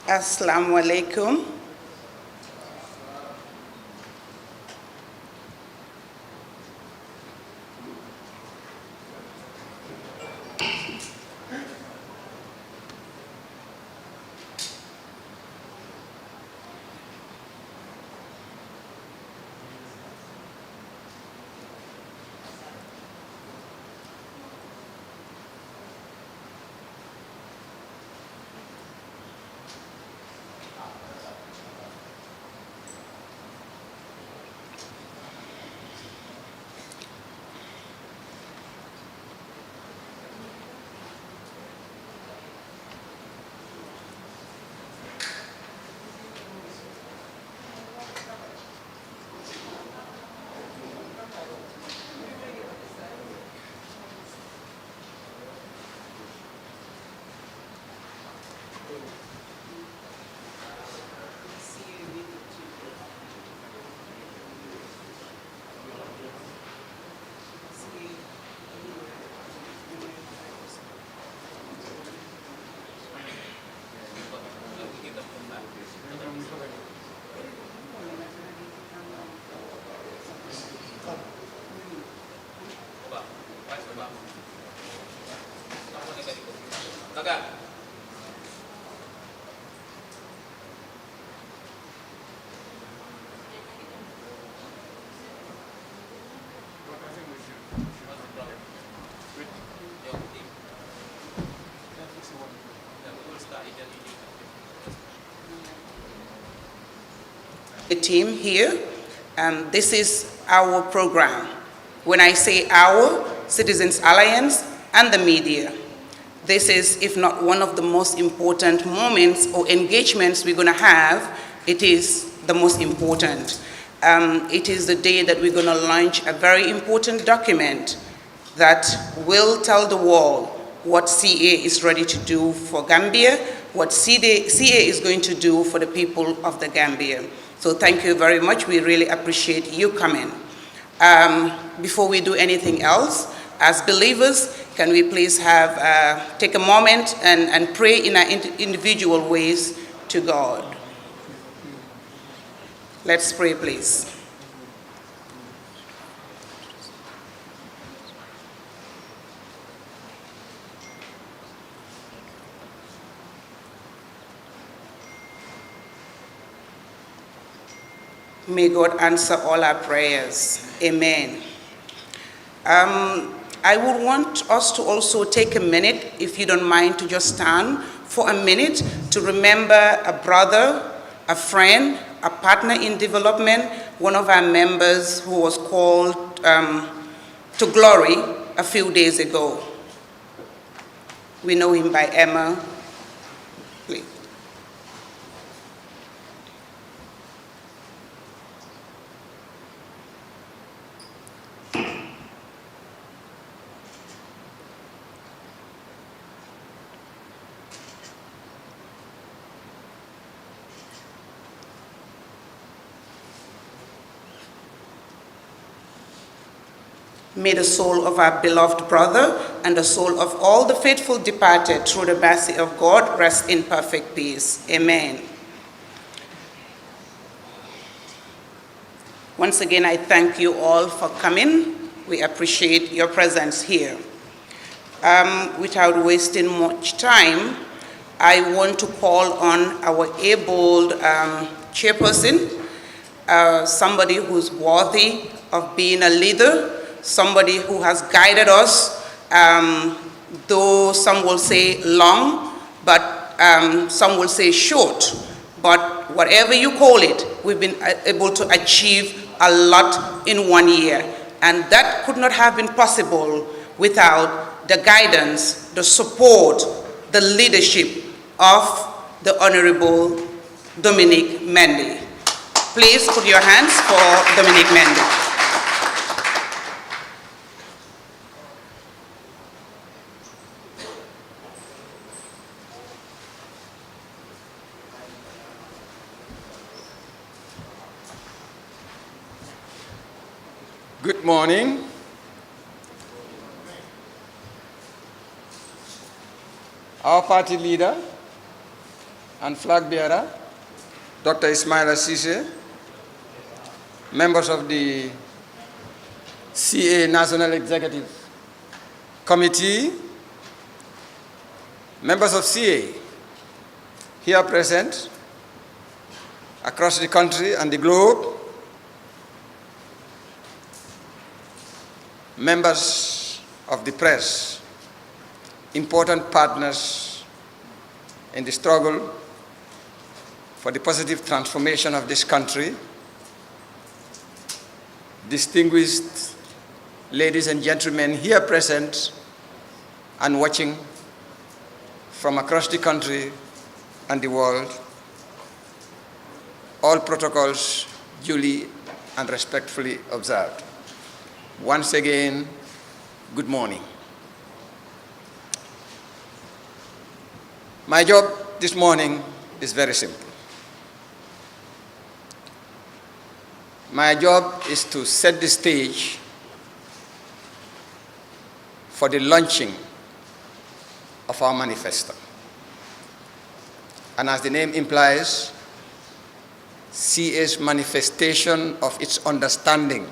Assalamu alaikum. The team here, this is our program. When I say our, Citizens Alliance and the media. This is, if not one of the most important moments or engagements we're going to have, it is the most important. It is the day that we're going to launch a very important document that will tell the world what CA is ready to do for Gambia, what CA is going to do for the people of the Gambia. So thank you very much. We really appreciate you coming. Before we do anything else, as believers, can we please take a moment and pray in our individual ways to God. Let's pray, please. May God answer all our prayers. Amen. I would want us to also take a minute, if you don't mind, to just stand for a minute to remember a brother, a friend, a partner in development, one of our members who was called to glory a few days ago. We know him by Emma. Please. May the soul of our beloved brother and the soul of all the faithful departed through the mercy of God rest in perfect peace. Amen. Once again, I thank you all for coming. We appreciate your presence here. Without wasting much time, I want to call on our able chairperson, somebody who's worthy of being a leader, somebody who has guided us, though some will say long, but some will say short. But whatever you call it, we've been able to achieve a lot in 1 year. And that could not have been possible without the guidance, the support, the leadership of the Honorable Dominic Mendy. Please put your hands for Dominic Mendy. Good morning. Our party leader and flagbearer, Dr. Ismaila Cisse, members of the CA National Executive Committee, members of CA here present across the country and the globe, members of the press, important partners in the struggle for the positive transformation of this country, distinguished ladies and gentlemen here present and watching from across the country and the world, all protocols duly and respectfully observed. Once again, good morning. My job this morning is very simple. My job is to set the stage for the launching of our manifesto. And as the name implies, CA's manifestation of its understanding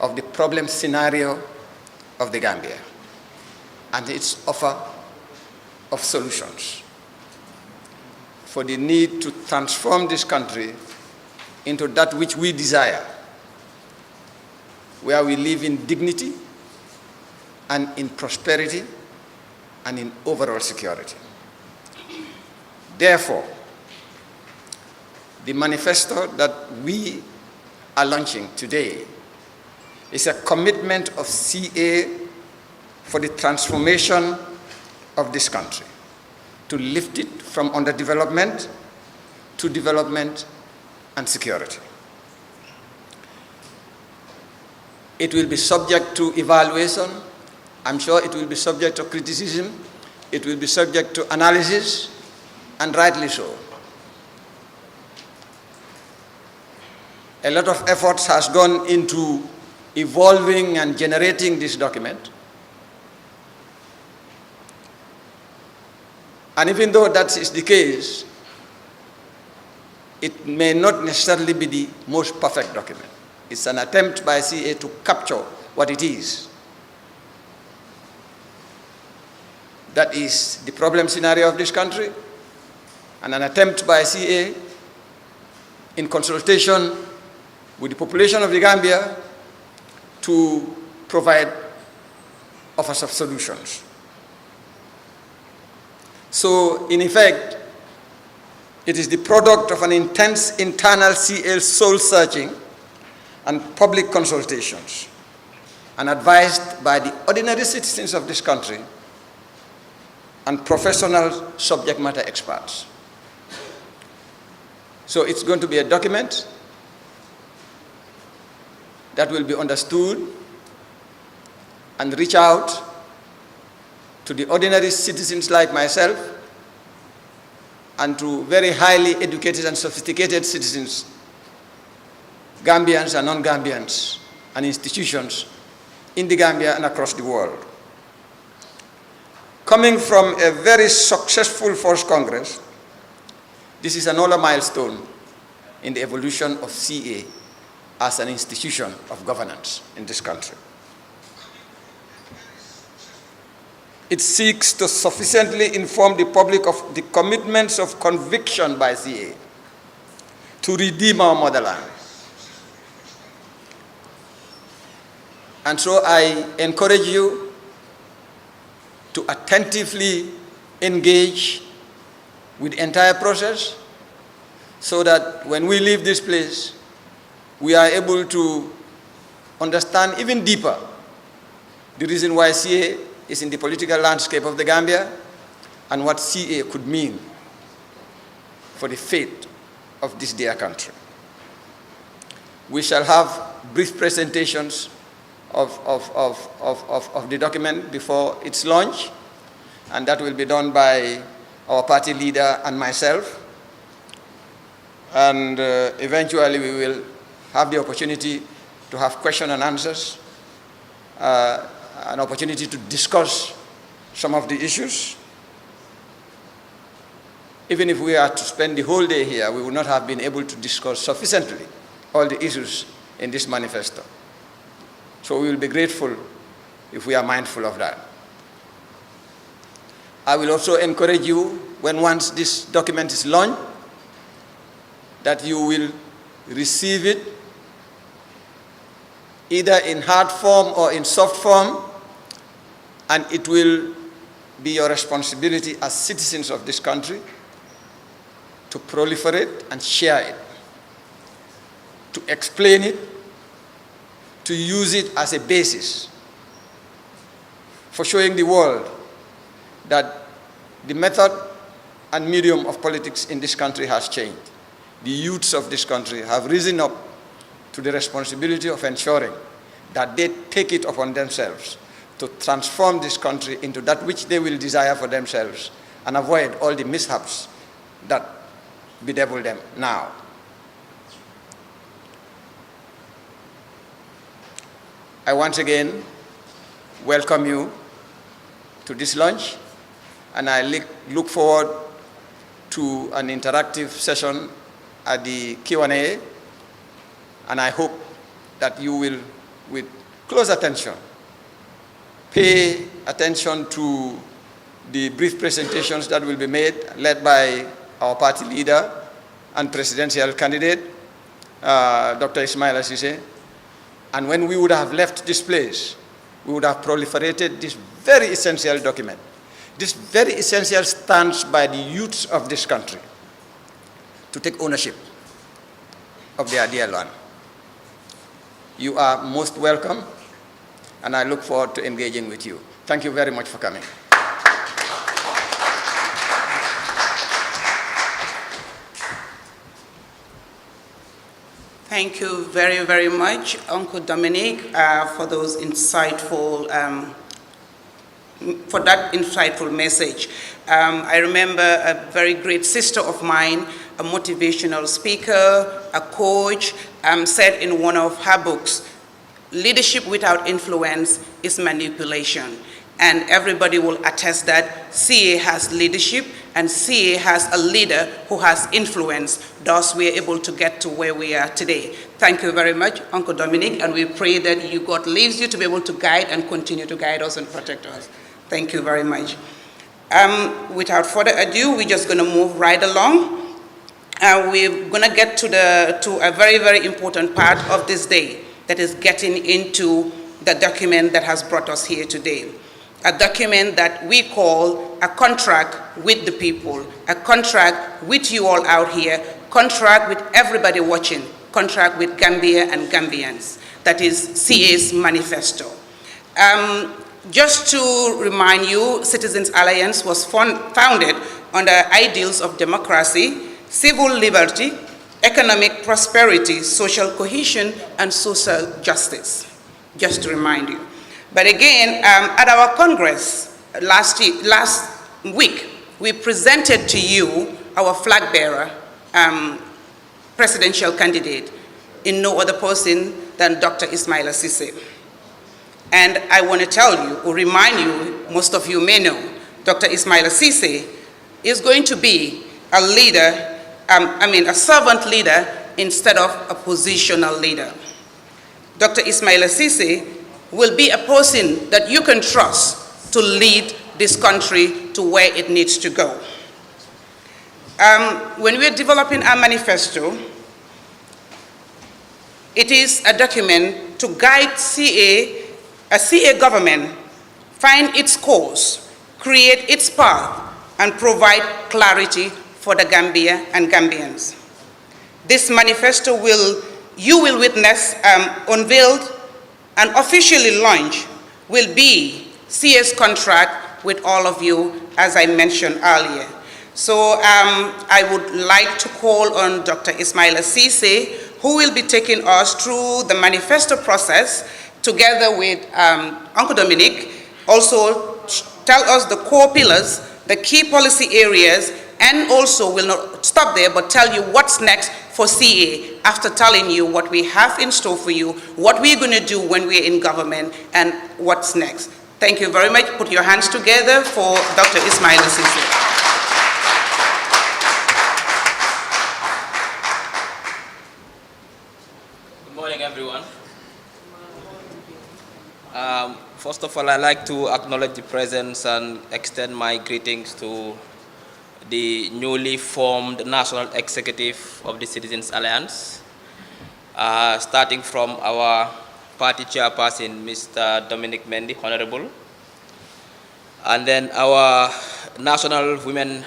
of the problem scenario of the Gambia and its offer of solutions for the need to transform this country into that which we desire, where we live in dignity and in prosperity and in overall security. Therefore, the manifesto that we are launching today is a commitment of CA for the transformation of this country, to lift it from underdevelopment to development and security. It will be subject to evaluation. I'm sure it will be subject to criticism. It will be subject to analysis, and rightly so. A lot of efforts has gone into evolving and generating this document. And even though that is the case, it may not necessarily be the most perfect document. It's an attempt by CA to capture what it is. That is the problem scenario of this country, and an attempt by CA in consultation with the population of the Gambia to provide offers of solutions. So, in effect, it is the product of an intense internal CA soul-searching and public consultations, and advised by the ordinary citizens of this country and professional subject matter experts. So it's going to be a document that will be understood and reach out to the ordinary citizens like myself and to very highly educated and sophisticated citizens, Gambians and non-Gambians, and institutions in the Gambia and across the world. Coming from a very successful first Congress, this is another milestone in the evolution of CA as an institution of governance in this country. It seeks to sufficiently inform the public of the commitments of conviction by CA to redeem our motherland. And so I encourage you to attentively engage with the entire process, so that when we leave this place, we are able to understand even deeper the reason why CA is in the political landscape of the Gambia and what CA could mean for the fate of this dear country. We shall have brief presentations of the document before its launch, and that will be done by our party leader and myself. And eventually we will have the opportunity to have question and answers, an opportunity to discuss some of the issues. even if we are to spend the whole day here, we would not have been able to discuss sufficiently all the issues in this manifesto. So we will be grateful if we are mindful of that. I will also encourage you, when once this document is launched, that you will receive it either in hard form or in soft form, and it will be your responsibility as citizens of this country to proliferate and share it, to explain it, to use it as a basis for showing the world that the method and medium of politics in this country has changed. The youths of this country have risen up to the responsibility of ensuring that they take it upon themselves to transform this country into that which they will desire for themselves and avoid all the mishaps that bedevil them now. I once again welcome you to this lunch, and I look forward to an interactive session at the Q&A, and I hope that you will, with close attention, pay attention to the brief presentations that will be made, led by our party leader and presidential candidate, Dr. Ismaila Ceesay. And when we would have left this place, we would have proliferated this very essential document, this very essential stance by the youths of this country to take ownership of their dear land. You are most welcome, and I look forward to engaging with you. Thank you very much for coming. Thank you very, very much, Uncle Dominic, for those insightful, for that insightful message. I remember a very great sister of mine, a motivational speaker, a coach, said in one of her books, leadership without influence is manipulation. And everybody will attest that CA has leadership and CA has a leader who has influence. Thus, we are able to get to where we are today. Thank you very much, Uncle Dominic, and we pray that God leaves you to be able to guide and continue to guide us and protect us. Thank you very much. Without further ado, we're just going to move right along. We're going to get to a very, very important part of this day, that is getting into the document that has brought us here today. A document that we call a contract with the people, a contract with you all out here, contract with everybody watching, contract with Gambia and Gambians. That is CA's Manifesto. Just to remind you, Citizens Alliance was founded on the ideals of democracy, civil liberty, economic prosperity, social cohesion, and social justice. Just to remind you. But again, at our Congress last week, we presented to you our flag-bearer, presidential candidate, in no other person than Dr. Ismaila Ceesay. And I want to tell you, or remind you, most of you may know, Dr. Ismaila Ceesay is going to be a leader, a servant leader instead of a positional leader. Dr. Ismaila Ceesay will be a person that you can trust to lead this country to where it needs to go. When we're developing our manifesto, it is a document to guide a CA government find its course, create its path, and provide clarity for the Gambia and Gambians. This manifesto you will witness unveiled and officially launched will be CA's contract with all of you, as I mentioned earlier. So I would like to call on Dr. Ismaila Ceesay, who will be taking us through the manifesto process together with Uncle Dominic, also tell us the core pillars, the key policy areas, and also will not stop there, but tell you what's next for CA after telling you what we have in store for you, what we're going to do when we're in government, and what's next. Thank you very much. Put your hands together for Dr. Ismaila Ceesay. everyone. First of all, I'd like to acknowledge the presence and extend my greetings to the newly formed National Executive of the Citizens Alliance, starting from our party chairperson, Mr. Dominic Mendy, Honorable, and then our National Women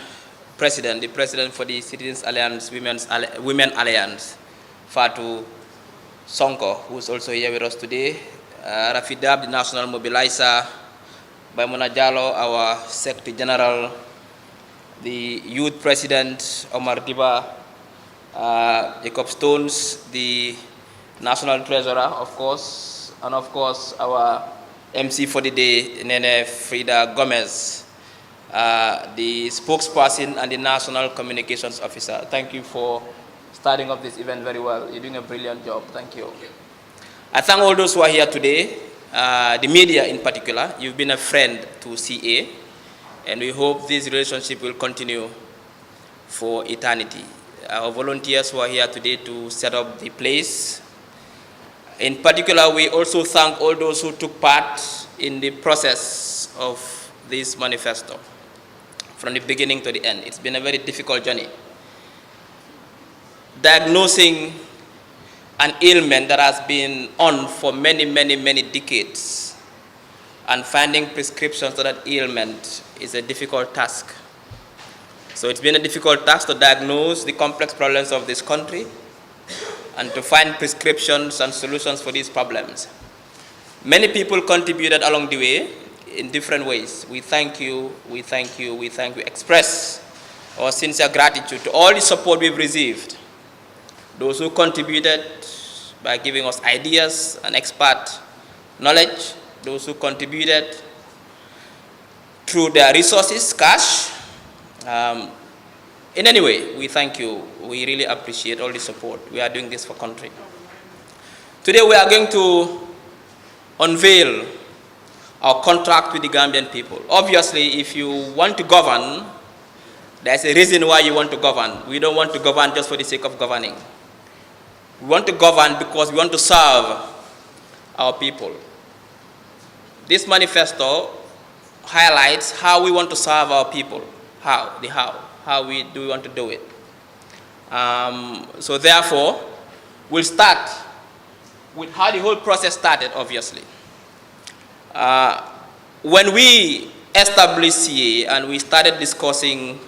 President, the President for the Citizens Alliance, Women Alliance, Fatu Sonko, who is also here with us today, Rafidab, the National Mobilizer, Baimona Jallo, our Secretary General, the Youth President, Omar Diba, Jacob Stones, the National Treasurer, of course, and of course our MC for the day, Nene Frida Gomez, the spokesperson and the National Communications Officer. Thank you for starting off this event very well. You're doing a brilliant job. Thank you. I thank all those who are here today, the media in particular. You've been a friend to CA, and we hope this relationship will continue for eternity. Our volunteers who are here today to set up the place. In particular, we also thank all those who took part in the process of this manifesto, from the beginning to the end. It's been a very difficult journey. Diagnosing an ailment that has been on for many, many, many decades and finding prescriptions for that ailment is a difficult task. So it's been a difficult task to diagnose the complex problems of this country and to find prescriptions and solutions for these problems. Many people contributed along the way in different ways. We thank you, we thank you, we thank you. Express our sincere gratitude to all the support we've received. Those who contributed by giving us ideas and expert knowledge, those who contributed through their resources, cash. In any way, we thank you. We really appreciate all the support. We are doing this for country. Today we are going to unveil our contract with the Gambian people. Obviously, if you want to govern, there's a reason why you want to govern. We don't want to govern just for the sake of governing. We want to govern because we want to serve our people. This manifesto highlights how we want to serve our people. How do we want to do it? So therefore, we'll start with how the whole process started, obviously. When we established CA and we started discussing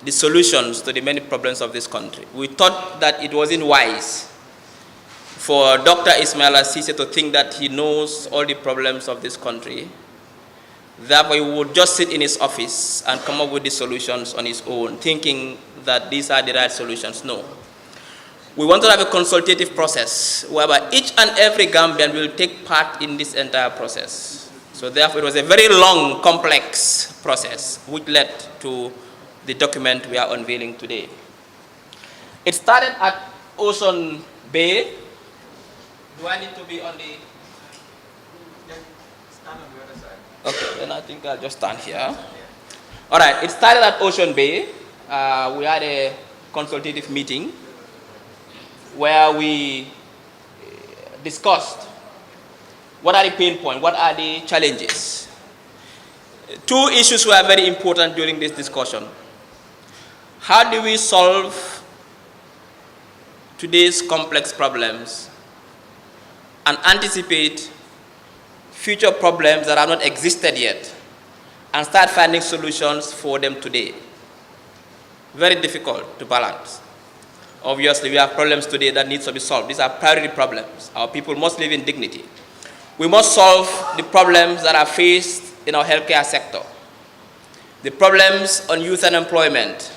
the solutions to the many problems of this country, we thought that it wasn't wise for Dr. Ismail Assise to think that he knows all the problems of this country. Therefore, he would just sit in his office and come up with the solutions on his own, thinking that these are the right solutions. No. We want to have a consultative process whereby each and every Gambian will take part in this entire process. So therefore, it was a very long, complex process which led to the document we are unveiling today. It started at Ocean Bay. Do I need to be on the... Stand on the other side. Okay, then I think I'll just stand here. All right, it started at Ocean Bay. We had a consultative meeting where we discussed what are the pain points, what are the challenges. Two issues were very important during this discussion. How do we solve today's complex problems and anticipate future problems that have not existed yet and start finding solutions for them today? Very difficult to balance. Obviously, we have problems today that need to be solved. These are priority problems. Our people must live in dignity. We must solve the problems that are faced in our healthcare sector, the problems on youth unemployment,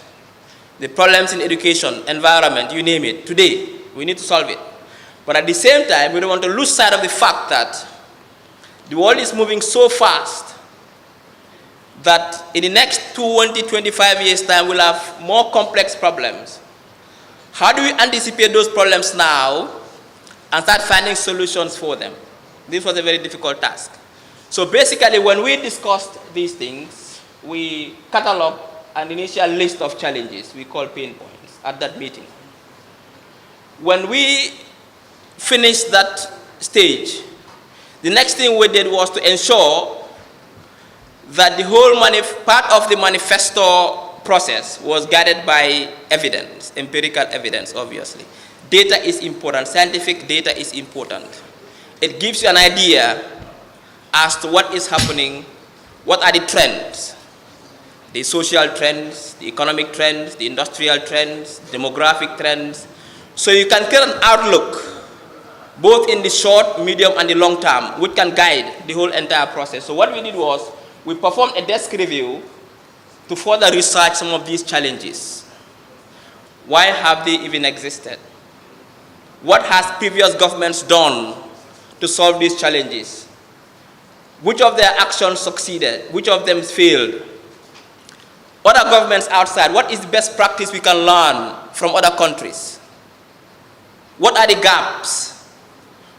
the problems in education, environment, you name it. Today, we need to solve it. But at the same time, we don't want to lose sight of the fact that the world is moving so fast that in the next 20, 25 years' time, we'll have more complex problems. How do we anticipate those problems now and start finding solutions for them? This was a very difficult task. So basically, when we discussed these things, we cataloged an initial list of challenges we call pain points at that meeting. When we finished that stage, the next thing we did was to ensure that the whole part of the manifesto process was guided by evidence, empirical evidence, obviously. Data is important, scientific data is important. It gives you an idea as to what is happening, what are the trends, the social trends, the economic trends, the industrial trends, demographic trends. So you can get an outlook, both in the short, medium, and the long term, which can guide the whole entire process. So what we did was, we performed a desk review to further research some of these challenges. Why have they even existed? What has previous governments done to solve these challenges? Which of their actions succeeded? Which of them failed? Other governments outside, what is the best practice we can learn from other countries? What are the gaps?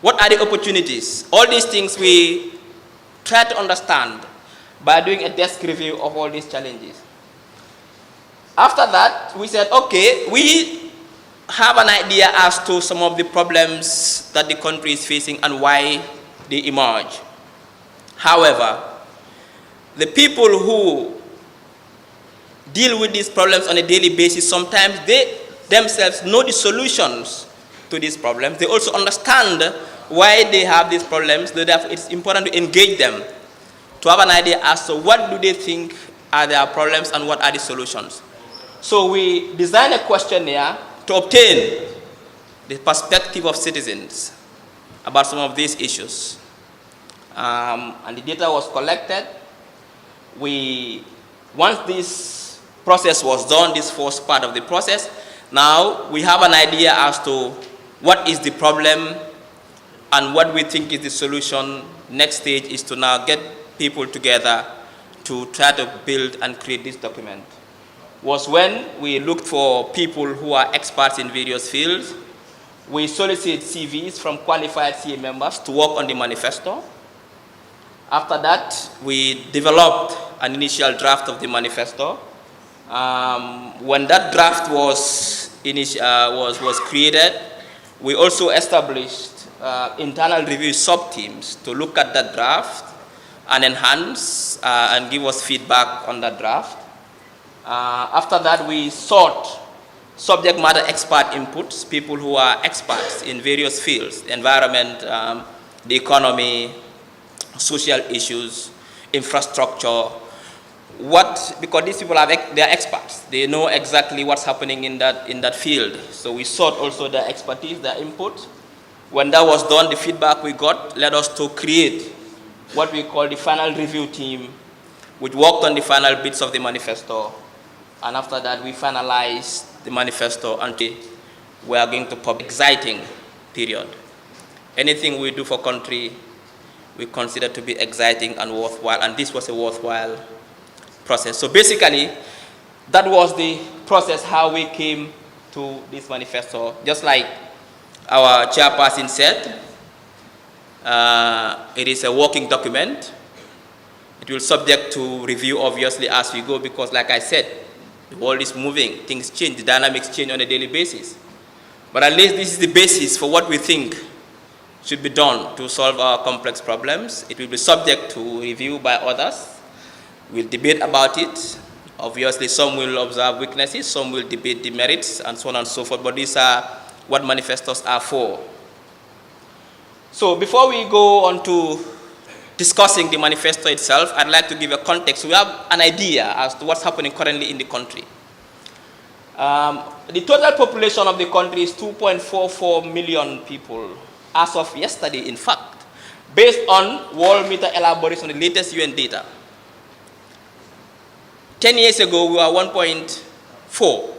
What are the opportunities? All these things we try to understand by doing a desk review of all these challenges. After that, we said, okay, we have an idea as to some of the problems that the country is facing and why they emerge. However, the people who deal with these problems on a daily basis, sometimes they themselves know the solutions to these problems. They also understand why they have these problems, so therefore it's important to engage them, to have an idea as to what do they think are their problems and what are the solutions. So we designed a questionnaire to obtain the perspective of citizens about some of these issues. And the data was collected. Once this process was done, this first part of the process, now we have an idea as to what is the problem and what we think is the solution. Next stage is to now get people together to try to build and create this document. Was when we looked for people who are experts in various fields. We solicited CVs from qualified CA members to work on the manifesto. After that, we developed an initial draft of the manifesto. When that draft was created, we also established internal review sub-teams to look at that draft and enhance and give us feedback on that draft. After that, we sought subject matter expert inputs, people who are experts in various fields, the environment, the economy, social issues, infrastructure. Because these people they are experts. They know exactly what's happening in that field. So we sought also their expertise, their input. When that was done, the feedback we got led us to create what we call the final review team, which worked on the final bits of the manifesto. And after that, we finalized the manifesto until we are going to publish. Exciting period. Anything we do for country, we consider to be exciting and worthwhile, and this was a worthwhile process. So basically, that was the process how we came to this manifesto. Just like our chairperson said, it is a working document. It will subject to review obviously as we go, because like I said, the world is moving, things change, the dynamics change on a daily basis. But at least this is the basis for what we think should be done to solve our complex problems. It will be subject to review by others. We'll debate about it. Obviously, some will observe weaknesses, some will debate the merits, and so on and so forth. But these are what manifestos are for. So before we go on to discussing the manifesto itself, I'd like to give a context. We have an idea as to what's happening currently in the country. The total population of the country is 2.44 million people, as of yesterday, in fact, based on World Meter elaboration, the latest UN data. 10 years ago, we were 1.4.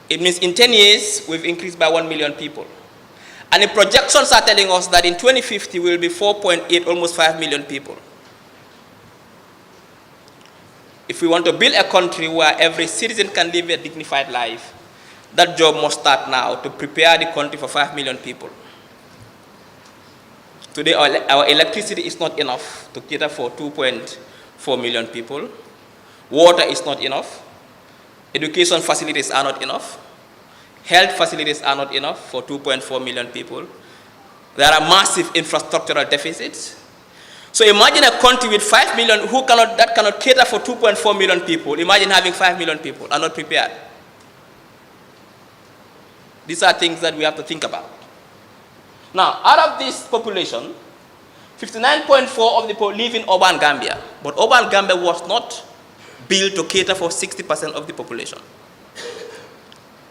It means in 10 years, we've increased by 1 million people. And the projections are telling us that in 2050, we will be 4.8, almost 5 million people. If we want to build a country where every citizen can live a dignified life, that job must start now to prepare the country for 5 million people. Today, our electricity is not enough to cater for 2.4 million people. Water is not enough. Education facilities are not enough. Health facilities are not enough for 2.4 million people. There are massive infrastructural deficits. So imagine a country with 5 million that cannot cater for 2.4 million people. Imagine having 5 million people are not prepared. These are things that we have to think about. Now, out of this population, 59.4 of the people live in urban Gambia. But urban Gambia was not built to cater for 60% of the population.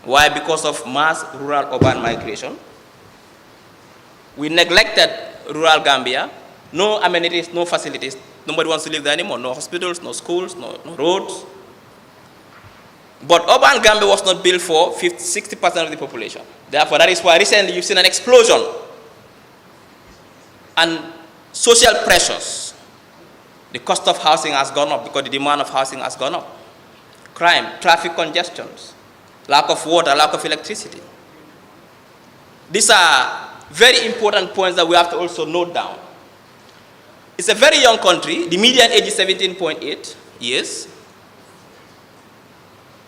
Why? Because of mass rural-urban migration. We neglected rural Gambia. No amenities, no facilities. Nobody wants to live there anymore. No hospitals, no schools, no roads. But urban Gambia was not built for 60% of the population. Therefore, that is why recently you've seen an explosion and social pressures. The cost of housing has gone up because the demand of housing has gone up. Crime, traffic congestions, lack of water, lack of electricity. These are very important points that we have to also note down. It's a very young country. The median age is 17.8 years.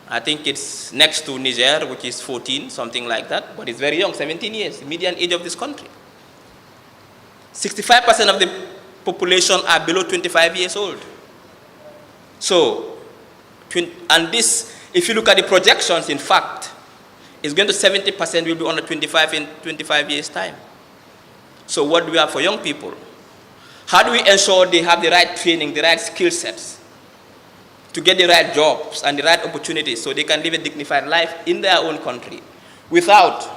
I think it's next to Niger, which is 14, something like that. But it's very young, 17 years, the median age of this country. 65% of the population are below 25 years old. So, and this, if you look at the projections, in fact, it's going to 70% will be under 25 in 25 years' time. So what do we have for young people? How do we ensure they have the right training, the right skill sets to get the right jobs and the right opportunities so they can live a dignified life in their own country without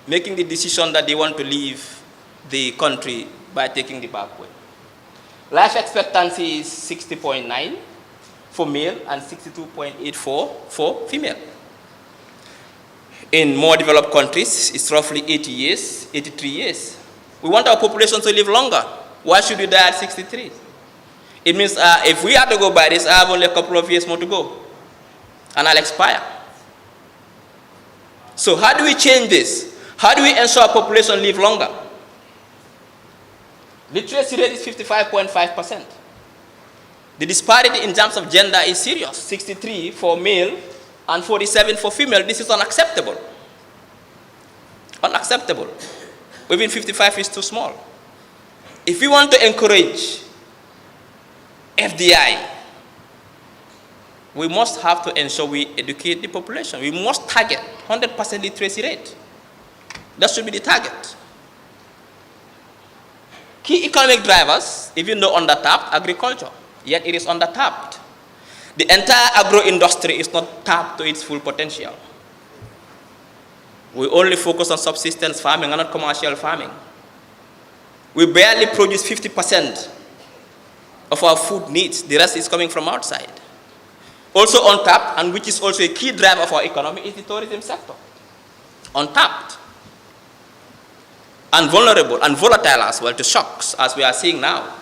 making the decision that they want to leave the country by taking the back way? Life expectancy is 60.9 for male and 62.84 for female. In more developed countries, it's roughly 80 years, 83 years. We want our population to live longer. Why should we die at 63? It means if we have to go by this, I have only a couple of years more to go, and I'll expire. So how do we change this? How do we ensure our population live longer? Literacy rate is 55.5%. The disparity in terms of gender is serious, 63 for male and 47 for female. This is unacceptable. Unacceptable. Even 55 is too small. If we want to encourage FDI, we must have to ensure we educate the population. We must target 100% literacy rate. That should be the target. Key economic drivers, even though undertapped, agriculture, yet it is undertapped. The entire agro-industry is not tapped to its full potential. We only focus on subsistence farming and not commercial farming. We barely produce 50% of our food needs. The rest is coming from outside. Also untapped, and which is also a key driver of our economy, is the tourism sector. Untapped. And vulnerable and volatile as well to shocks, as we are seeing now.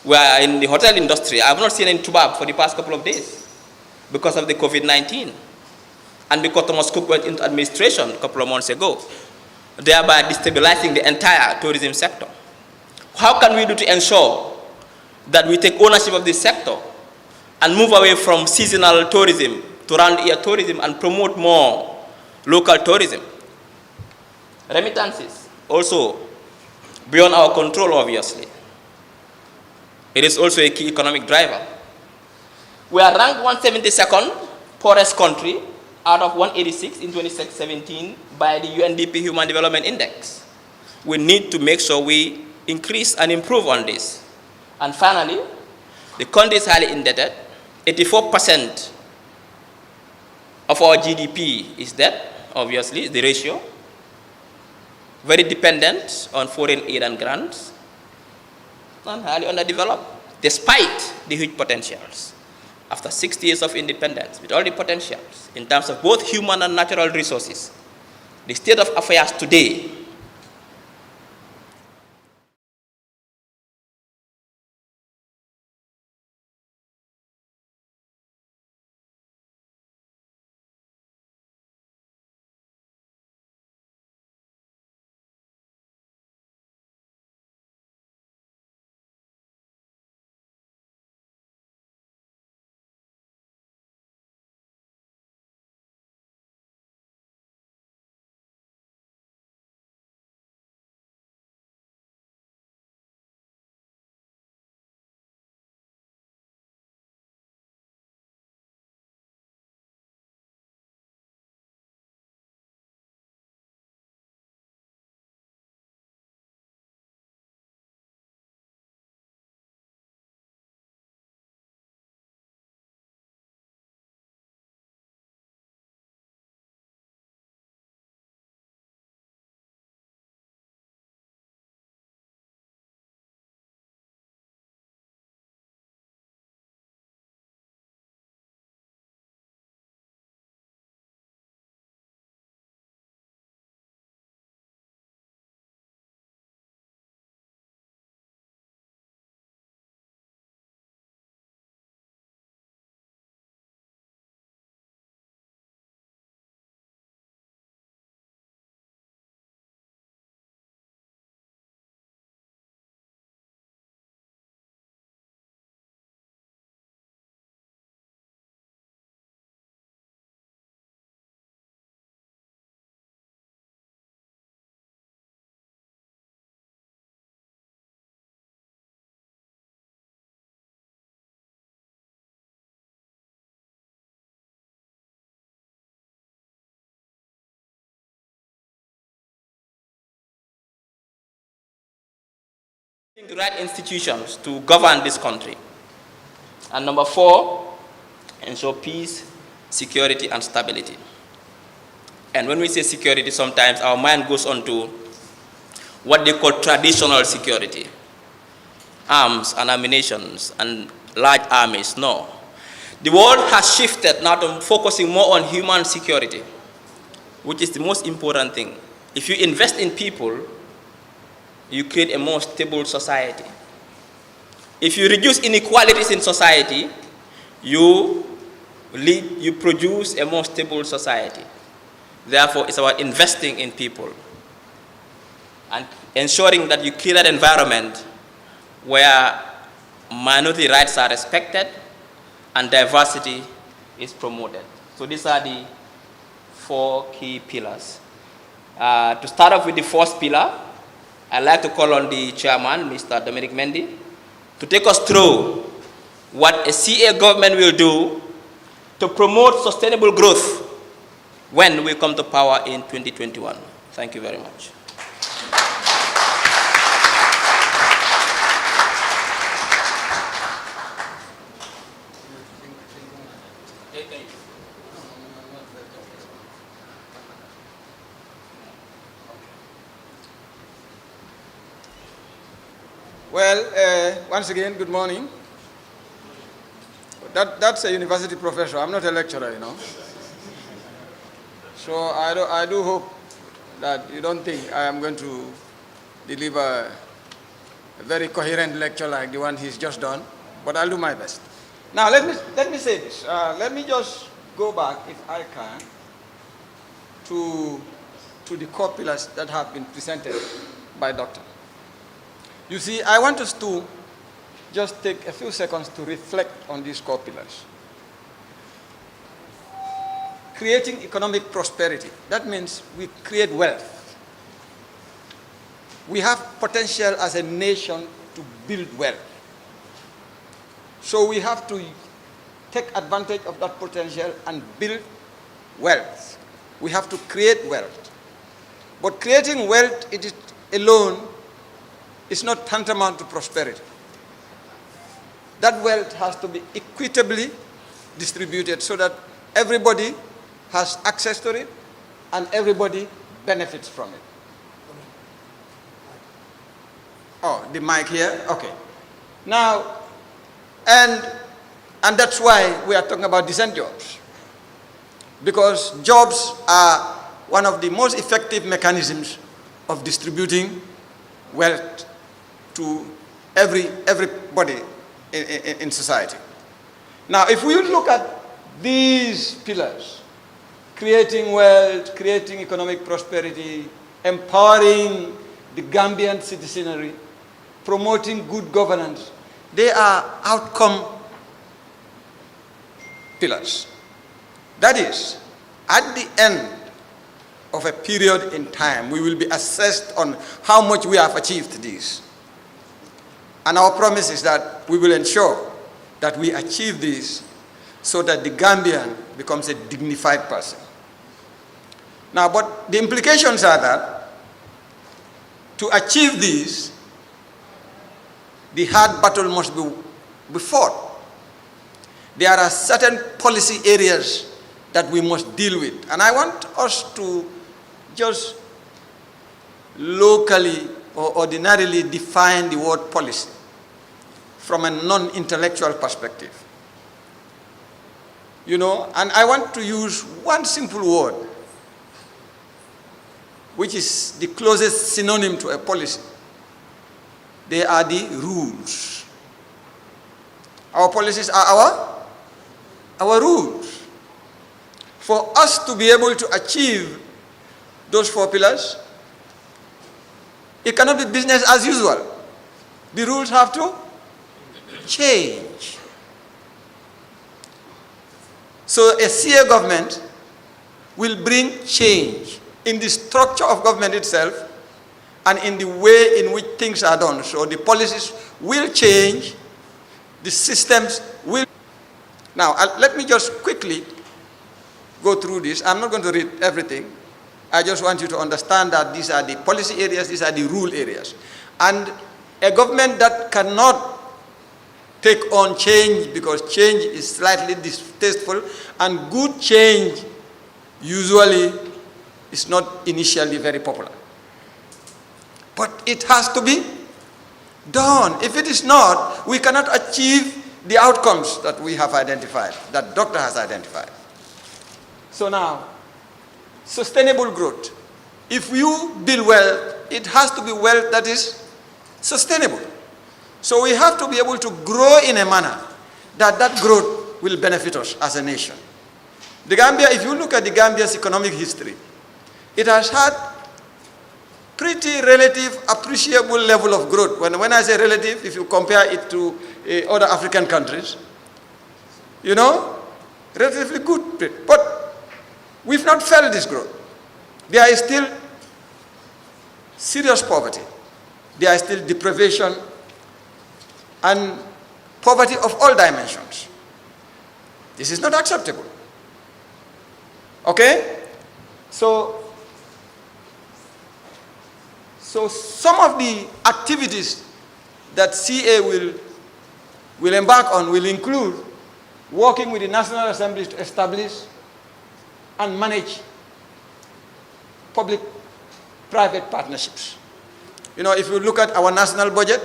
We are in the hotel industry. I have not seen any tubab for the past couple of days because of the COVID-19. And because Thomas Cook went into administration a couple of months ago, thereby destabilizing the entire tourism sector. How can we do to ensure that we take ownership of this sector and move away from seasonal tourism to round-the-year tourism and promote more local tourism? Remittances, also beyond our control, obviously. It is also a key economic driver. We are ranked 172nd poorest country out of 186 in 2017 by the UNDP Human Development Index. We need to make sure we increase and improve on this. And finally, the country is highly indebted. 84% of our GDP is debt, obviously, the ratio. Very dependent on foreign aid and grants, and highly underdeveloped, despite the huge potentials. After 60 years of independence, with all the potentials, in terms of both human and natural resources, the state of affairs today The right institutions to govern this country. And number 4, ensure peace, security, and stability. And when we say security, sometimes our mind goes on to what they call traditional security, arms and ammunitions and large armies. No. The world has shifted now to focusing more on human security, which is the most important thing. If you invest in people, you create a more stable society. If you reduce inequalities in society, you produce a more stable society. Therefore, it's about investing in people and ensuring that you create an environment where minority rights are respected and diversity is promoted. So these are the 4 key pillars. To start off with the first pillar, I'd like to call on the chairman, Mr. Dominic Mendy, to take us through what a CA government will do to promote sustainable growth when we come to power in 2021. Thank you very much. Well, once again, good morning. That's a university professor. I'm not a lecturer, you know. So I do hope that you don't think I am going to deliver a very coherent lecture like the one he's just done, but I'll do my best. Now, let me say this. Let me just go back, if I can, to the core pillars that have been presented by Dr. You see, I want us to just take a few seconds to reflect on these core pillars. Creating economic prosperity. That means we create wealth. We have potential as a nation to build wealth. So we have to take advantage of that potential and build wealth. We have to create wealth. But creating wealth it is alone is not tantamount to prosperity. That wealth has to be equitably distributed so that everybody has access to it and everybody benefits from it. Oh, the mic here? Okay. Now, and that's why we are talking about decent jobs. Because jobs are one of the most effective mechanisms of distributing wealth to everybody in society. Now, if we look at these pillars, creating wealth, creating economic prosperity, empowering the Gambian citizenry, promoting good governance, they are outcome pillars. That is, at the end of a period in time, we will be assessed on how much we have achieved these. And our promise is that we will ensure that we achieve this so that the Gambian becomes a dignified person. Now, but the implications are that to achieve this, the hard battle must be fought. There are certain policy areas that we must deal with. And I want us to just locally or ordinarily define the word policy from a non-intellectual perspective. You know, and I want to use one simple word, which is the closest synonym to a policy. They are the rules. Our policies are our rules. For us to be able to achieve those 4 pillars, it cannot be business as usual. The rules have to change. So a CA government will bring change in the structure of government itself and in the way in which things are done. So the policies will change, the systems will. Now, let me just quickly go through this. I'm not going to read everything. I just want you to understand that these are the policy areas, these are the rule areas. And A government that cannot take on change because change is slightly distasteful, and good change usually is not initially very popular. But it has to be done. If it is not, we cannot achieve the outcomes that we have identified, that doctor has identified. So now, sustainable growth. If you build wealth, it has to be wealth that is sustainable. So we have to be able to grow in a manner that that growth will benefit us as a nation. The Gambia, if you look at the Gambia's economic history, it has had pretty relative, appreciable level of growth. When I say relative, if you compare it to other African countries, you know, relatively good. But we've not felt this growth. There is still serious poverty. There is still deprivation and poverty of all dimensions. This is not acceptable. Okay? So some of the activities that CA will embark on will include working with the National Assembly to establish and manage public-private partnerships. You know, if you look at our national budget,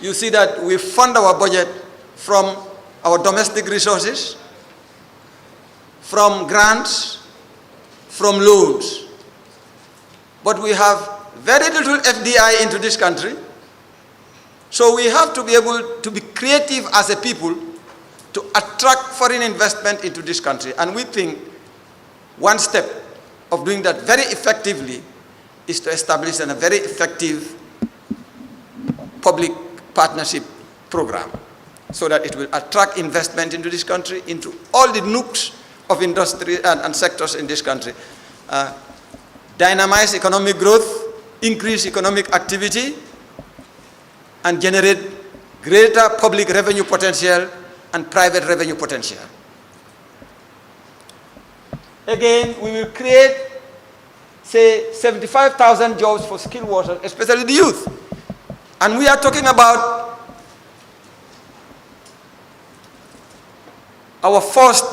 you see that we fund our budget from our domestic resources, from grants, from loans. But we have very little FDI into this country. So we have to be able to be creative as a people to attract foreign investment into this country. And we think one step of doing that very effectively is to establish a very effective public partnership program so that it will attract investment into this country, into all the nooks of industry and sectors in this country. Dynamize economic growth, increase economic activity, and generate greater public revenue potential and private revenue potential. Again, we will create, say, 75,000 jobs for skilled workers, especially the youth. And we are talking about our first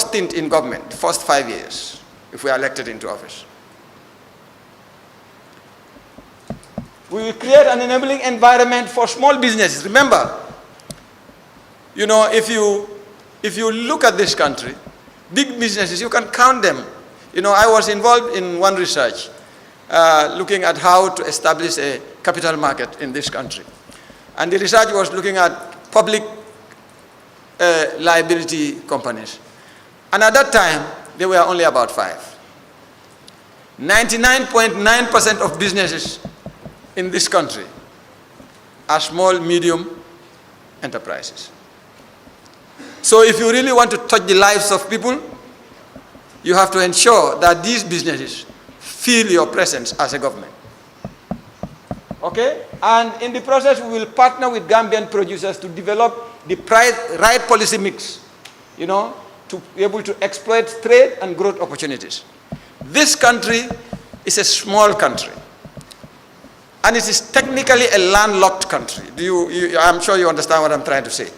stint in government, the first 5 years, if we are elected into office. We will create an enabling environment for small businesses. Remember, you know, if you look at this country, big businesses, you can count them. You know, I was involved in one research looking at how to establish a capital market in this country. And the research was looking at public liability companies. And at that time, there were only about 5. 99.9% of businesses in this country are small, medium enterprises. So if you really want to touch the lives of people, you have to ensure that these businesses feel your presence as a government. Okay? And in the process, we will partner with Gambian producers to develop the right policy mix, you know, to be able to exploit trade and growth opportunities. This country is a small country, and it is technically a landlocked country. I'm sure you understand what I'm trying to say.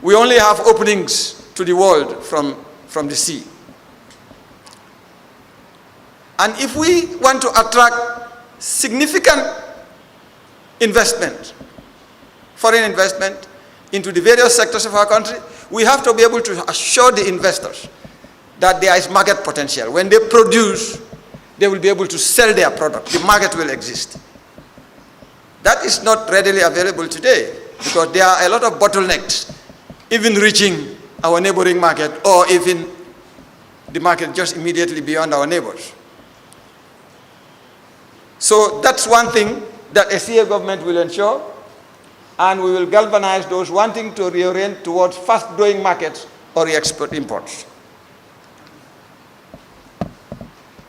We only have openings to the world from the sea. And if we want to attract significant investment, foreign investment, into the various sectors of our country, we have to be able to assure the investors that there is market potential. When they produce, they will be able to sell their product. The market will exist. That is not readily available today because there are a lot of bottlenecks, even reaching our neighboring market or even the market just immediately beyond our neighbors. So that's one thing that a CA government will ensure, and we will galvanize those wanting to reorient towards fast-growing markets or export imports.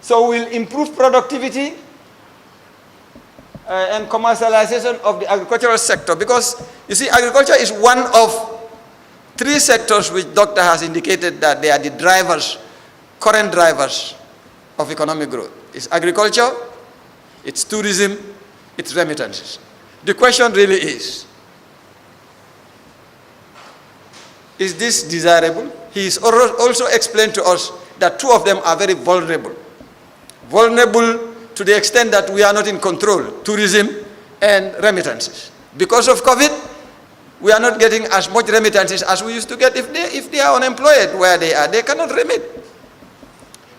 So we'll improve productivity and commercialization of the agricultural sector, because you see, agriculture is one of 3 sectors which Doctor has indicated that they are the drivers, current drivers of economic growth. It's agriculture, it's tourism, it's remittances. The question really is this desirable? He's also explained to us that two of them are very vulnerable. Vulnerable to the extent that we are not in control, tourism and remittances. Because of COVID, we are not getting as much remittances as we used to get. If they are unemployed where they are, they cannot remit.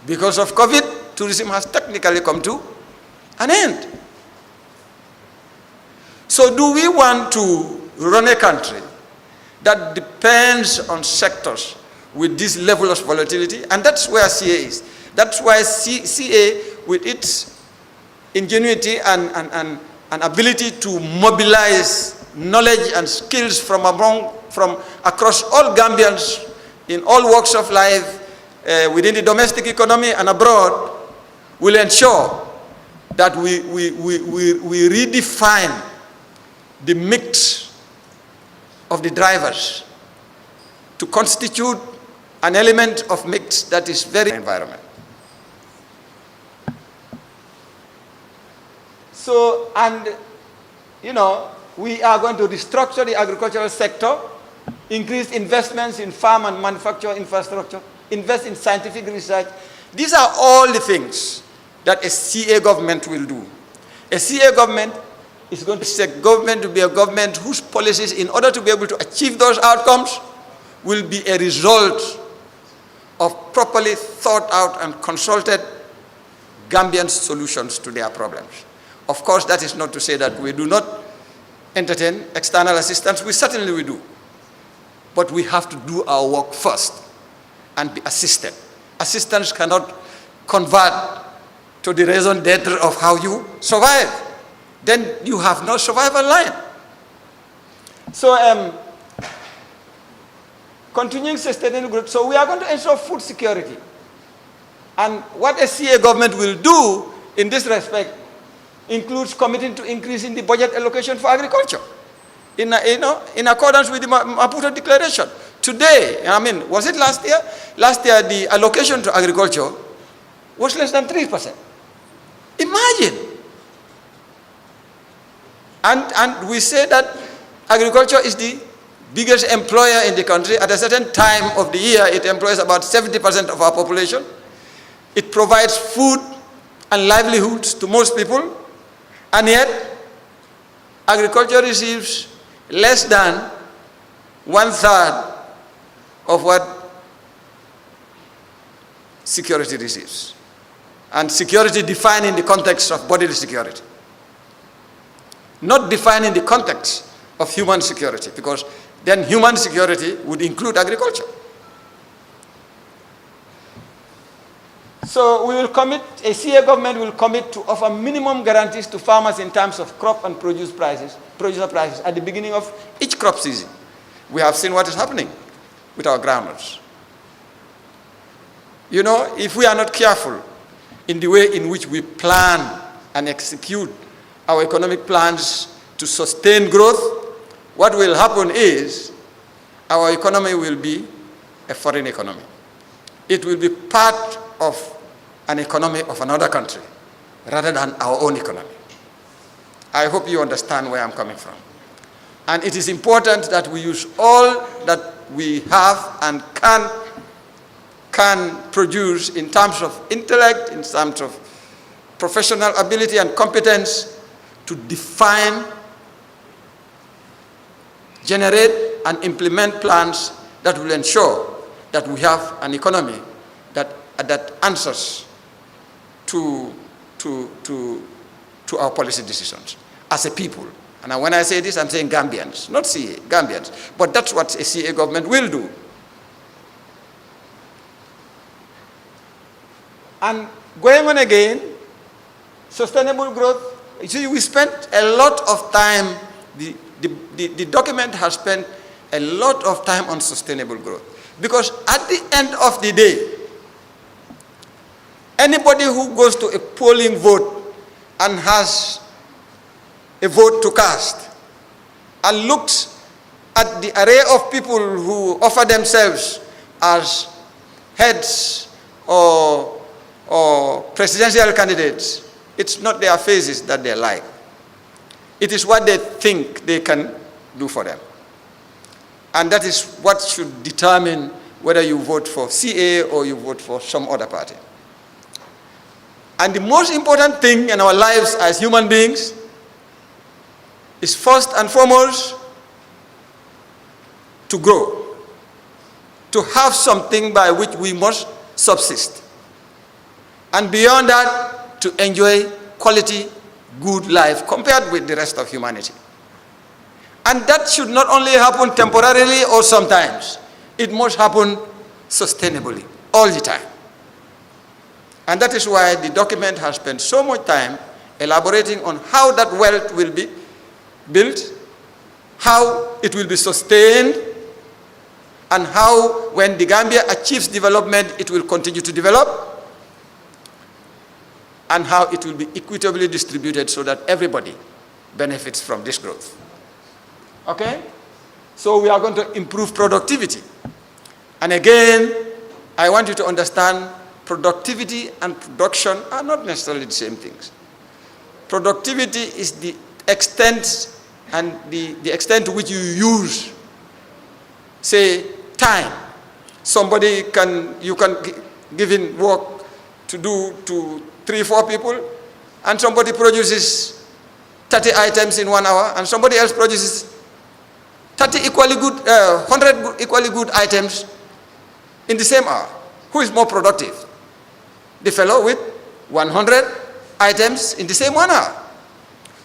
Because of COVID, tourism has technically come to an end. So do we want to run a country that depends on sectors with this level of volatility? And that's where CA is. That's why CA, with its ingenuity and ability to mobilize knowledge and skills from across all Gambians in all walks of life, within the domestic economy and abroad, will ensure that we redefine the mix of the drivers to constitute an element of mix that is very environment. So, and you know, we are going to restructure the agricultural sector, increase investments in farm and manufacturing infrastructure, invest in scientific research. These are all the things that a CA government will do. A CA government is going to be a government whose policies, in order to be able to achieve those outcomes, will be a result of properly thought out and consulted Gambian solutions to their problems. Of course, that is not to say that we do not entertain external assistance. We certainly do. But we have to do our work first and be assisted. Assistance cannot convert to the raison d'etre of how you survive. Then you have no survival line. So, continuing sustainable growth. So we are going to ensure food security. And what a CA government will do in this respect includes committing to increasing the budget allocation for agriculture in accordance with the Maputo Declaration. Today, I mean, was it last year? Last year, the allocation to agriculture was less than 3%. Imagine. And we say that agriculture is the biggest employer in the country. At a certain time of the year, it employs about 70% of our population. It provides food and livelihoods to most people. And yet, agriculture receives less than 1/3 of what security receives. And security defined in the context of bodily security. Not defined in the context of human security, because then human security would include agriculture. So we will commit, a CA government will commit to offer minimum guarantees to farmers in terms of crop and producer prices at the beginning of each crop season. We have seen what is happening with our groundnuts. You know, if we are not careful in the way in which we plan and execute our economic plans to sustain growth, what will happen is our economy will be a foreign economy. It will be part of an economy of another country rather than our own economy. I hope you understand where I'm coming from. And it is important that we use all that we have and can produce in terms of intellect, in terms of professional ability and competence to define, generate, and implement plans that will ensure that we have an economy that answers to our policy decisions as a people. And when I say this, I'm saying Gambians, not CA, Gambians. But that's what a CA government will do. And going on again, sustainable growth. You see, we spent a lot of time, the document has spent a lot of time on sustainable growth. Because at the end of the day, anybody who goes to a polling vote and has a vote to cast and looks at the array of people who offer themselves as heads or presidential candidates It's not their faces that they like. It is what they think they can do for them. And that is what should determine whether you vote for CA or you vote for some other party. And the most important thing in our lives as human beings is first and foremost to grow, to have something by which we must subsist. And beyond that, to enjoy quality, good life compared with the rest of humanity. And that should not only happen temporarily or sometimes, it must happen sustainably, all the time. And that is why the document has spent so much time elaborating on how that wealth will be built, how it will be sustained, and how when the Gambia achieves development, it will continue to develop, and how it will be equitably distributed so that everybody benefits from this growth. Okay? So we are going to improve productivity. And again, I want you to understand productivity and production are not necessarily the same things. Productivity is the extent and the extent to which you use, say, time. You can give in work to do to 3-4 people, and somebody produces 30 items in 1 hour, and somebody else produces 100 equally good items in the same hour. Who is more productive? The fellow with 100 items in the same 1 hour.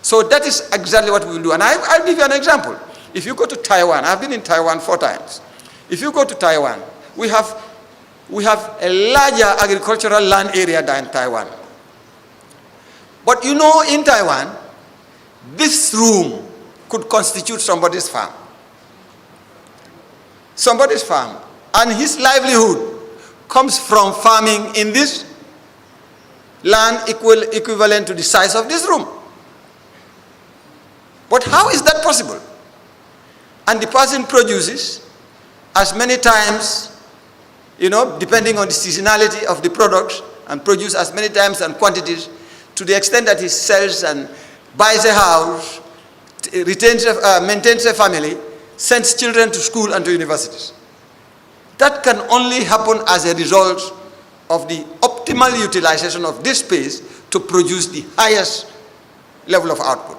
So that is exactly what we will do. And I'll give you an example. If you go to Taiwan, I've been in Taiwan 4 times. If you go to Taiwan, we have a larger agricultural land area than Taiwan. But you know, in Taiwan, this room could constitute somebody's farm. Somebody's farm. And his livelihood comes from farming in this land equivalent to the size of this room. But how is that possible? And the person produces as many times, depending on the seasonality of the products, and produce as many times and quantities to the extent that he sells and buys a house, maintains a family, sends children to school and to universities. That can only happen as a result of the optimal utilization of this space to produce the highest level of output.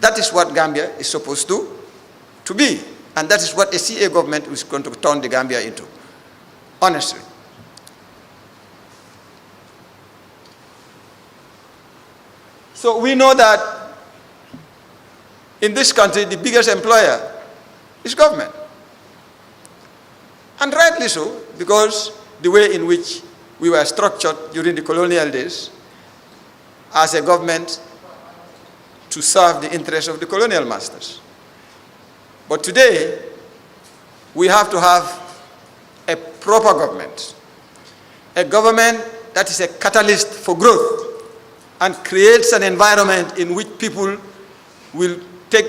That is what Gambia is supposed to be. And that is what a CA government is going to turn the Gambia into, honestly. So we know that in this country, the biggest employer is government. And rightly so, because the way in which we were structured during the colonial days as a government to serve the interests of the colonial masters. But today, we have to have a proper government, a government that is a catalyst for growth and creates an environment in which people will take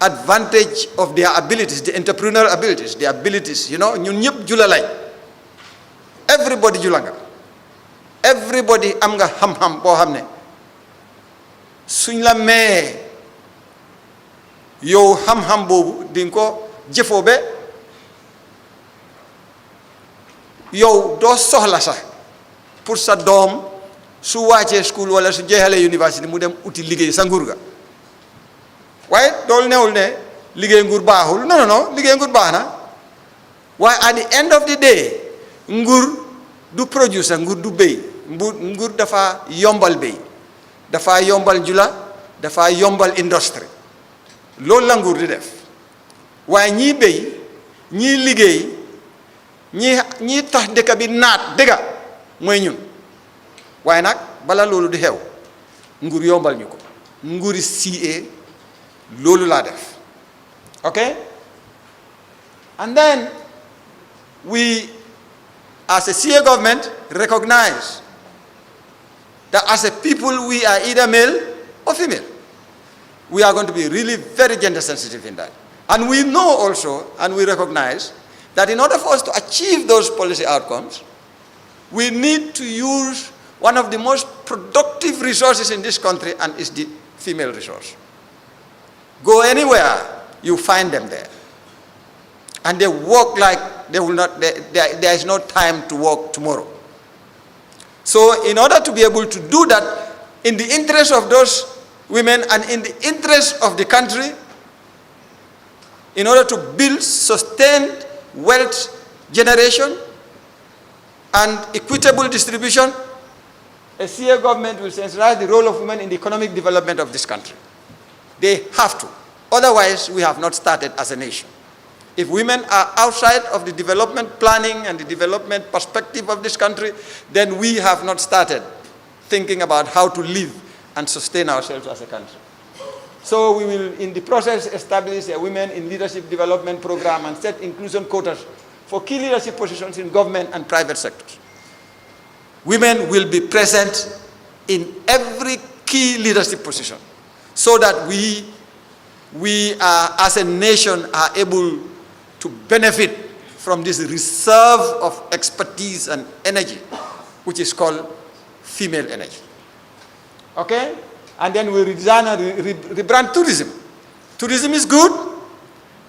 advantage of their abilities, the entrepreneurial abilities, the abilities, ñun ñëpp jula lañ. Everybody julanga. Everybody am nga xam-xam boo xam ne suñ la mee yow xam-xam boobu di nga ko jëfoo be yow doo soxla sax pour sa doom su wàccee school wala su jeexalee université mu dem uti liggéey sa nguur ga waaye doolu newul ne liggéey nguur baaxul non liggéey nguur baax na waaye at the end of the day nguur du producer nguur du béy nguur dafa yombal béy dafa yombal jula dafa yombal industrie loolu la nguur di def waaye ñii béy ñii liggéey ñii tax dëkk bi naat dëgga mooy ñun waaye nag bala loolu di xew nguur yombal ñu ko nguuri CA loolu laa def okay. And then we as a CA government recognize that as a people we are either male or female. We are going to be really very gender sensitive in that. And we know also, and we recognize, that in order for us to achieve those policy outcomes, we need to use one of the most productive resources in this country and is the female resource. Go anywhere, you find them there. And they work like they will not, there is no time to work tomorrow. So in order to be able to do that, in the interest of those women and in the interest of the country, in order to build sustained wealth generation and equitable distribution, a CA government will sensitize the role of women in the economic development of this country. They have to. Otherwise, we have not started as a nation. If women are outside of the development planning and the development perspective of this country, then we have not started thinking about how to live and sustain ourselves as a country. So we will, in the process, establish a Women in Leadership Development Program and set inclusion quotas for key leadership positions in government and private sectors. Women will be present in every key leadership position so that we as a nation are able to benefit from this reserve of expertise and energy, which is called female energy. Okay? And then we redesign and rebrand tourism. Tourism is good,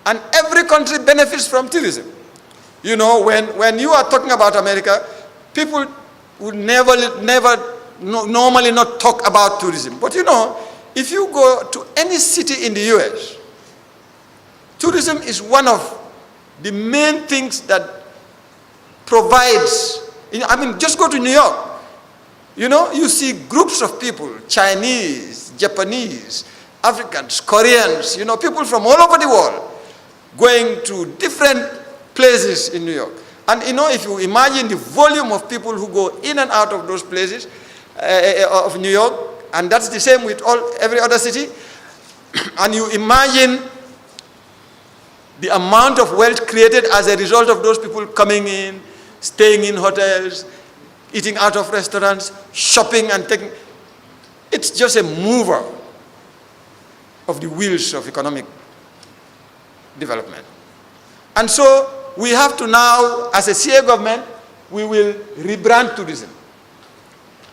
and every country benefits from tourism. You know, when you are talking about America, people would normally not talk about tourism. But you know, if you go to any city in the US, tourism is one of the main things that provides, I mean, just go to New York. You know, you see groups of people, Chinese, Japanese, Africans, Koreans, you know, people from all over the world going to different places in New York. And you know, if you imagine the volume of people who go in and out of those places of New York, and that's the same with every other city, and you imagine the amount of wealth created as a result of those people coming in, staying in hotels, eating out of restaurants, shopping and taking, it's just a mover of the wheels of economic development. And so we have to now, as a CA government, we will rebrand tourism.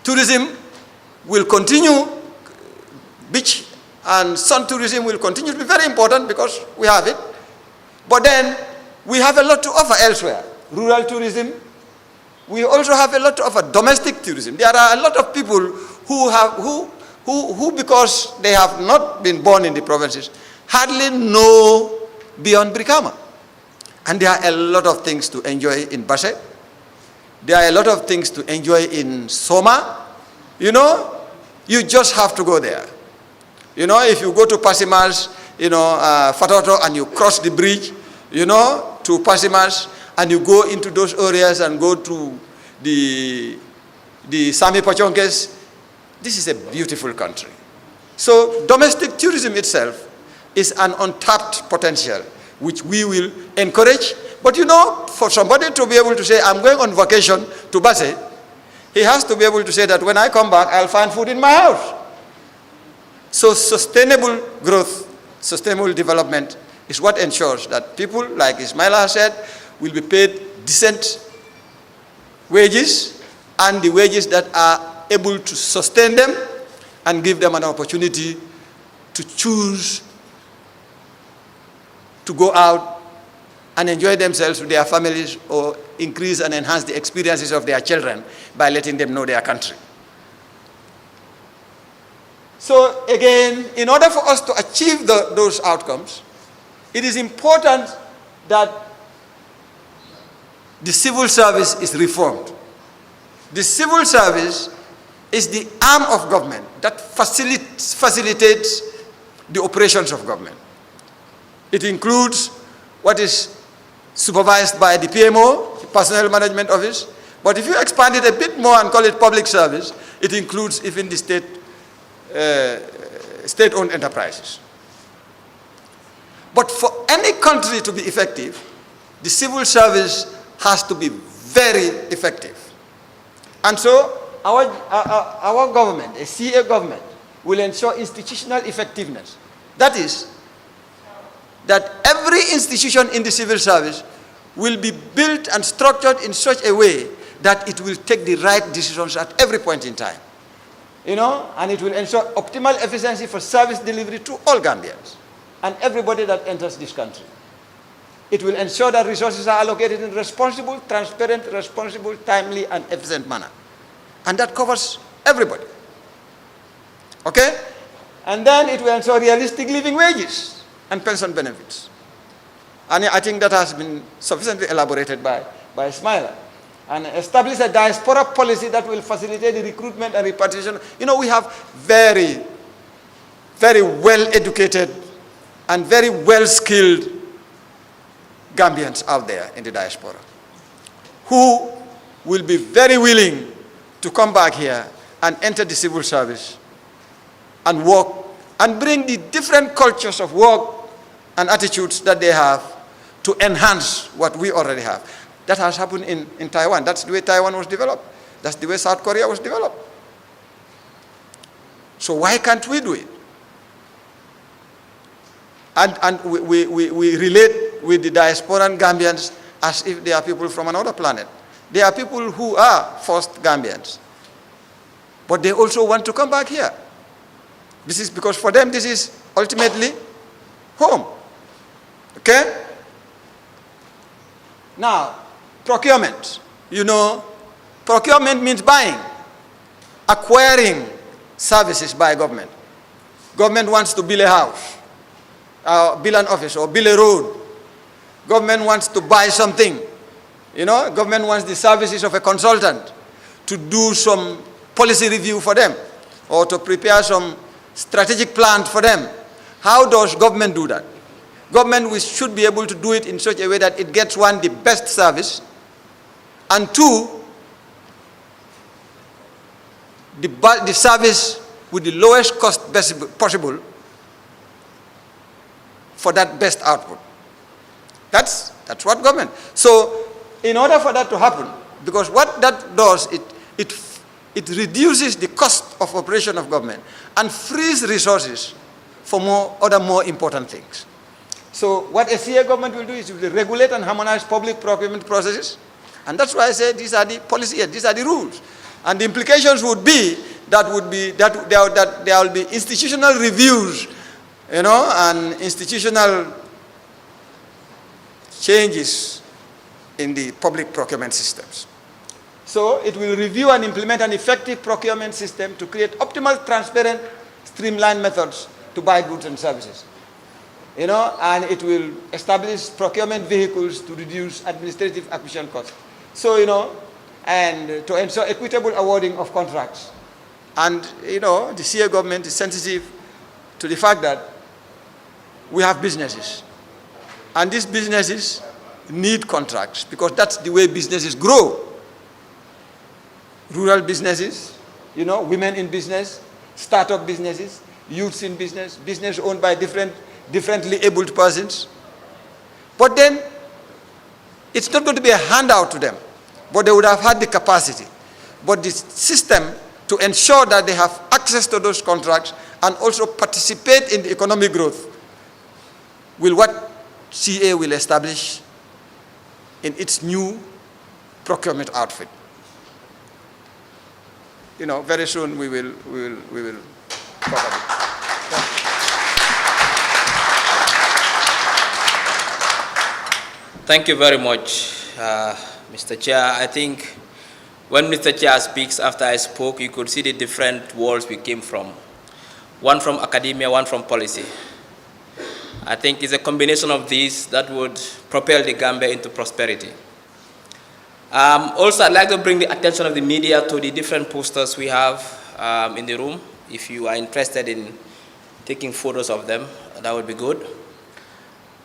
Tourism will continue, beach and sun tourism will continue to be very important because we have it. But then we have a lot to offer elsewhere. Rural tourism. We also have a lot to offer domestic tourism. There are a lot of people who because they have not been born in the provinces, hardly know beyond Brikama. And there are a lot of things to enjoy in Bashe. There are a lot of things to enjoy in Soma. You know, you just have to go there. You know, if you go to Pasimas, you know, Fatoto, and you cross the bridge, you know, to Pasimas, and you go into those areas and go to the Sami Pachonkes, this is a beautiful country. So domestic tourism itself is an untapped potential, which we will encourage. But you know, for somebody to be able to say, I'm going on vacation to Bashe, he has to be able to say that when I come back, I'll find food in my house. So sustainable growth, sustainable development is what ensures that people, like Ismaila has said, will be paid decent wages and the wages that are able to sustain them and give them an opportunity to choose to go out and enjoy themselves with their families or increase and enhance the experiences of their children by letting them know their country. So again, in order for us to achieve those outcomes, it is important that the civil service is reformed. The civil service is the arm of government that facilitates the operations of government. It includes what is supervised by the PMO, the Personnel Management Office, but if you expand it a bit more and call it public service, it includes even the state-owned enterprises. But for any country to be effective, the civil service has to be very effective. And so our government, a CA government, will ensure institutional effectiveness. That is, that every institution in the civil service will be built and structured in such a way that it will take the right decisions at every point in time. and it will ensure optimal efficiency for service delivery to all Gambians and everybody that enters this country. It will ensure that resources are allocated in responsible, transparent, responsible, timely, and efficient manner. And that covers everybody. Okay? And then it will ensure realistic living wages and pension benefits. And I think that has been sufficiently elaborated by Ismaila. And establish a diaspora policy that will facilitate the recruitment and repatriation. We have very, very well-educated and very well-skilled Gambians out there in the diaspora who will be very willing to come back here and enter the civil service and work and bring the different cultures of work and attitudes that they have to enhance what we already have. That has happened in Taiwan. That's the way Taiwan was developed. That's the way South Korea was developed. So why can't we do it? And we relate with the diasporan Gambians as if they are people from another planet. They are people who are first Gambians. But they also want to come back here. This is because for them this is ultimately home. Okay? Now, procurement. Procurement means buying, acquiring services by government. Government wants to build a house, build an office, or build a road. Government wants to buy something. Government wants the services of a consultant to do some policy review for them or to prepare some strategic plan for them. How does government do that? Government should be able to do it in such a way that it gets, one, the best service, and two, the service with the lowest cost possible for that best output. That's what government. So in order for that to happen, because what that does, it reduces the cost of operation of government and frees resources for other more important things. So what a CA government will do is it will regulate and harmonize public procurement processes. And that's why I say these are the policies, these are the rules. And the implications would be that there will be institutional reviews, and institutional changes in the public procurement systems. So it will review and implement an effective procurement system to create optimal, transparent, streamlined methods to buy goods and services. And it will establish procurement vehicles to reduce administrative acquisition costs. So, and to ensure equitable awarding of contracts. And, the CA government is sensitive to the fact that we have businesses. And these businesses need contracts because that's the way businesses grow. Rural businesses, women in business, startup businesses, youths in business, business owned by differently abled persons. But then, it's not going to be a handout to them, but they would have had the capacity. But the system to ensure that they have access to those contracts and also participate in the economic growth will what CA will establish in its new procurement outfit. Very soon we will cover it. Thank you very much, Mr. Chair. I think when Mr. Chair speaks after I spoke, you could see the different worlds we came from. One from academia, one from policy. I think it's a combination of these that would propel the Gambia into prosperity. Also, I'd like to bring the attention of the media to the different posters we have in the room. If you are interested in taking photos of them, that would be good.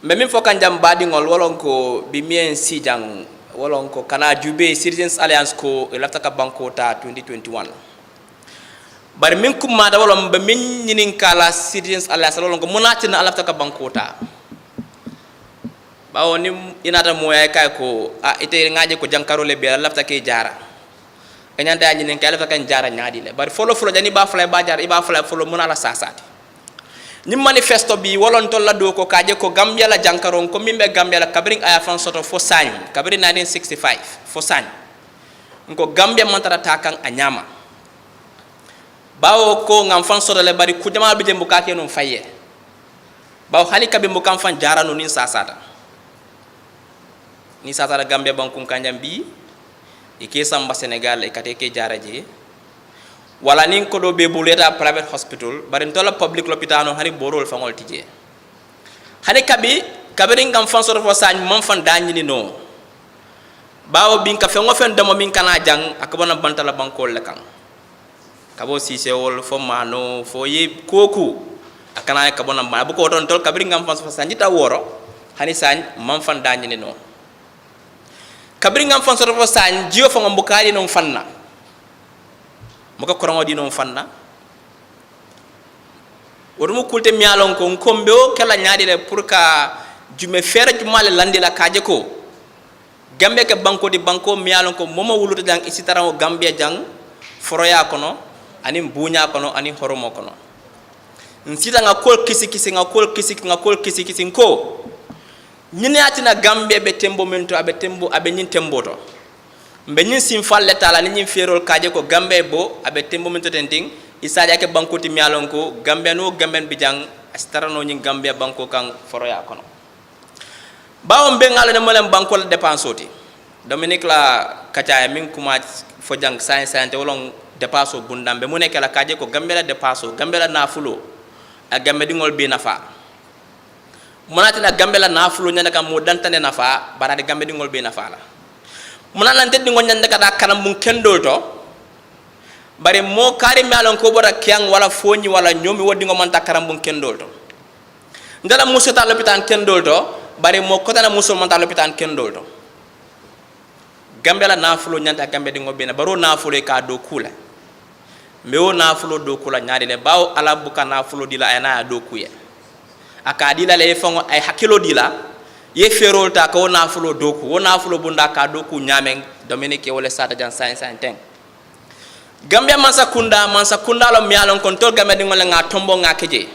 Memi fokan jam badingol wolon ko bimien sijang wolon ko kana jube Citizens Alliance ko lafta ka banko ta 2021. Bari min kuma da wolon be min nyinin kala Citizens Alliance wolon ko munati na lafta ka banko ta. Bawo ni inata moya kay ko ite ngaje ko jankaro le be lafta ke jara. Kanyanda nyinin kay lafta kan jara nyaadi le. Bari folo jani ba fly ba jar iba fly folo munala sasati. Ni manifesto bi wolon tolla do ko kaje ko Gambia la jankaron ko mimbe Gambia la kabring aya fan soto fo sañ kabri 1965 fo sañ ko Gambia mantara takan anyama bawo ko ngam fan sodale bari ku jamal bi dembu ka ke non faye bawo hali kabe mo kam fan jarano nin sasata ni sasata Gambia bankum kanjam bi e ke samba Senegal e kate ke jaraje wala nin ko do be buleta private hospital bari ntola public l'hôpital no hani borol fangol tije hani kabiri ngam fan soro fo sañ man fan dañini no bawo bin ka fengo fen demo min kana jang akabona bantala bankol le kan kabo sise wol fo mano fo ye koku akana kabona ma bu ko don tol kabiri ngam fan soro sañ ta woro hani sañ man fan dañini no kabiri ngam fan soro fo sañ jiyo fo ngam bukali non fanna moko korongo di non fanna wodumu kulte mialon ko kombe o kala nyaadi le pour ka jume fere jumale landila kaje ko Gambia ke banko di banko mialon ko momo wuluta jang isitara o Gambia jang foroya kono ani bunya kono ani horomo kono nsita nga kol kisi ko nyinaati na Gambia be tembo mento abe nyin temboto mbe nyin sim falle tala ni nyin ferol kaje ko Gambia bo abe tembo mento tending isaja ke banko ti mialon ko Gambia no Gambian bijang astara no nyin Gambia banko kan foroya kono bawo mbe ngalo ne molem banko la dépense oti Dominique la kacaaya min kuma fo jang science wolon dépense bundambe mu nekk la kaje ko Gambia la dépense Gambia la nafulo a Gambia dingol be nafa monati na Gambia la nafulo nyanda kam mo dantane nafa barade Gambia dingol be nafa la monana teddi ngol nyanda kada kanam mun kendol to bare mo kari malon ko bora kyang wala foñi wala ñomi wodi ngo man takaram mun kendol to ndala musata l'hôpital kendol to bare mo kotana musul man ta l'hôpital kendol to Gambia la nafulo nyanta Gambia dingo bena baro nafulo ka do kula mewo nafulo do kula nyaade le bawo ala buka nafulo dila ayna do kuye aka dila le fongo ay hakilo dila ye ferol ta ko nafulo do ku wona nafulo bunda ka do ku nyamen Dominique wala sata jan science ten Gambia mansa kunda lo mialon kon tol Gambia dingo le nga tombo nga keje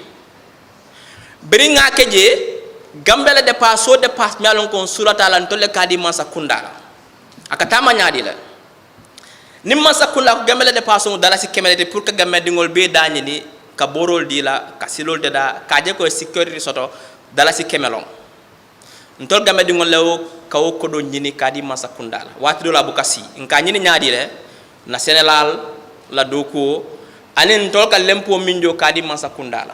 beri nga keje Gambia la dépasse mialon kon surata lan tolle kadi mansa kunda akatama nyaadi la nim mansa kunda ko Gambia la dépasse mo dala si kemelete pour que Gambia dingol be dañi ni ka borol dila ka silol deda ka je ko sécurité soto dala si kemelon ntol Gambia dingol lewo ka wo ko do nyini kadi mansa kunda la wati do la bukasi nka nyini nyaadi le na Sénégal la doko anen ntol ka lempo minjo kadi mansa kunda la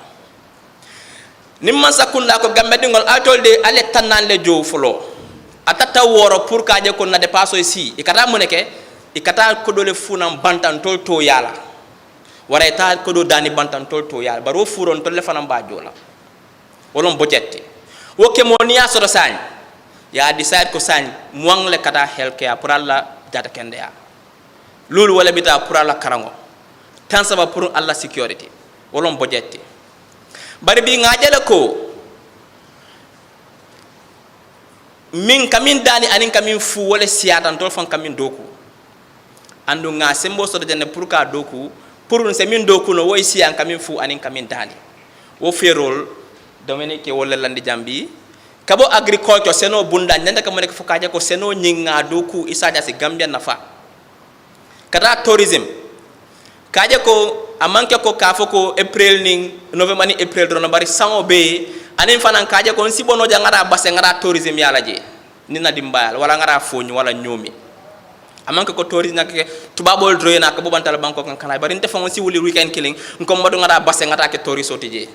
nim mansa kunda ko Gambia dingol atolde ale tanan le jow folo atata woro pour ka je ko na dépasso ici ikata moneke ikata ko do le funam bantan tol to yala wara ta ko do dani bantan tol to yala baro furon tol le fanam ba jola wolon bojetti woke mo niya so sañ ya decide ko sañ muang le kata healthcare pour alla jata kende ya lolu wala bita pour alla karango tan saba pour alla security wolon bojetti bari bi ngajala ko min kamin dani anin kamin fu wala siatan tol fan kamin doku andu nga sembo so de pour ka doku pour se min doku no woy sian kamin fu anin kamin dani wo ferol Dominique wala landi jambi kabo agriculture seno bunda nyanda kam nek fu kaje ko seno nyinga doku isaja si Gambia nafa kata tourism kaje ko amanke ko kafo ko April ning November ni April do no bari sango be anin fanan kaje ko si bono jangara basse ngara tourisme yala je nina dimbayal wala ngara foñu wala ñomi amanka ko tourisme nak tubabol droyena ko bobantal banko kan kala bari nte fon si wuli weekend killing ngom madu ngara basse ngata ke tourisme tije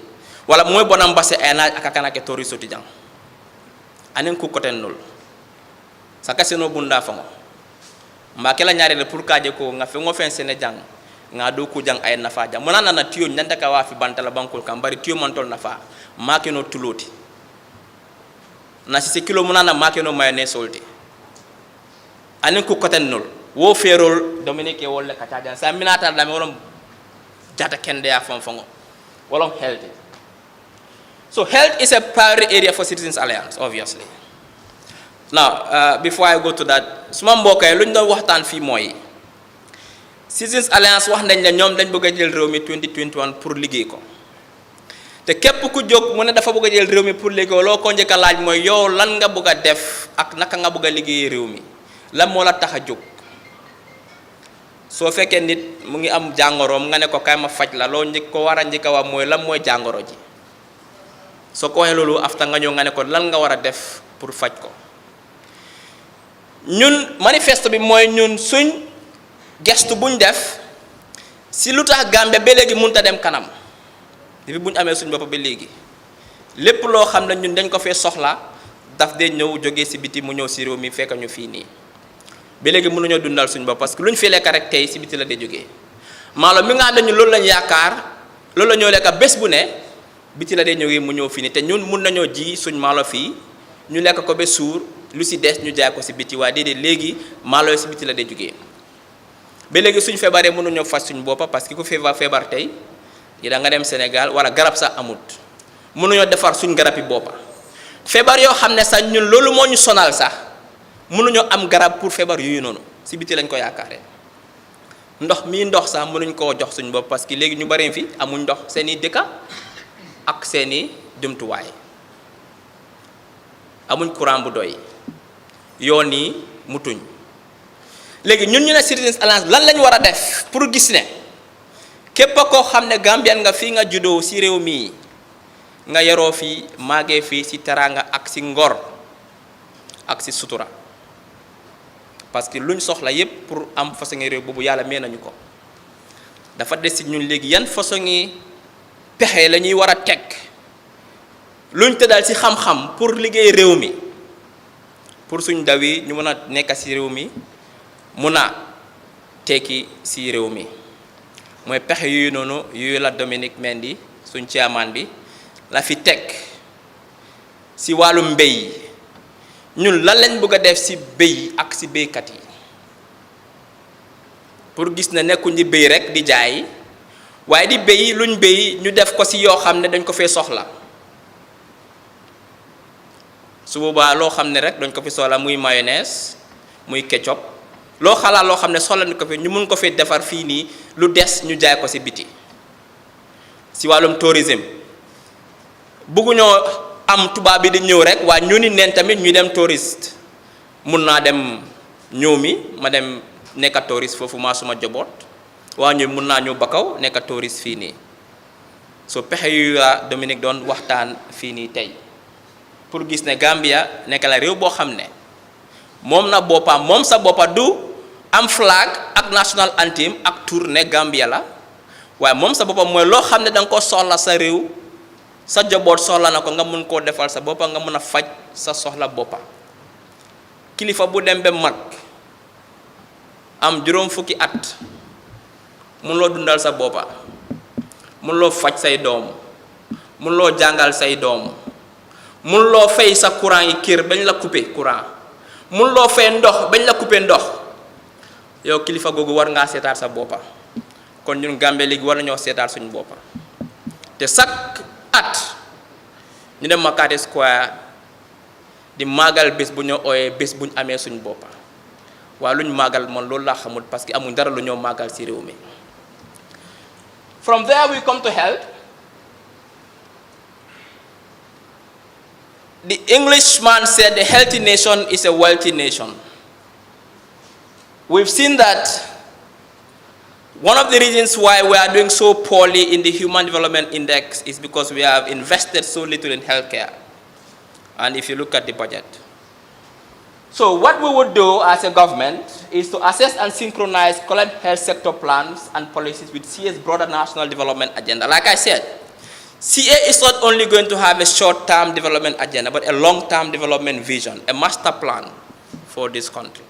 wala moy bonam basse ena akakana ke tourisme tijang anin ku koten nul saka seno bunda famo mbakela nyaare le pour kaje ko nga fe ngofen sene jang nga do ku jang ay nafa jang monana na tiyo nyanda ka wa fi bantala banko kan bari tiyo mantol nafa makeno tuloti na si kilo munana makeno mayonnaise solti anin ku koten nul wo ferol Dominique wolle katajan sa minata dame wolom jata kende ya fonfongo wolom health. So health is a priority area for Citizens Alliance, obviously. Now before I go to that suma mbokay luñ do waxtan fi moy Citizens Alliance wax nañ la ñom dañ bëgg jël réew mi 2021 pour liggéey ko te képp ku jóg mu ne dafa bëgg jël réew mi pour liggéey loo ko njëkk a laaj mooy yow lan nga bëgg a def ak naka nga bëgg a liggéey réew mi lan moo la tax a jóg soo fekkee nit mu ngi am jàngoroom nga ne ko kay ma faj la loo njëkk ko war a njëkk a wax mooy lan mooy jàngoro ji soo ko waxee loolu afta nga ñëw nga ne ko lan nga war a def pour faj ko. ñun manifeste bi mooy ñun suñ gestu buñ def si lu tax Gambia ba léegi mënut a dem kanam depuis bu ñu amee suñ bopp ba léegi lépp loo xam ne ñun dañ ko fee soxla daf dee ñëw jógee si biti mu ñëw si réew mi fekk ñu fii nii ba léegi mënuñoo dundal suñ bopp parce que lu ñu fi lekk rek tey si biti la dee jógee maalo mi nga xam ne ñun loolu lañ yaakaar loolu la ñoo lekk bés bu ne biti la dee ñëwee mu ñëw fii nii te ñun mun nañoo ji suñ maalo fii ñu lekk ko ba suur lu si des ñu jaay ko si biti waaye déedéet léegi maalo yi si biti la dee jógee ba léegi suñ feebaree mënuñoo faj suñ boppa parce que ku feebar tey yi da nga dem Sénégal wala garab sax amut mënuñoo defar suñ garab yi boppa feebar yoo xam ne sax ñun loolu moo ñu sonal sax mënuñoo am garab pour feebar yooyu noonu si biti lañ ko yaakaaree ndox sax mënuñ koo jox suñ bopp parce que léegi ñu bari fi amuñ ndox seeni dëkka ak seeni jumtuwaay amuñ courant bu doy yoon yi mutuñ léegi ñun ñu ne Citizens Alliance lan lañ war a def pour gis ne képp koo xam ne Gambian nga fii nga juddoo si réew mii nga yaroo fii màggee fii si teraanga ak si ngor ak si sutura parce que luñ soxla yépp pour am façon réew boobu yàlla mee nañu ko dafa des si ñun léegi yan façon pexe la ñuy war a teg luñ tëddal si xam-xam pour liggéey réew mi pour suñ ndaw yi ñu mën a nekk si réew mi mun a tekki si réew mi mooy pexe yooyu noonu yooyu la Dominique Mendy suñ chairman bi la fi teg si wàllu mbéy ñun lan lañ bëgg a def si béy ak si béykat yi pour gis na nekkuñ di béy rek di jaay waaye di béy luñ béy ñu def ko si yoo xam ne dañ ko fee soxla su boobaa loo xam ne rek dañ ko fi soxla muy mayonnaise muy ketchup loo xalaat loo xam ne soxla nañ ko fi ñu mun ko fi defar fii nii lu des ñu jaay ko si biti si wàllum tourisme bëgguñoo am tubaab bi di ñëw rek waa ñu ni neen tamit ñu dem touriste mun naa dem ñëw mi ma dem nekka touriste foofu maa suma joboot waa ñu mun naa ñëw Bakaw nekka touriste fii nii soo pexe yu la Dominique doon waxtaan fii nii tey pour gis ne Gambia nekk la réew boo xam ne moom na boppam moom sa boppa du am flag ak national anthem ak tour ne Gambia la waaye moom sa boppam mooy loo xam ne da nga ko soxla sa réew sa joboot soxla na ko nga mun koo defal sa boppa nga mun a faj sa soxla boppa kilifa bu dem ba mag am juróom fukki at mun loo dundal sa boppa mun loo faj say doom mun loo jàngal say doom mun loo fay sa courant yi kër bañ la coupé courant mun loo fay ndox bañ la coupé ndox yow kilifa googu war ngaa seetaat sa boppa kon ñun Gambie léegi war nañoo seetaat suñu boppa te chaque at ñu dem Makati Square di màggal bés bu ñu ooyee bés bu ñu amee suñu boppa waaye lu ñu màggal man loolu laa xamul parce que amuñ dara lu ñoo màggal ci réew mi. From there we come to health. The Englishman said a healthy nation is a wealthy nation. We've seen that one of the reasons why we are doing so poorly in the Human Development Index is because we have invested so little in healthcare. And if you look at the budget. So what we would do as a government is to assess and synchronize current health sector plans and policies with CA's broader national development agenda. Like I said, CA is not only going to have a short-term development agenda, but a long-term development vision, a master plan for this country.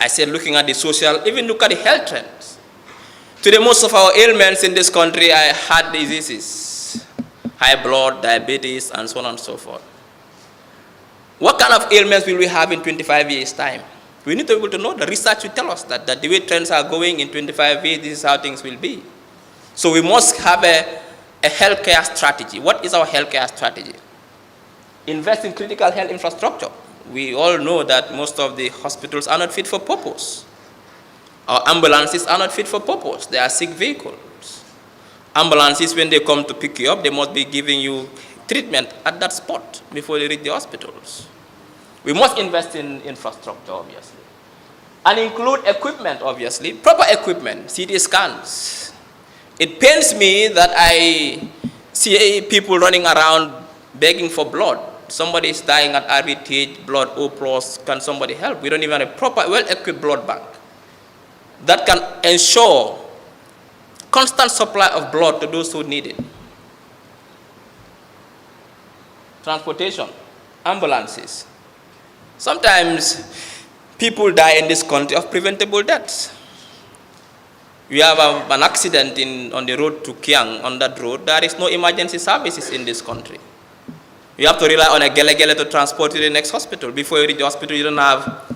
I said looking at the social, even look at the health trends. Today, most of our ailments in this country are heart diseases, high blood, diabetes, and so on and so forth. What kind of ailments will we have in 25 years' time? We need to be able to know. The research will tell us that the way trends are going in 25 years, this is how things will be. So we must have a healthcare strategy. What is our healthcare strategy? Invest in critical health infrastructure. We all know that most of the hospitals are not fit for purpose. Our ambulances are not fit for purpose. They are sick vehicles. Ambulances, when they come to pick you up, they must be giving you treatment at that spot before they reach the hospitals. We must invest in infrastructure, obviously. and include equipment, obviously, proper equipment, CT scans. It pains me that I see people running around begging for blood. Somebody is dying at RVTH, blood O+, can somebody help? We don't even have a proper, well-equipped blood bank that can ensure constant supply of blood to those who need it. Transportation, ambulances. Sometimes people die in this country of preventable deaths. We have an accident on the road to Kiang. On that road, there is no emergency services in this country. You have to rely on a gele-gele to transport you to the next hospital. Before you reach the hospital, you don't have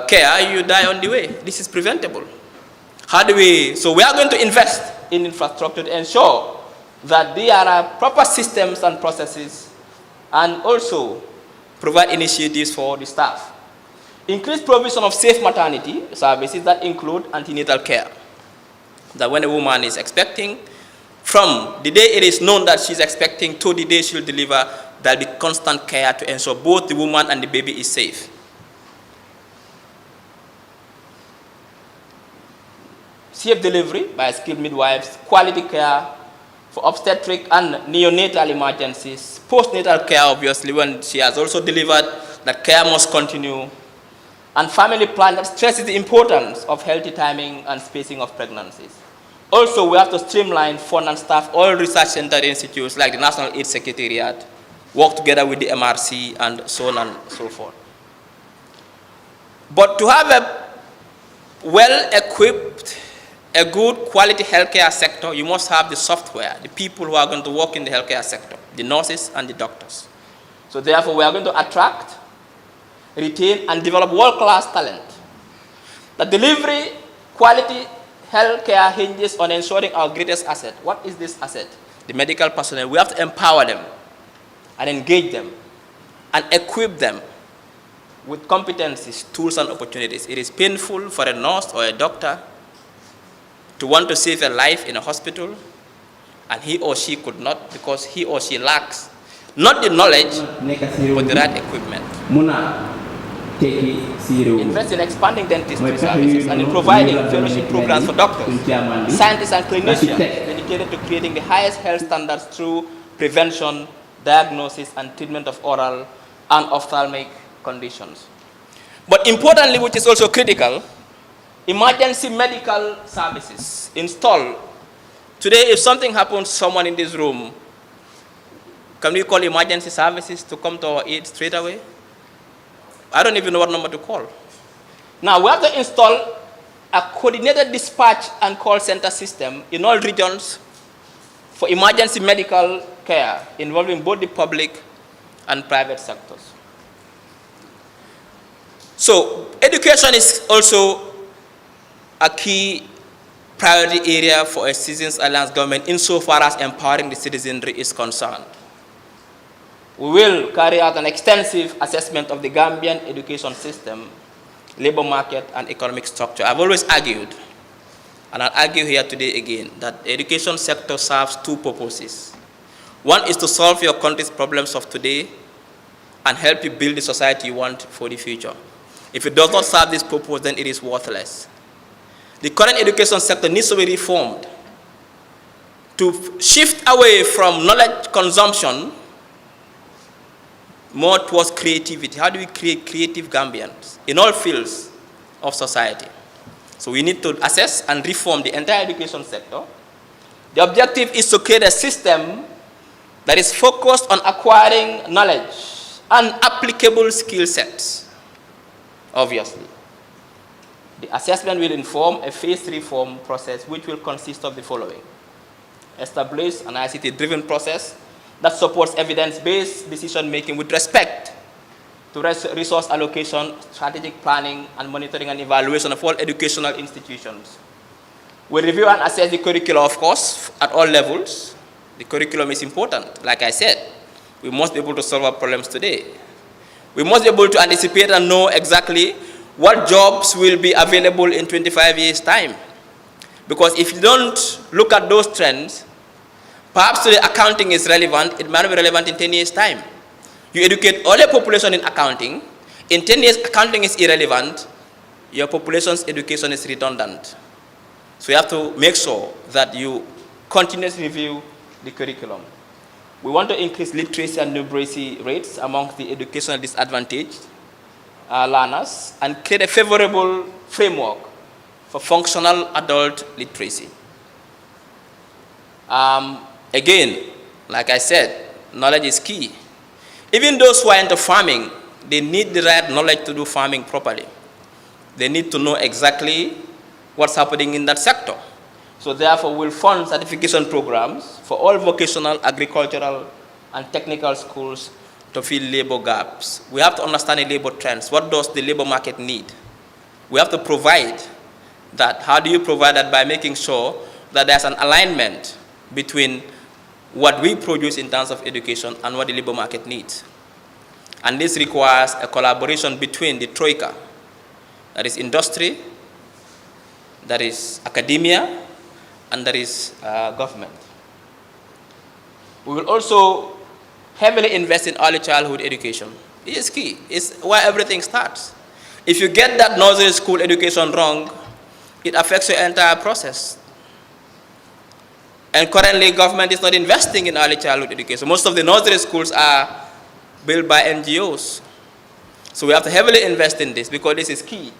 care, you die on the way. This is preventable. So we are going to invest in infrastructure to ensure that there are proper systems and processes, and also provide initiatives for the staff. Increased provision of safe maternity services that include antenatal care. That when a woman is expecting, from the day it is known that she's expecting to the day she'll deliver, there'll be constant care to ensure both the woman and the baby is safe. Safe delivery by skilled midwives, quality care for obstetric and neonatal emergencies, postnatal care, obviously, when she has also delivered, that care must continue, and family plan that stresses the importance of healthy timing and spacing of pregnancies. Also, we have to streamline, fund and staff all research-centered institutes like the National AIDS Secretariat, work together with the MRC, and so on and so forth. But to have a well-equipped, a good quality healthcare sector, you must have the software, the people who are going to work in the healthcare sector, the nurses and the doctors. So therefore, we are going to attract, retain, and develop world-class talent. The delivery quality healthcare hinges on ensuring our greatest asset. What is this asset? The medical personnel. We have to empower them and engage them and equip them with competencies, tools, and opportunities. It is painful for a nurse or a doctor to want to save a life in a hospital, and he or she could not because he or she lacks not the knowledge, but the right equipment. Invest in expanding dentistry services and in providing fellowship programs for doctors, scientists, and clinicians dedicated to creating the highest health standards through prevention, diagnosis, and treatment of oral and ophthalmic conditions. But importantly, which is also critical, emergency medical services installed. Today, if something happens to someone in this room, can we call emergency services to come to our aid straight away? I don't even know what number to call. Now, we have to install a coordinated dispatch and call center system in all regions for emergency medical care involving both the public and private sectors. So, education is also a key priority area for a Citizens Alliance government insofar as empowering the citizenry is concerned. We will carry out an extensive assessment of the Gambian education system, labor market, and economic structure. I've always argued, and I'll argue here today again, that the education sector serves two purposes. One is to solve your country's problems of today and help you build the society you want for the future. If it does not serve this purpose, then it is worthless. The current education sector needs to be reformed to shift away from knowledge consumption more towards creativity. How do we create creative Gambians in all fields of society? So we need to assess and reform the entire education sector. The objective is to create a system that is focused on acquiring knowledge and applicable skill sets, obviously. The assessment will inform a phased reform process which will consist of the following. Establish an ICT-driven process that supports evidence-based decision-making with respect to resource allocation, strategic planning, and monitoring and evaluation of all educational institutions. We review and assess the curriculum, of course, at all levels. The curriculum is important. Like I said, we must be able to solve our problems today. We must be able to anticipate and know exactly what jobs will be available in 25 years' time. Because if you don't look at those trends, perhaps today accounting is relevant, it might not be relevant in 10 years' time. You educate all the population in accounting, in 10 years accounting is irrelevant, your population's education is redundant. So you have to make sure that you continuously review the curriculum. We want to increase literacy and numeracy rates among the educationally disadvantaged learners and create a favorable framework for functional adult literacy. Again, like I said, knowledge is key. Even those who are into farming, they need the right knowledge to do farming properly. They need to know exactly what's happening in that sector. So therefore, we'll fund certification programs for all vocational, agricultural, and technical schools to fill labor gaps. We have to understand the labor trends. What does the labor market need? We have to provide that. How do you provide that? By making sure that there's an alignment between what we produce in terms of education and what the labor market needs. And this requires a collaboration between the troika, that is industry, that is academia, and that is government. We will also heavily invest in early childhood education. It is key. It's where everything starts. If you get that nursery school education wrong, it affects your entire process. And currently, government is not investing in early childhood education. Most of the nursery schools are built by NGOs. So we have to heavily invest in this because this is key.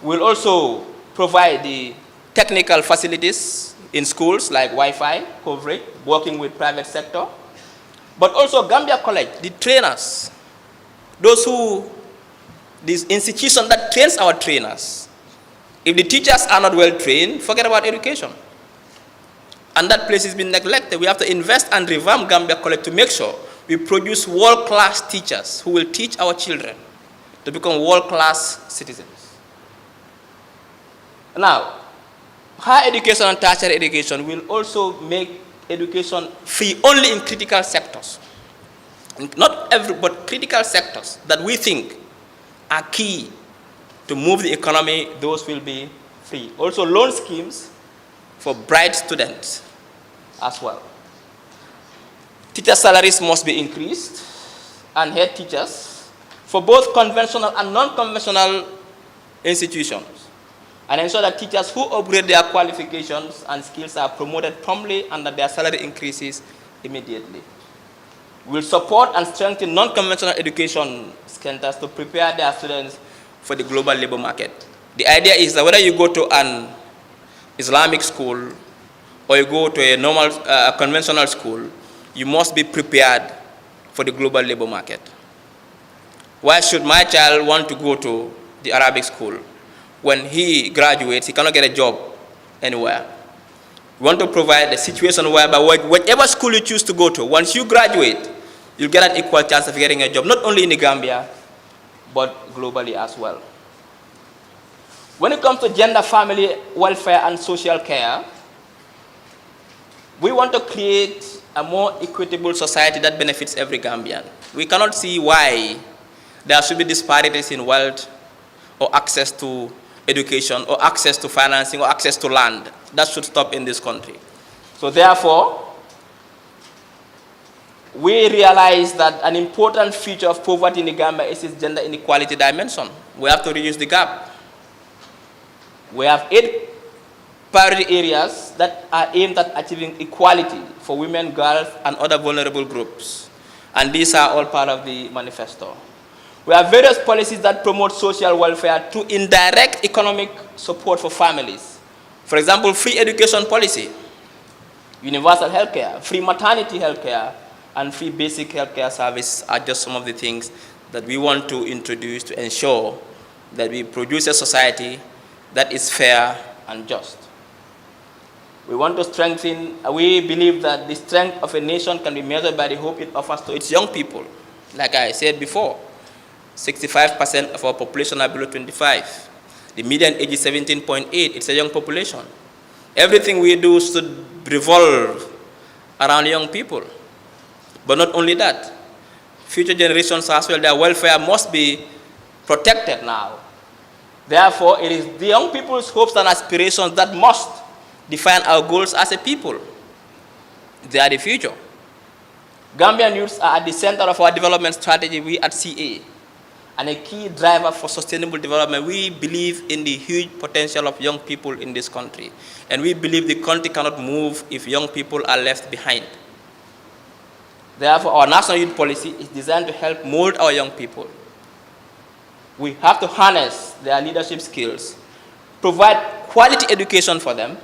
We'll also provide the technical facilities in schools like Wi-Fi coverage, working with private sector, but also Gambia College, the trainers, this institution that trains our trainers. If the teachers are not well trained, forget about education. And that place has been neglected. We have to invest and revamp Gambia College to make sure we produce world-class teachers who will teach our children to become world-class citizens. Now, higher education and tertiary education will also make education free only in critical sectors. Not every, but critical sectors that we think are key to move the economy, those will be free. Also loan schemes for bright students as well. Teacher salaries must be increased and head teachers for both conventional and non-conventional institutions, and ensure that teachers who upgrade their qualifications and skills are promoted promptly and that their salary increases immediately. We'll support and strengthen non-conventional education centers to prepare their students for the global labor market. The idea is that whether you go to an Islamic school or you go to a normal conventional school, you must be prepared for the global labor market. Why should my child want to go to the Arabic school? When he graduates, he cannot get a job anywhere. We want to provide a situation whereby whatever school you choose to go to, once you graduate, you'll get an equal chance of getting a job, not only in the Gambia, but globally as well. When it comes to gender, family, welfare, and social care, we want to create a more equitable society that benefits every Gambian. We cannot see why there should be disparities in wealth or access to education or access to financing or access to land. That should stop in this country. So therefore, we realize that an important feature of poverty in the Gambia is its gender inequality dimension. We have to reduce the gap. We have 8 priority areas that are aimed at achieving equality for women, girls, and other vulnerable groups. And these are all part of the manifesto. We have various policies that promote social welfare through indirect economic support for families. For example, free education policy, universal healthcare, free maternity healthcare, and free basic healthcare service are just some of the things that we want to introduce to ensure that we produce a society that is fair and just. We want to strengthen, we believe that the strength of a nation can be measured by the hope it offers to its young people. Like I said before, 65% of our population are below 25. The median age is 17.8. It's a young population. Everything we do should revolve around young people. But not only that, future generations as well, their welfare must be protected now. Therefore, it is the young people's hopes and aspirations that must define our goals as a people. They are the future. Gambian youths are at the center of our development strategy, we at CA. and a key driver for sustainable development. We believe in the huge potential of young people in this country, and we believe the country cannot move if young people are left behind. Therefore, our national youth policy is designed to help mold our young people. We have to harness their leadership skills, provide quality education for them,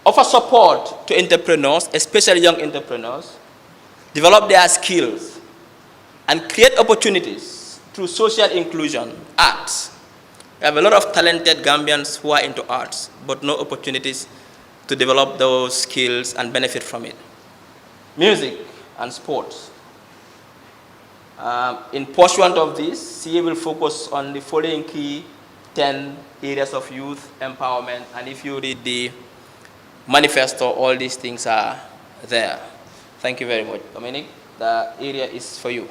offer support to entrepreneurs, especially young entrepreneurs, develop their skills, and create opportunities through social inclusion, arts. We have a lot of talented Gambians who are into arts, but no opportunities to develop those skills and benefit from it. Music and sports. In pursuant of this, CA will focus on the following key 10 areas of youth empowerment, and if you read the manifesto, all these things are there. Thank you very much. Dominic, the area is for you.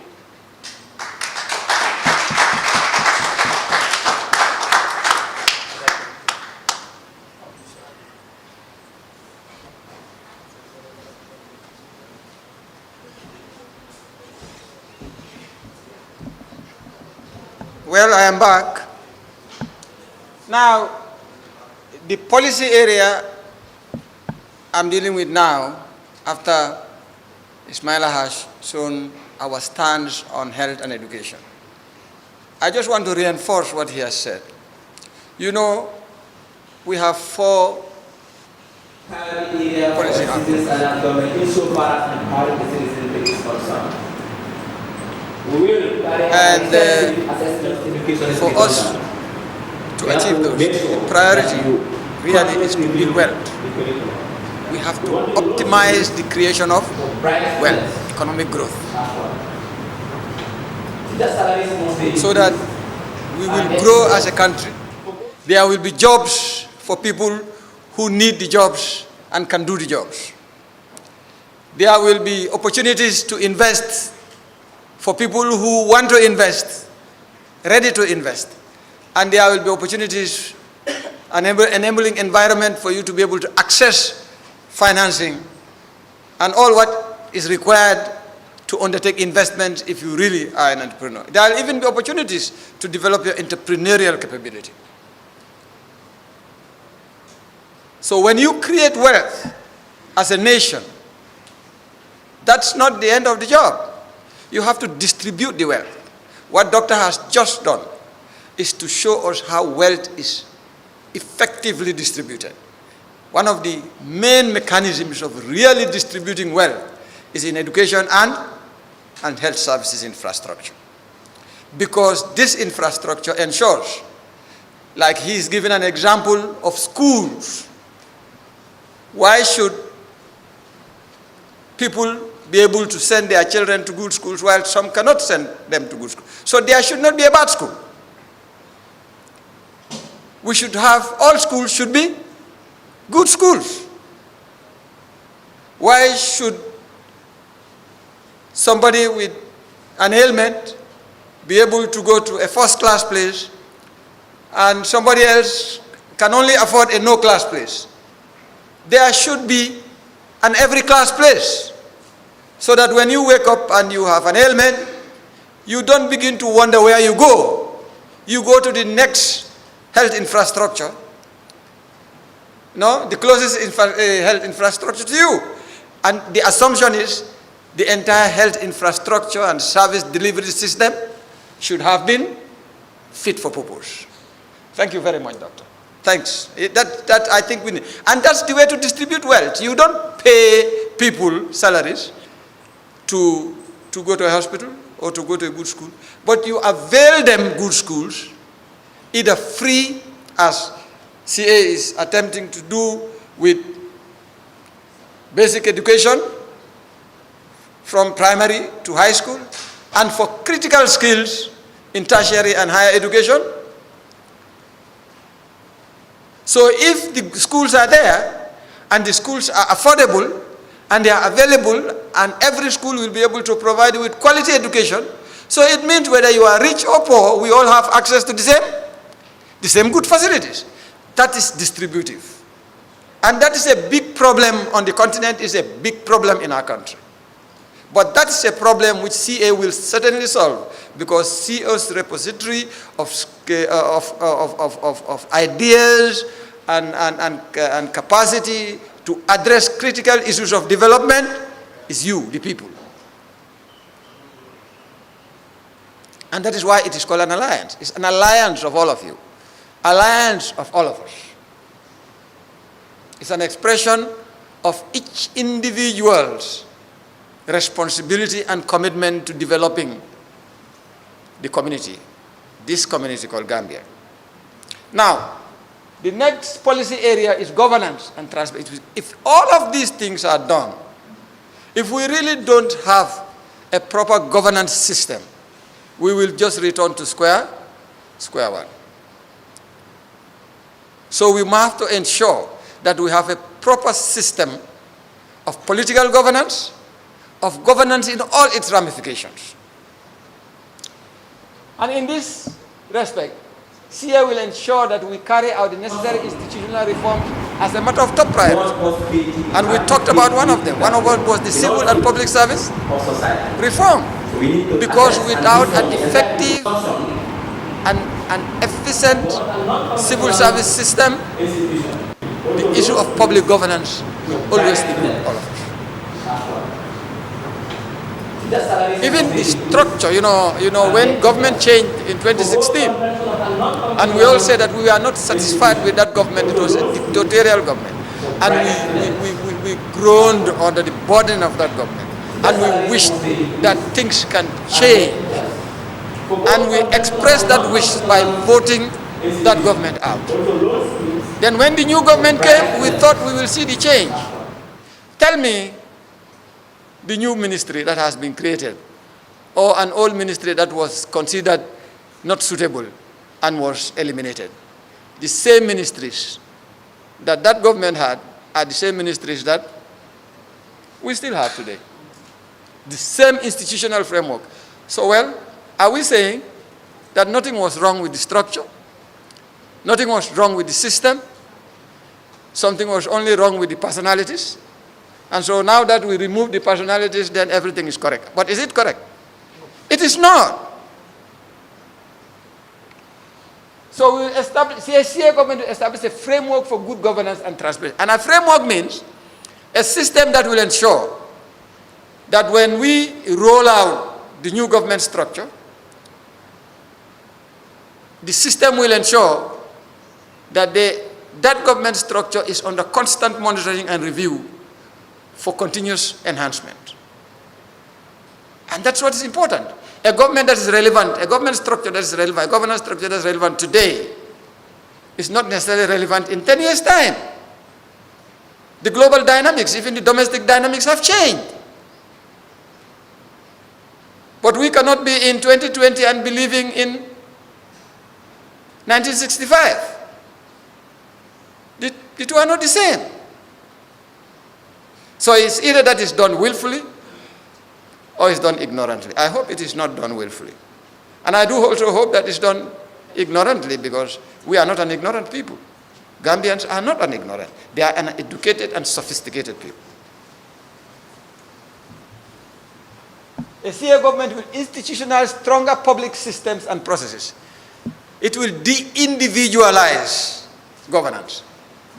Well, I am back. Now, the policy area I'm dealing with now, after Ismaila has shown our stance on health and education, I just want to reinforce what he has said. You know, we have 4 policy areas. And for us to achieve those, the priority really is to build wealth. We have to optimize the creation of wealth, economic growth, so that we will grow as a country. There will be jobs for people who need the jobs and can do the jobs. There will be opportunities to invest for people who want to invest, ready to invest. And there will be opportunities, an enabling environment for you to be able to access financing and all what is required to undertake investment if you really are an entrepreneur. There will even be opportunities to develop your entrepreneurial capability. So when you create wealth as a nation, that's not the end of the job. You have to distribute the wealth. What Doctor has just done is to show us how wealth is effectively distributed. One of the main mechanisms of really distributing wealth is in education and health services infrastructure. Because this infrastructure ensures, like he's given an example of schools. Why should people be able to send their children to good schools while some cannot send them to good schools? So there should not be a bad school. We should have, all schools should be good schools. Why should somebody with an ailment be able to go to a first-class place and somebody else can only afford a no-class place? There should be an every-class place, so that when you wake up and you have an ailment, you don't begin to wonder where you go. You go to the next health infrastructure, the closest health infrastructure to you. And the assumption is the entire health infrastructure and service delivery system should have been fit for purpose. Thank you very much, Doctor. Thanks. That I think we need. And that's the way to distribute wealth. You don't pay people salaries to go to a hospital or to go to a good school, but you avail them good schools, either free, as CA is attempting to do with basic education from primary to high school, and for critical skills in tertiary and higher education. So if the schools are there and the schools are affordable and they are available, and every school will be able to provide you with quality education, so it means whether you are rich or poor, we all have access to the same good facilities. That is distributive. And that is a big problem on the continent, is a big problem in our country. But that's a problem which CA will certainly solve, because CA's repository of ideas and capacity to address critical issues of development is you, the people. And that is why it is called an alliance. It's an alliance of all of you. Alliance of all of us. It's an expression of each individual's responsibility and commitment to developing the community, this community called Gambia. Now, the next policy area is governance and transparency. If all of these things are done, if we really don't have a proper governance system, we will just return to square one. So we must have to ensure that we have a proper system of political governance, of governance in all its ramifications. And in this respect, CA will ensure that we carry out the necessary institutional reforms as a matter of top priority. And we talked about one of them. One of them was the civil and public service reform. Because without an effective and efficient civil service system, the issue of public governance will always elude all of us. Even the structure, you know, when government changed in 2016, and we all said that we are not satisfied with that government, it was a dictatorial government, and we groaned under the burden of that government, and we wished that things can change, and we expressed that wish by voting that government out. Then when the new government came, we thought we will see the change. Tell me the new ministry that has been created, or an old ministry that was considered not suitable and was eliminated. The same ministries that that government had are the same ministries that we still have today. The same institutional framework. So, well, are we saying that nothing was wrong with the structure? Nothing was wrong with the system? Something was only wrong with the personalities? And so now that we remove the personalities, then everything is correct. But is it correct? It is not. So we will establish, CA government will establish a framework for good governance and transparency. And a framework means a system that will ensure that when we roll out the new government structure, the system will ensure that that government structure is under constant monitoring and review for continuous enhancement. And that's what is important. A government that is relevant, a government structure that is relevant, a governance structure that is relevant today is not necessarily relevant in 10 years' time. The global dynamics, even the domestic dynamics have changed. But we cannot be in 2020 and be living in 1965. The two are not the same. So it's either that is done willfully or it's done ignorantly. I hope it is not done willfully. And I do also hope that it's done ignorantly, because we are not an ignorant people. Gambians are not an ignorant. They are an educated and sophisticated people. A CA government will institutionalize stronger public systems and processes. It will de-individualize governance.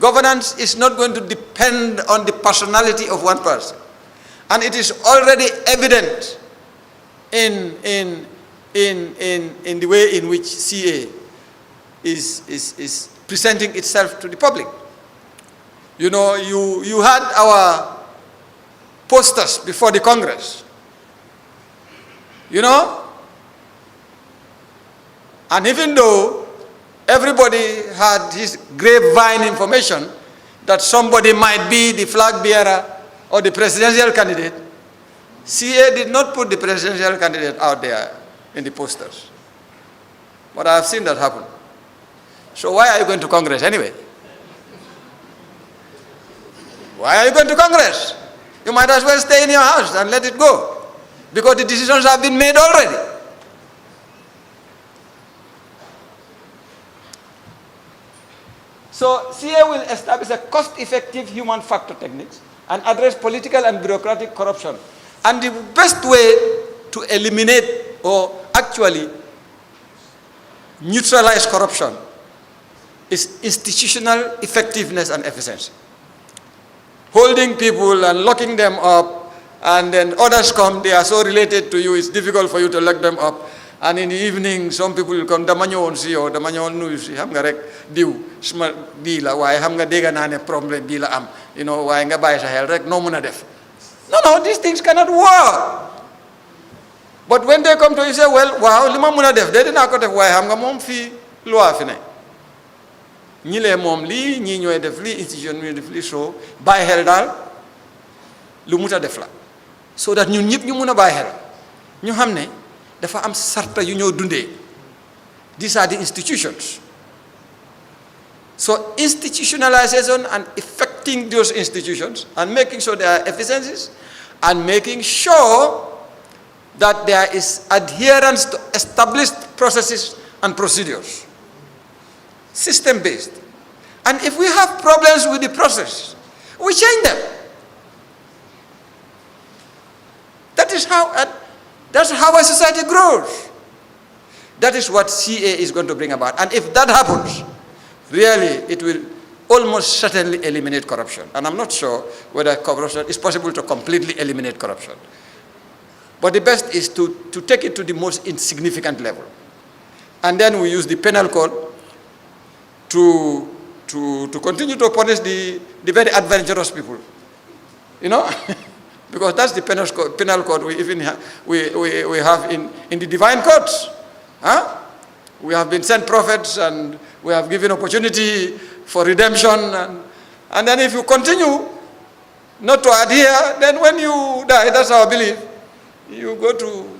Governance is not going to depend on the personality of one person. And it is already evident in the way in which CA is presenting itself to the public. You know, you had our posters before the Congress. You know? And even though everybody had his grapevine information that somebody might be the flag bearer or the presidential candidate, CA did not put the presidential candidate out there in the posters. But I have seen that happen. So why are you going to Congress anyway? Why are you going to Congress? You might as well stay in your house and let it go, because the decisions have been made already. So CA will establish a cost-effective human factor techniques and address political and bureaucratic corruption And the best way to eliminate or actually neutralize corruption is institutional effectiveness and efficiency. Holding people and locking them up, and then others come, they are so related to you, it's difficult for you to lock them up. And in the evening, some people will come, dama ñëwoon si yow, dama ñëwoon nuyu si, xam nga rek diw suma bii la, waaye xam nga dégg naa ne problème bii la am, you know, waaye nga bàyyi sa xel rek noo mën a def. No, these things cannot work. But when they come to you, say, well, wow, li ma mën a def, de dinaa ko def, waaye xam nga moom fii loi fi ne. ñi lee moom lii, ñii ñooy def lii, institution ñooy def lii, so bàyyi xel daal lu mut a def la. So that ñun ñëpp ñu mun a bàyyi xel ñu xam ne dafa am sarta yu ñoo dundee. These are the institutions. So institutionalization and effecting those institutions and making sure there are efficiencies and making sure that there is adherence to established processes and procedures. System-based. And if we have problems with the process, we change them. That's how a society grows. That is what CA is going to bring about. And if that happens, really, it will almost certainly eliminate corruption. And I'm not sure whether corruption is possible to completely eliminate corruption. But the best is to take it to the most insignificant level. And then we use the penal code to continue to punish the very adventurous people. You know? Because that's the penal code we even we have in the divine courts. Huh? We have been sent prophets and we have given opportunity for redemption. And then if you continue not to adhere, then when you die, that's our belief, you go to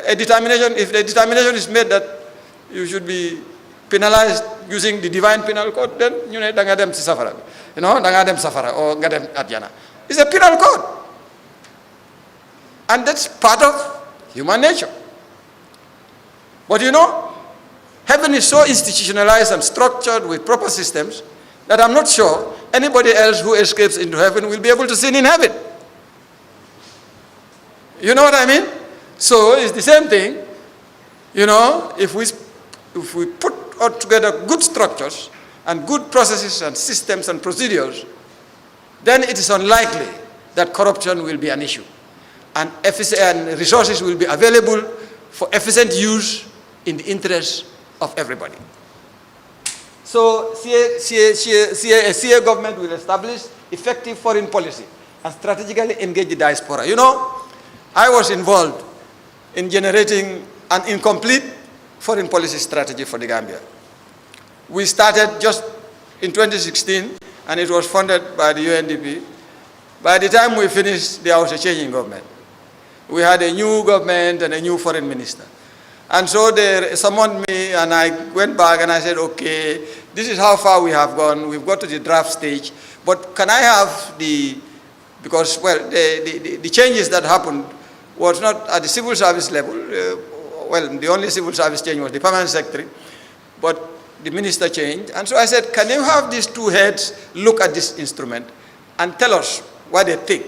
a determination. If the determination is made that you should be penalized using the divine penal code, then you know, danga dem si safara. You know, danga dem safara or nga dem adjana. It's a penal code. And that's part of human nature. But you know, heaven is so institutionalized and structured with proper systems that I'm not sure anybody else who escapes into heaven will be able to sin in heaven. You know what I mean? So it's the same thing. You know, if we put all together good structures and good processes and systems and procedures, then it is unlikely that corruption will be an issue. And resources will be available for efficient use in the interest of everybody. So CA government will establish effective foreign policy and strategically engage the diaspora. You know, I was involved in generating an incomplete foreign policy strategy for the Gambia. We started just in 2016, and it was funded by the UNDP. By the time we finished, there was a change in government. We had a new government and a new foreign minister. And so they summoned me, and I went back and I said, okay, this is how far we have gone. We've got to the draft stage. But can I have because, well, the changes that happened was not at the civil service level. Well, the only civil service change was the permanent secretary, but the minister changed. And so I said, can you have these two heads look at this instrument and tell us what they think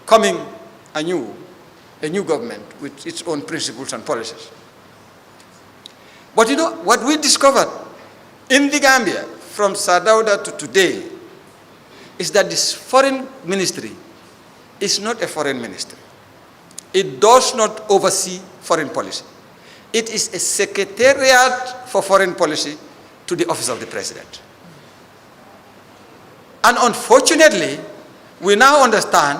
coming a new government with its own principles and policies. But you know, what we discovered in the Gambia from Sadauda to today is that this foreign ministry is not a foreign ministry. It does not oversee foreign policy. It is a secretariat for foreign policy to the office of the president. And unfortunately, we now understand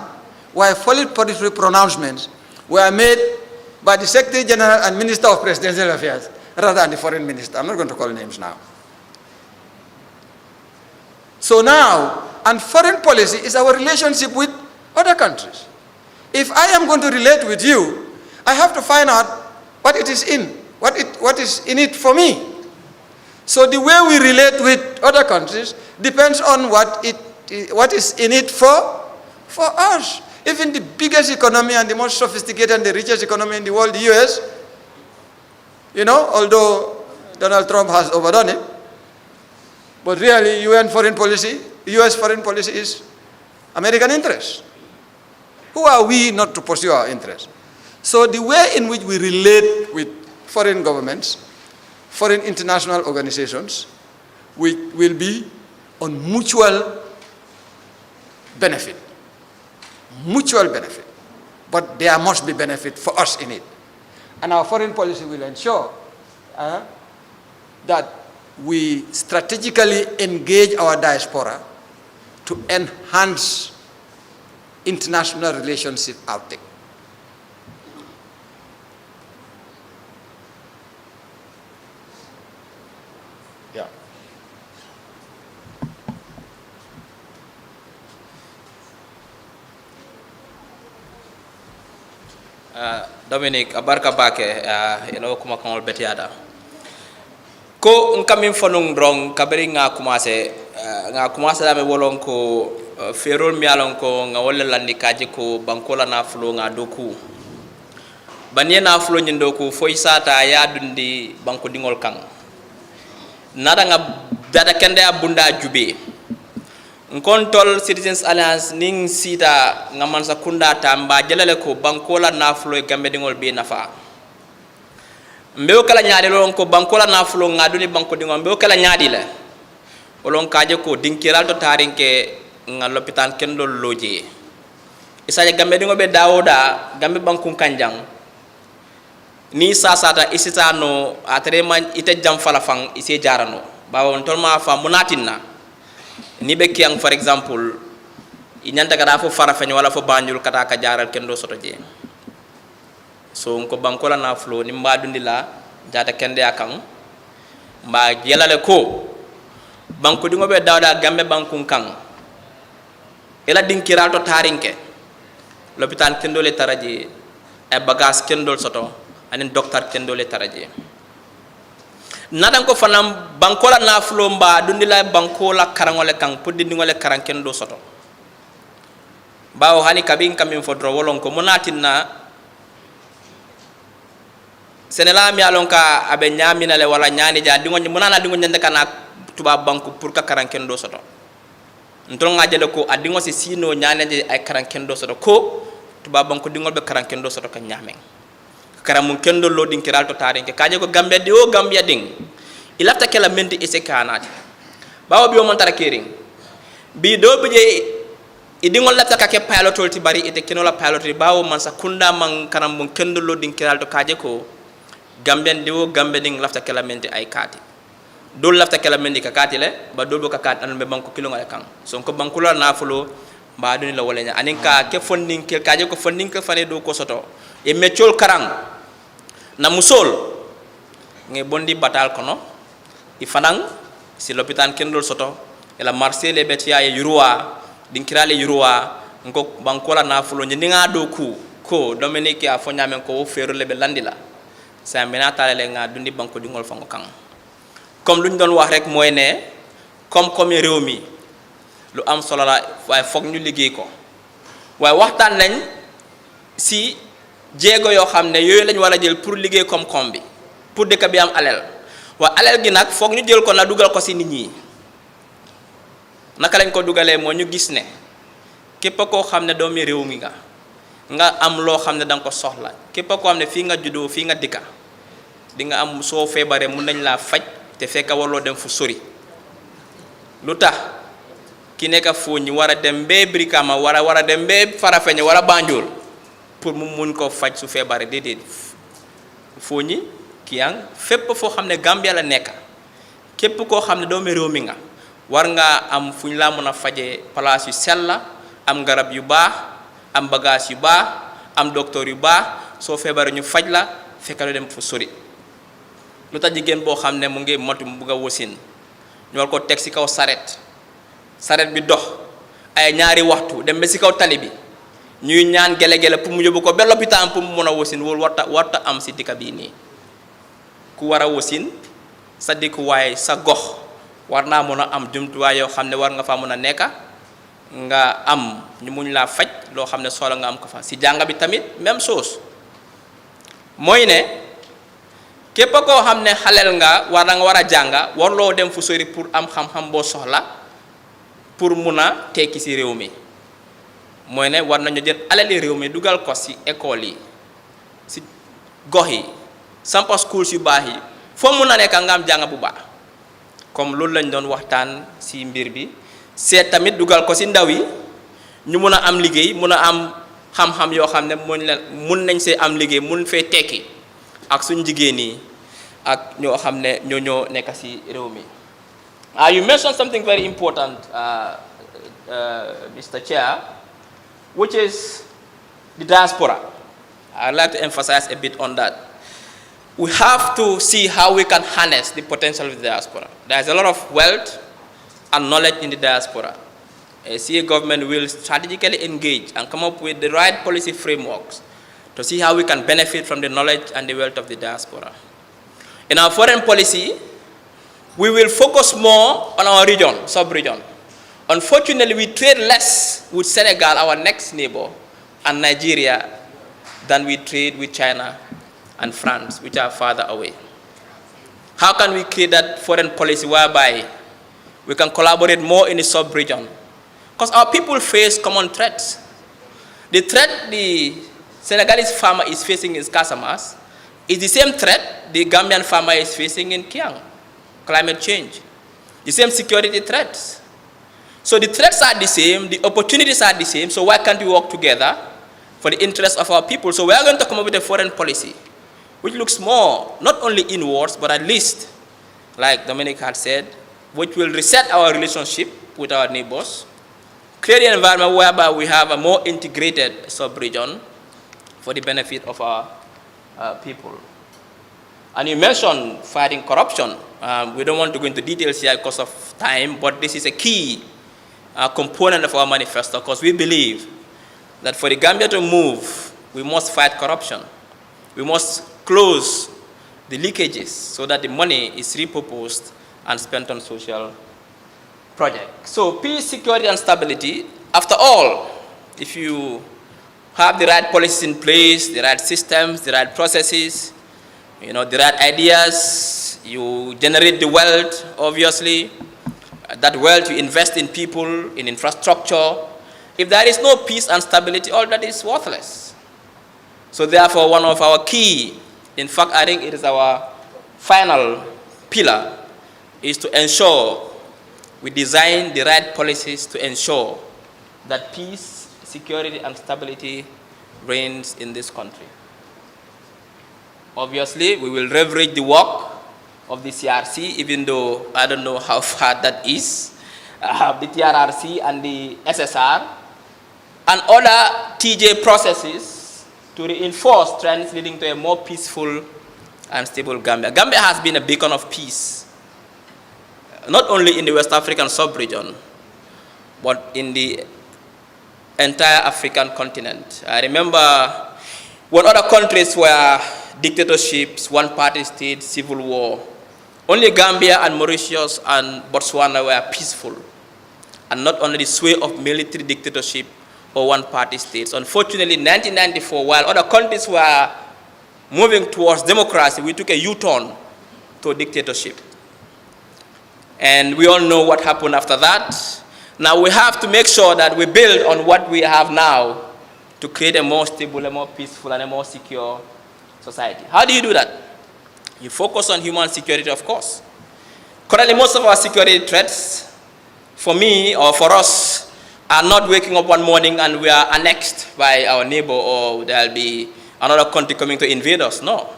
why foreign policy pronouncements were made by the Secretary General and Minister of Presidential Affairs rather than the foreign minister. I'm not going to call names now. So now, and foreign policy is our relationship with other countries. If I am going to relate with you, I have to find out what it is in, what is in it for me. So the way we relate with other countries depends on what is in it for us. Even the biggest economy and the most sophisticated and the richest economy in the world, the US, you know, although Donald Trump has overdone it, but really US foreign policy is American interest. Who are we not to pursue our interests? So the way in which we relate with foreign governments, foreign international organizations, will be on mutual benefit. Mutual benefit. But there must be benefit for us in it. And our foreign policy will ensure that we strategically engage our diaspora to enhance international relationship outtake. Yeah. Dominic abarka bake kuma kangol betiada ko nkamin fonung drong kaberi nga commencé la me wolon ko ferol mi alon ko nga wala landi kaji ko bankola na flo nga doku banye na flo nyindo ko foy sata ya dundi banko dingol kang nada nga dada kende abunda jube Nkontol Citizens Alliance ning sita ngaman sa kunda tamba jalale ko bankola na flo e gambe dingol be nafa mbeo kala nyaade lon ko bankola na flo ngaduni banko dingol mbeo kala nyaadi le olon kaaje ko dinkiral to tarinke ngal lopitan kendo loje isaje gambe dingol be dawoda gambe bankun kanjang ni sasata isita no atre man ite jam fala fang ise jarano bawon tolma fa munatinna ni be kiyang for example inyanta kada fo farafenya wala fo banjul kata ka jaral kendo soto je so ko bankola na flo ni mbadundi la jata kende akang mba yelale ko banko dingo be dawda gambe bankun kang ela dinkiral to tarinke l'hôpital kendo le taraji e bagas kendo soto anen docteur kendo le taraji nadan ko fanam bankola na flo mba dundila bankola karangole kang puddi ngole karang kendo soto bawo hani kabin kamin fodro wolon ko monatinna senela mi alon ka abe nyamina le wala nyani ja dingo munana dingo nyande kana tuba banku pour ka karang kendo soto ntol ngajele ko adingo se sino nyane je ay karang kendo soto ko tuba banku dingol be karang kendo soto ka nyamen karamun kendo lo din kiral to tarinke kaje ko gambe di o gambia ding ilafta kala menti ese kanati bawo bi o montara kering bi do be je idingol lafta ka ke pilotol ti bari ite kinola pilotol bawo man sa kunda man karamun kendo lo din kiral to kaje ko gamben di o gambe ding lafta kala menti ay kati dol lafta kala menti ka kati le ba dol bo ka kat an be banko kilo ngale kan so ko bankulo na fulo ba duni la wala nya anin ka ke fonding ke kaje ko fonding ke fane do ko soto e meccol karang na musol nge bondi batal kono ifanang si l'hôpital kendol soto e la marseille betia e yurwa dinkirale yurwa nko bankola na fulo nyinga do ku ko dominique a fo nyamen ko fero lebe landila sa mena tale nga dundi banko dingol fango kan comme luñ don wax rek moy ne comme rewmi lu am solo la way fokk ñu liggéey ko way waxtaan lañ si jéego yoo xam ne yooyu lañ war a jël pour liggéey koom-koom bi pour dëkk bi am alal waa alal gi nag foog ñu jël ko na dugal ko si nit ñi naka lañ ko dugalee moo ñu gis ne képp koo xam ne doomi réew mi nga am loo xam ne danga ko soxla képp koo xam ne fii nga juddoo fii nga dëkka di nga am soo feebaree mun nañ laa faj te fekk warloo dem fu sori lu tax ki nekk foo ñi war a dem bee Brikama war a dem bee Farafeñe wala Banjul pour mu mun ko faj su feebaree déedéet foo ñi kiyang fépp foo xam ne Gambia la nekk képp koo xam ne doomi réew mi nga war nga am fu ñu laa mën a fajee place yu sell la am garab yu baax am bagage yu baax am docteur yu baax soo feebaree ñu faj la fekk lu dem fu sori lu tax jigéen boo xam ne mu ngi motu mu bugg a wasin ñu war ko teg si kaw saret bi dox ay ñaari waxtu dem ba si kaw tali bi ñuy ñaan gele pour mu yóbbu ko ba lopitaan pour mu mën a wasin wóolu warta am si dikka bii nii ku war a wasin sa dikkuwaay sa gox war naa mën a am jumtuwaay yoo xam ne war nga faa mën a nekka nga am ñu muñ laa faj loo xam ne soxla nga am ko fa si jàng bi tamit même chose mooy ne képp koo xam ne xaleel nga war a jàng warloo dem fu sori pour am xam-xam boo soxla pour mun a tekki si réew mi mooy ne war nañu jël alali réew mi dugal ko ci école yi ci gox yi sampa schools yu baax yi foo mun na nekk nga am jàng bu baax comme loolu lañ doon waxtaan ci mbir bi seet tamit dugal ko ci ndaw yi ñu mun a am liggéey mun a am xam-xam yoo xam ne mun nañ see am liggéey mun fee tekki ak suñ jigéen yi ak ñoo xam ne ñoo nekk ci réew mi. You mentioned something very important, Mr. Chair, which is the diaspora. I'd like to emphasize a bit on that. We have to see how we can harness the potential of the diaspora. There's a lot of wealth and knowledge in the diaspora. A CA government will strategically engage and come up with the right policy frameworks to see how we can benefit from the knowledge and the wealth of the diaspora. In our foreign policy, we will focus more on our region, sub-region. Unfortunately, we trade less with Senegal, our next neighbor, and Nigeria than we trade with China and France, which are farther away. How can we create that foreign policy whereby we can collaborate more in the sub-region? Because our people face common threats. The threat the Senegalese farmer is facing in Casamas is the same threat the Gambian farmer is facing in Kiang. Climate change, the same security threats. So the threats are the same, the opportunities are the same, so why can't we work together for the interest of our people? So we are going to come up with a foreign policy which looks more, not only inwards, but at least, like Dominic had said, which will reset our relationship with our neighbors, create an environment whereby we have a more integrated sub-region for the benefit of our people. And you mentioned fighting corruption. We don't want to go into details here because of time, but this is a key component of our manifesto, because we believe that for the Gambia to move, we must fight corruption. We must close the leakages so that the money is repurposed and spent on social projects. So peace, security, and stability, after all, if you have the right policies in place, the right systems, the right processes, the right ideas, you generate the wealth, obviously. That wealth you invest in people, in infrastructure. If there is no peace and stability, all that is worthless. So therefore, one of our key, in fact, I think it is our final pillar, is to ensure we design the right policies to ensure that peace, security, and stability reigns in this country. Obviously, we will leverage the work of the CRC, even though I don't know how far that is, the TRRC and the SSR, and other TJ processes to reinforce trends leading to a more peaceful and stable Gambia. Gambia has been a beacon of peace, not only in the West African sub-region, but in the entire African continent. I remember when other countries were dictatorships, one-party states, civil war, only Gambia and Mauritius and Botswana were peaceful, and not only the sway of military dictatorship or one-party states. Unfortunately, in 1994, while other countries were moving towards democracy, we took a U-turn to dictatorship. And we all know what happened after that. Now we have to make sure that we build on what we have now to create a more stable, a more peaceful, and a more secure society. How do you do that? You focus on human security, of course. Currently, most of our security threats, for me or for us, are not waking up one morning and we are annexed by our neighbor, or there'll be another country coming to invade us. No.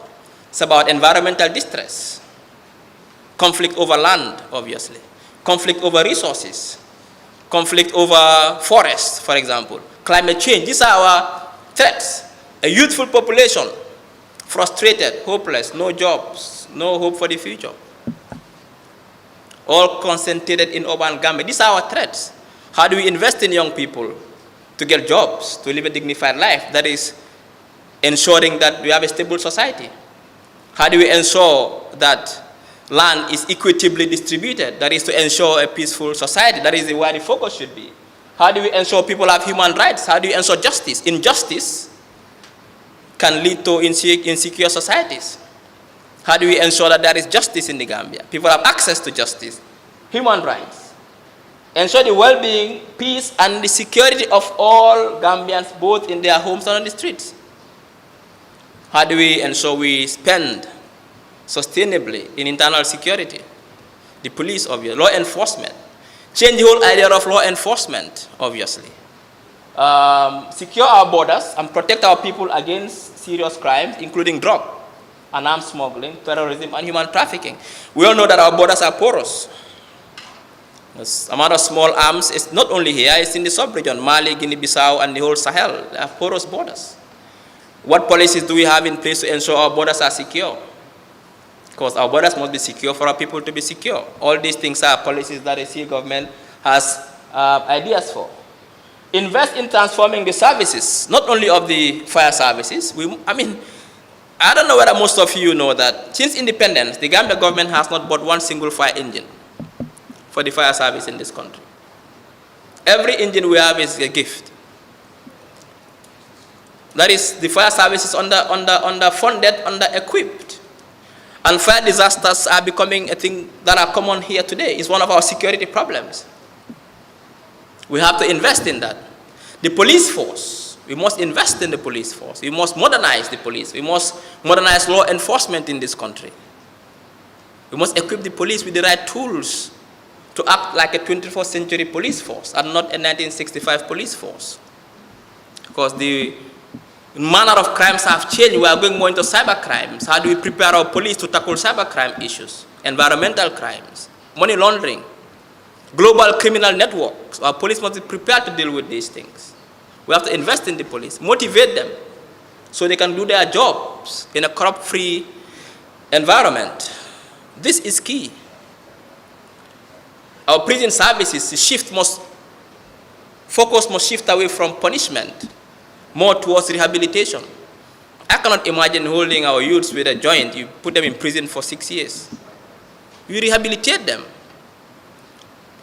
It's about environmental distress, conflict over land, obviously, conflict over resources, conflict over forests, for example, climate change. These are our threats. A youthful population, frustrated, hopeless, no jobs, no hope for the future. All concentrated in urban Gambia. These are our threats. How do we invest in young people to get jobs, to live a dignified life? That is ensuring that we have a stable society. How do we ensure that land is equitably distributed? That is to ensure a peaceful society. That is where the focus should be. How do we ensure people have human rights? How do we ensure justice? Injustice can lead to insecure societies. How do we ensure that there is justice in the Gambia? People have access to justice, human rights. ensure the well-being, peace, and the security of all Gambians, both in their homes and on the streets. How do we ensure we spend sustainably in internal security? The police, obviously, law enforcement. Change the whole idea of law enforcement, obviously. Secure our borders and protect our people against serious crimes, including drug and arms smuggling, terrorism, and human trafficking. We all know that our borders are porous. The amount of small arms is not only here, it's in the sub-region, Mali, Guinea-Bissau, and the whole Sahel. They have porous borders. What policies do we have in place to ensure our borders are secure? Because our borders must be secure for our people to be secure. All these things are policies that the CA government has ideas for. Invest in transforming the services, not only of the fire services. I don't know whether most of you know that since independence, the Gambia government has not bought one single fire engine for the fire service in this country. Every engine we have is a gift. That is, the fire service is underfunded, under-equipped. And fire disasters are becoming a thing that are common here today. It's one of our security problems. We have to invest in that. The police force, we must invest in the police force. We must modernize the police. We must modernize law enforcement in this country. We must equip the police with the right tools to act like a 21st century police force and not a 1965 police force. Because the manner of crimes have changed. We are going more into cyber crimes. How do we prepare our police to tackle cyber crime issues, environmental crimes, money laundering, global criminal networks? Our police must be prepared to deal with these things. We have to invest in the police, motivate them so they can do their jobs in a corrupt-free environment. This is key. Our prison services focus must shift away from punishment, more towards rehabilitation. I cannot imagine holding our youths with a joint. You put them in prison for 6 years. You rehabilitate them.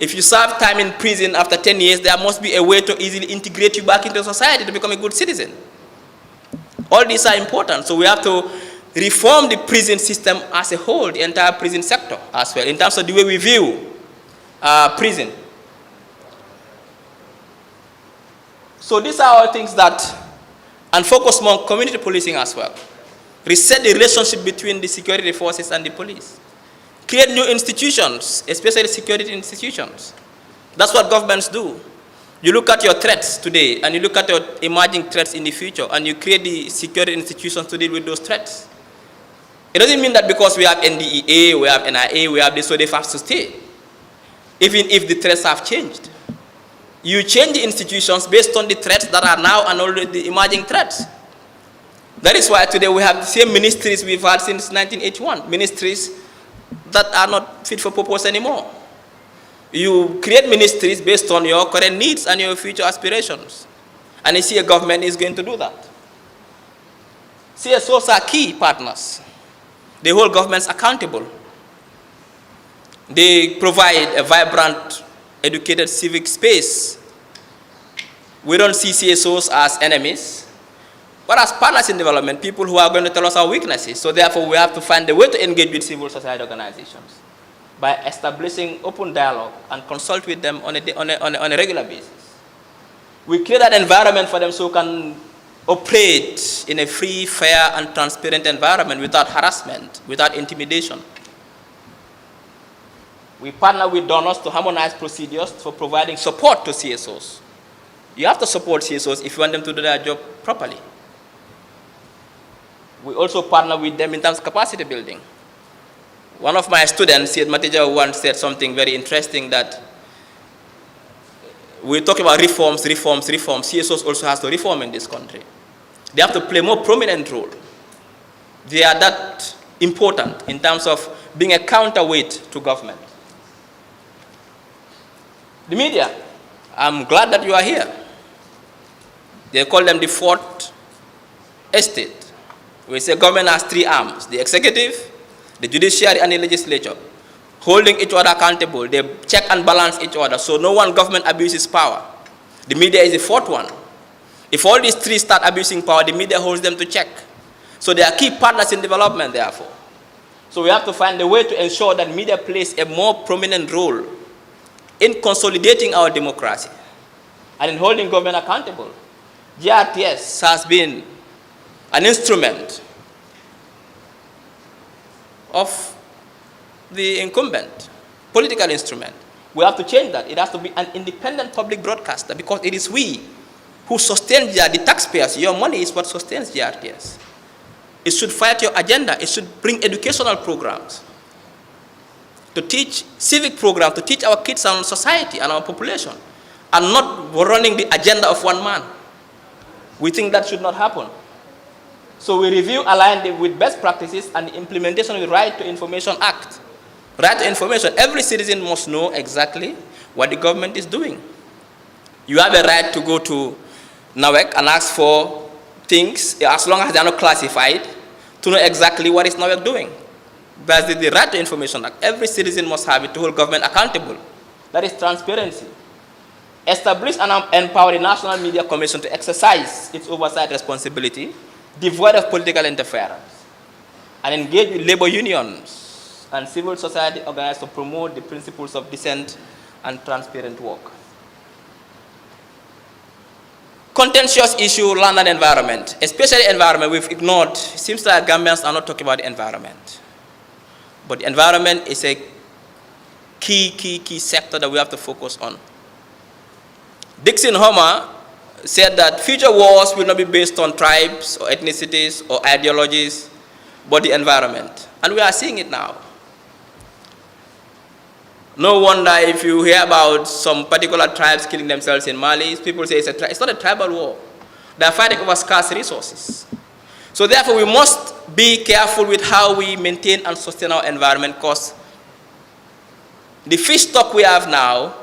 If you serve time in prison after 10 years, there must be a way to easily integrate you back into society to become a good citizen. All these are important. So we have to reform the prison system as a whole, the entire prison sector as well, in terms of the way we view prison. So these are all things and focus more on community policing as well. Reset the relationship between the security forces and the police. Create new institutions, especially security institutions. That's what governments do. You look at your threats today, and you look at your emerging threats in the future, and you create the security institutions to deal with those threats. It doesn't mean that because we have NDEA, we have NIA, we have this, so they have to stay, even if the threats have changed. You change the institutions based on the threats that are now and already emerging threats. That is why today we have the same ministries we've had since 1981, ministries that are not fit for purpose anymore. You create ministries based on your current needs and your future aspirations. And you see a government is going to do that. CSOs are key partners. They hold governments accountable. They provide a vibrant, educated civic space. We don't see CSOs as enemies, but as partners in development, people who are going to tell us our weaknesses. So therefore, we have to find a way to engage with civil society organizations by establishing open dialogue and consult with them on a regular basis. We create that environment for them so we can operate in a free, fair, and transparent environment without harassment, without intimidation. We partner with donors to harmonize procedures for providing support to CSOs. You have to support CSOs if you want them to do their job properly. We also partner with them in terms of capacity building. One of my students, Syed Matija, once said something very interesting, that we talk about reforms. CSOs also has to reform in this country. They have to play a more prominent role. They are that important in terms of being a counterweight to government. The media, I'm glad that you are here. They call them the fourth estate. We say government has three arms: the executive, the judiciary, and the legislature, holding each other accountable. They check and balance each other, so no one government abuses power. The media is the fourth one. If all these three start abusing power, the media holds them to check. So they are key partners in development, therefore. So we have to find a way to ensure that media plays a more prominent role in consolidating our democracy and in holding government accountable. GRTS has been an instrument of the incumbent, political instrument. We have to change that. It has to be an independent public broadcaster, because it is we who sustain the taxpayers. Your money is what sustains GRTS. It should fight your agenda. It should bring educational programs to teach, civic programs to teach our kids and society and our population, and not running the agenda of one man. We think that should not happen. So we review, aligned with best practices and the implementation of the Right to Information Act. Right to information, every citizen must know exactly what the government is doing. You have a right to go to NAWEC and ask for things, as long as they are not classified, to know exactly what is NAWEC doing. That's the Right to Information Act. Every citizen must have it to hold government accountable. That is transparency. Establish and empower the National Media Commission to exercise its oversight responsibility, devoid of political interference, and engage with labor unions and civil society organized to promote the principles of decent and transparent work. Contentious issue, land and environment, especially environment, we've ignored. It seems like Gambians are not talking about the environment. But the environment is a key sector that we have to focus on. Dixon Homer said that future wars will not be based on tribes or ethnicities or ideologies, but the environment. And we are seeing it now. No wonder if you hear about some particular tribes killing themselves in Mali, people say it's not a tribal war. They are fighting over scarce resources. So therefore we must be careful with how we maintain and sustain our environment, because the fish stock we have now,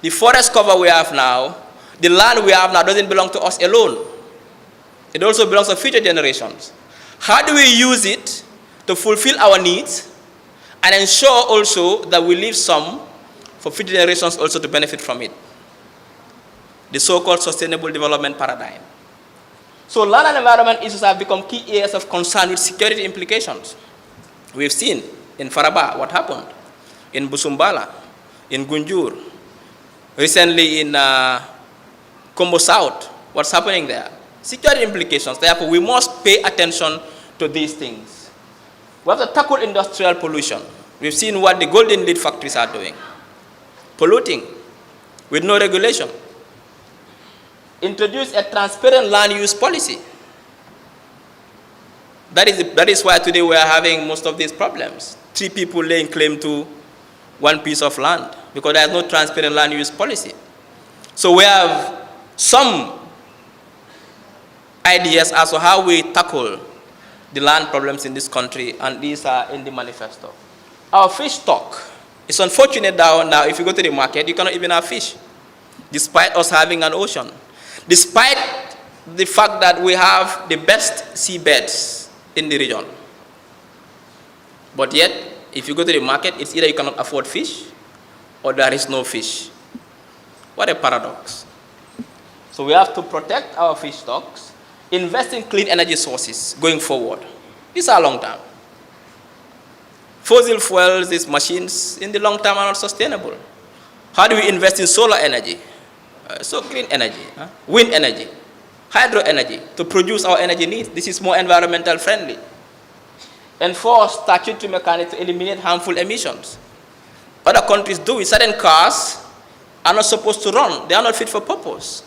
the forest cover we have now, the land we have now doesn't belong to us alone. It also belongs to future generations. How do we use it to fulfill our needs and ensure also that we leave some for future generations also to benefit from it? The so-called sustainable development paradigm. So land and environment issues have become key areas of concern with security implications. We've seen in Faraba what happened, in Busumbala, in Gunjur, recently in Kombo South, what's happening there. Security implications. Therefore, we must pay attention to these things. We have to tackle industrial pollution. We've seen what the golden lead factories are doing. Polluting with no regulation. Introduce a transparent land use policy. That is why today we are having most of these problems. 3 people laying claim to 1 piece of land, because there is no transparent land use policy. So we have some ideas as to how we tackle the land problems in this country, and these are in the manifesto. Our fish stock. It's unfortunate that now if you go to the market, you cannot even have fish, despite us having an ocean. Despite the fact that we have the best seabeds in the region. But yet, if you go to the market, it's either you cannot afford fish or there is no fish. What a paradox. So we have to protect our fish stocks, invest in clean energy sources going forward. These are long term. Fossil fuels, these machines, in the long term are not sustainable. How do we invest in solar energy? So clean energy, wind energy, hydro energy, to produce our energy needs. This is more environmental friendly. Enforce statutory mechanisms to eliminate harmful emissions. Other countries do it. Certain cars are not supposed to run. They are not fit for purpose.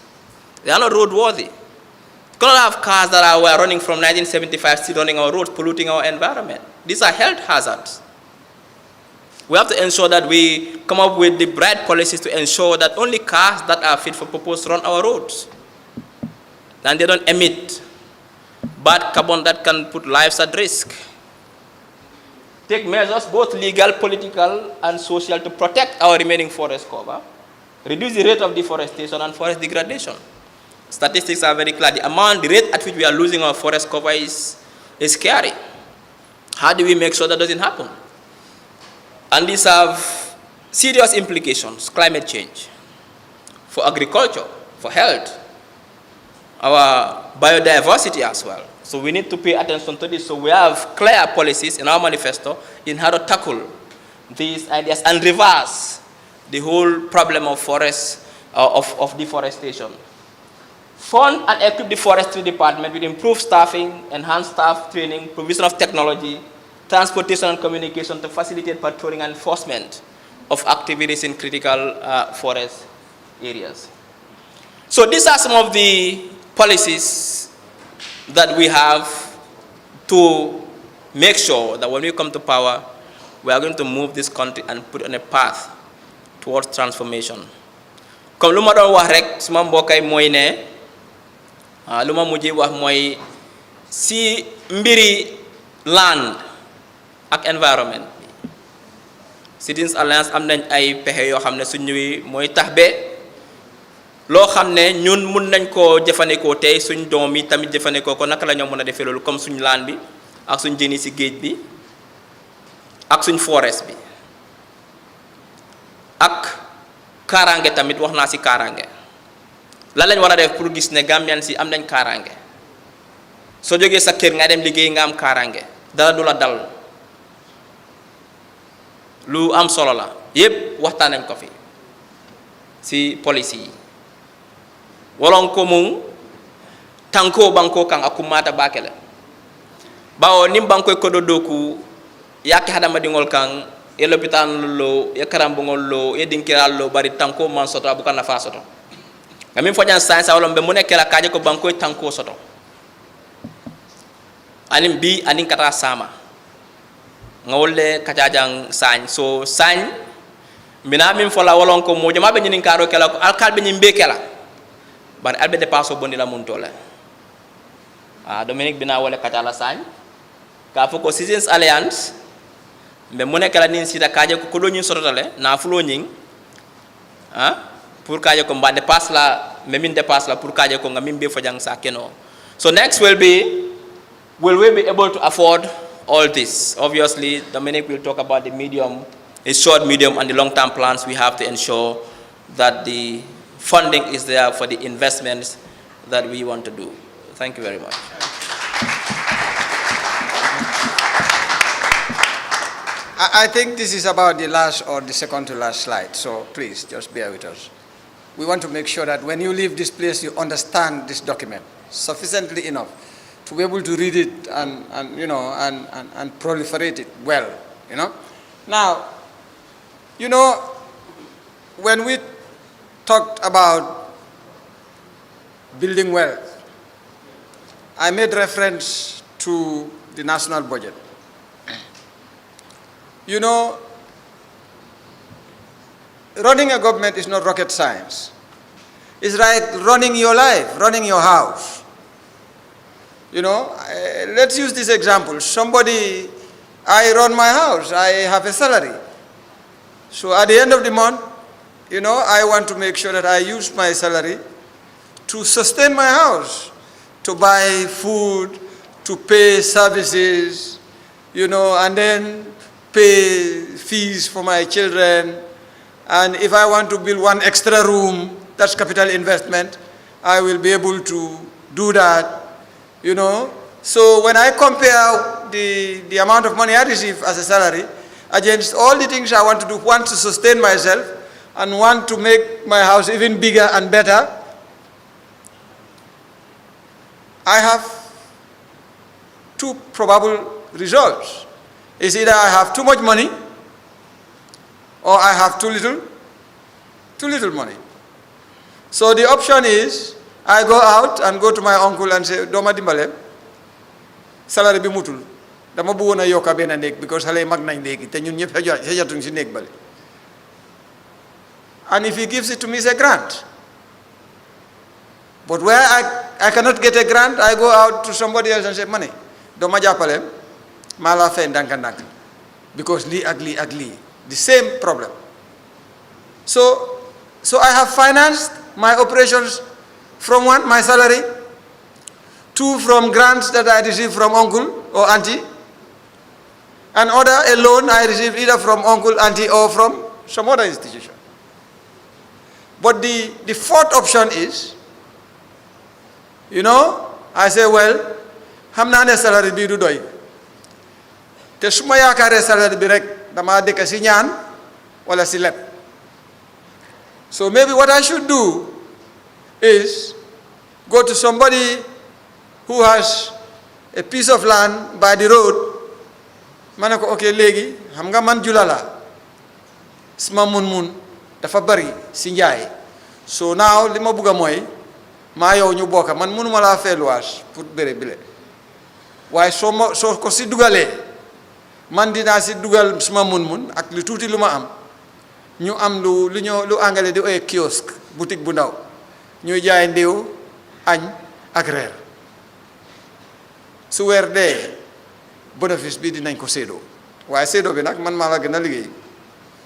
They are not roadworthy. You cannot have cars that were running from 1975 still running our roads, polluting our environment. These are health hazards. We have to ensure that we come up with the right policies to ensure that only cars that are fit for purpose run our roads. And they don't emit bad carbon that can put lives at risk. Take measures, both legal, political, and social, to protect our remaining forest cover, reduce the rate of deforestation and forest degradation. Statistics are very clear. The rate at which we are losing our forest cover is scary. How do we make sure that doesn't happen? And these have serious implications: climate change, for agriculture, for health, our biodiversity as well. So we need to pay attention to this. So we have clear policies in our manifesto in how to tackle these ideas and reverse the whole problem of forest, of deforestation. Fund and equip the forestry department with improved staffing, enhanced staff training, provision of technology, transportation and communication to facilitate patrolling and enforcement of activities in critical forest areas. So these are some of the policies that we have to make sure that when we come to power, we are going to move this country and put on a path towards transformation. Comme lu ma doon wax rek suma mbokay mooy ne lu ma mujjee wax mooy si mbiri land ak environment Citizens Alliance am nañ ay pexe yoo xam ne su ñëwee mooy tax ba loo xam ne ñun mun nañ koo jëfandikoo tey suñ doom yi tamit jëfandikoo ko naka la ñoo mën a defee loolu comme suñ land bi ak suñ jëni si géej bi ak suñ forest bi ak kaaraange tamit wax naa si kaaraange lan lañ war a def pour gis ne Gambian si am nañ kaaraange soo jógee sa kër nga dem liggéey nga am kaaraange dara du la dal lu am solo la yépp waxtaan nañ ko fi si policy yi wolon ko mum tanko banko kan akumata bakele bawo nim banko ko do doku yakki hadama dingol kan e l'hôpital lo e karambongol lo e dinkiral lo bari tanko man soto abuka na fa soto ngami fojan science awlom be mu nekkela kaaje ko banko tanko soto anim bi anin kata sama ngawolle kajajang sañ so sañ mina min fola wolon ko mo jama be nyinin karo kala ko alkal be nyimbe kala bari albe de paso boni la mun tole Dominique bina wole kajala sañ ka foko Citizens Alliance mbe mu nekkala nin sita kaaje ko do nyin sototale na fulo nyin pour kaaje ko mbande pass la me min dépasse la pour kaaje ko ngamin be fojang sa keno. So next will we be able to afford all this? Obviously, Dominic will talk about the short, medium, and the long-term plans. We have to ensure that the funding is there for the investments that we want to do. Thank you very much. I think this is about the last or the second to last slide, so please just bear with us. We want to make sure that when you leave this place, you understand this document sufficiently enough to be able to read it and proliferate it well, Now, when we talked about building wealth, I made reference to the national budget. Running a government is not rocket science. It's like running your life, running your house. Let's use this example. I run my house, I have a salary. So at the end of the month, I want to make sure that I use my salary to sustain my house, to buy food, to pay services, and then pay fees for my children. And if I want to build one extra room, that's capital investment, I will be able to do that. So when I compare the amount of money I receive as a salary against all the things I want to do, want to sustain myself and want to make my house even bigger and better, I have two probable results. It's either I have too much money or I have too little money. So the option is I go out and go to my uncle and say, Doma dimbale, salary bi mutul. Dama bu wona yoka bena nek because halay mag nañ legi te ñun ñep xejatuñ ci nek bale. And if he gives it to me, it's a grant. But where I cannot get a grant, I go out to somebody else and say, money, Doma jappale, mala fay ndank because li ak li, the same problem. So I have financed my operations from one, my salary, two, from grants that I receive from uncle or auntie, and other, a loan I receive either from uncle, auntie, or from some other institution. But the fourth option is, I say, well, hamna ne salary bi du doy. Te suma yaakaare salary bi rek dama dekk si ñaan wala si leb. So maybe what I should do is go to somebody who has a piece of land by the road. Manako okay legi, xam nga man julala. Sma mun dafa bari si njaay. So now lima buga moy ma yow ñu bokka man munuma la fay luwaas pour béré bile. Waaye soo ko si dugalee man dinaa si dugal suma mun ak lu tuuti lu ma am ñu am lu anglais di ooyee kiosque boutique bu ndaw ñuy jaay ndéew añ ak reer su weer dee bénéfice bi dinañ ko séedoo waaye séedoo bi nag man maa la gën a liggéey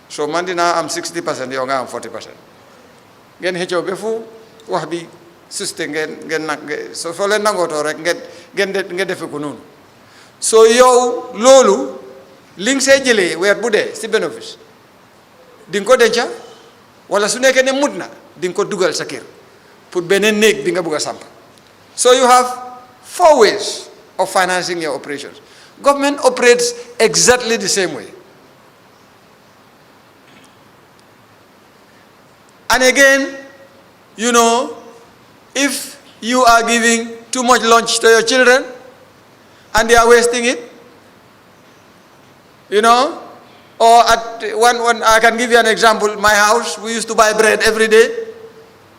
soo man dinaa am 60% yow nga am 40% ngeen xëccoo ba fu wax bi suste ngeen soo leen nangootoo rek ngeen defe ko noonu soo yow loolu li nga see jëlee weer bu dee si bénéfice di nga ko denca wala su nekkee ne mut na di nga ko dugal sa kër pour beneen néeg bi nga bugg a samp. So you have 4 ways of financing your operations. Government operates exactly the same way. And again, you know, if you are giving too much lunch to your children and they are wasting it, you know, or at one I can give you an example. My house, we used to buy bread every day,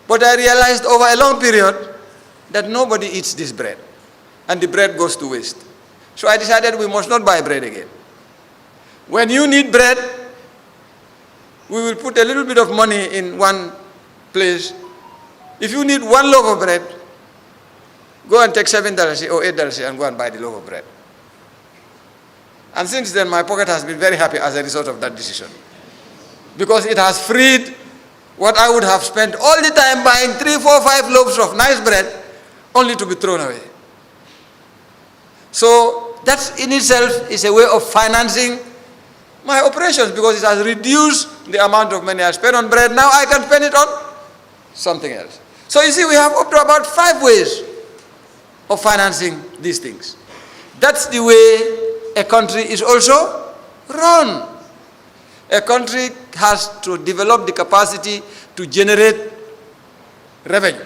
but I realized over a long period that nobody eats this bread, and the bread goes to waste. So I decided we must not buy bread again. When you need bread, we will put a little bit of money in one place. If you need 1 loaf of bread, go and take $7 or $8 and go and buy the loaf of bread. And since then, my pocket has been very happy as a result of that decision, because it has freed what I would have spent all the time buying 3, 4, 5 loaves of nice bread only to be thrown away. So that in itself is a way of financing my operations, because it has reduced the amount of money I spend on bread. Now I can spend it on something else. So you see, we have up to about 5 ways of financing these things. That's the way a country is also run. A country has to develop the capacity to generate revenue.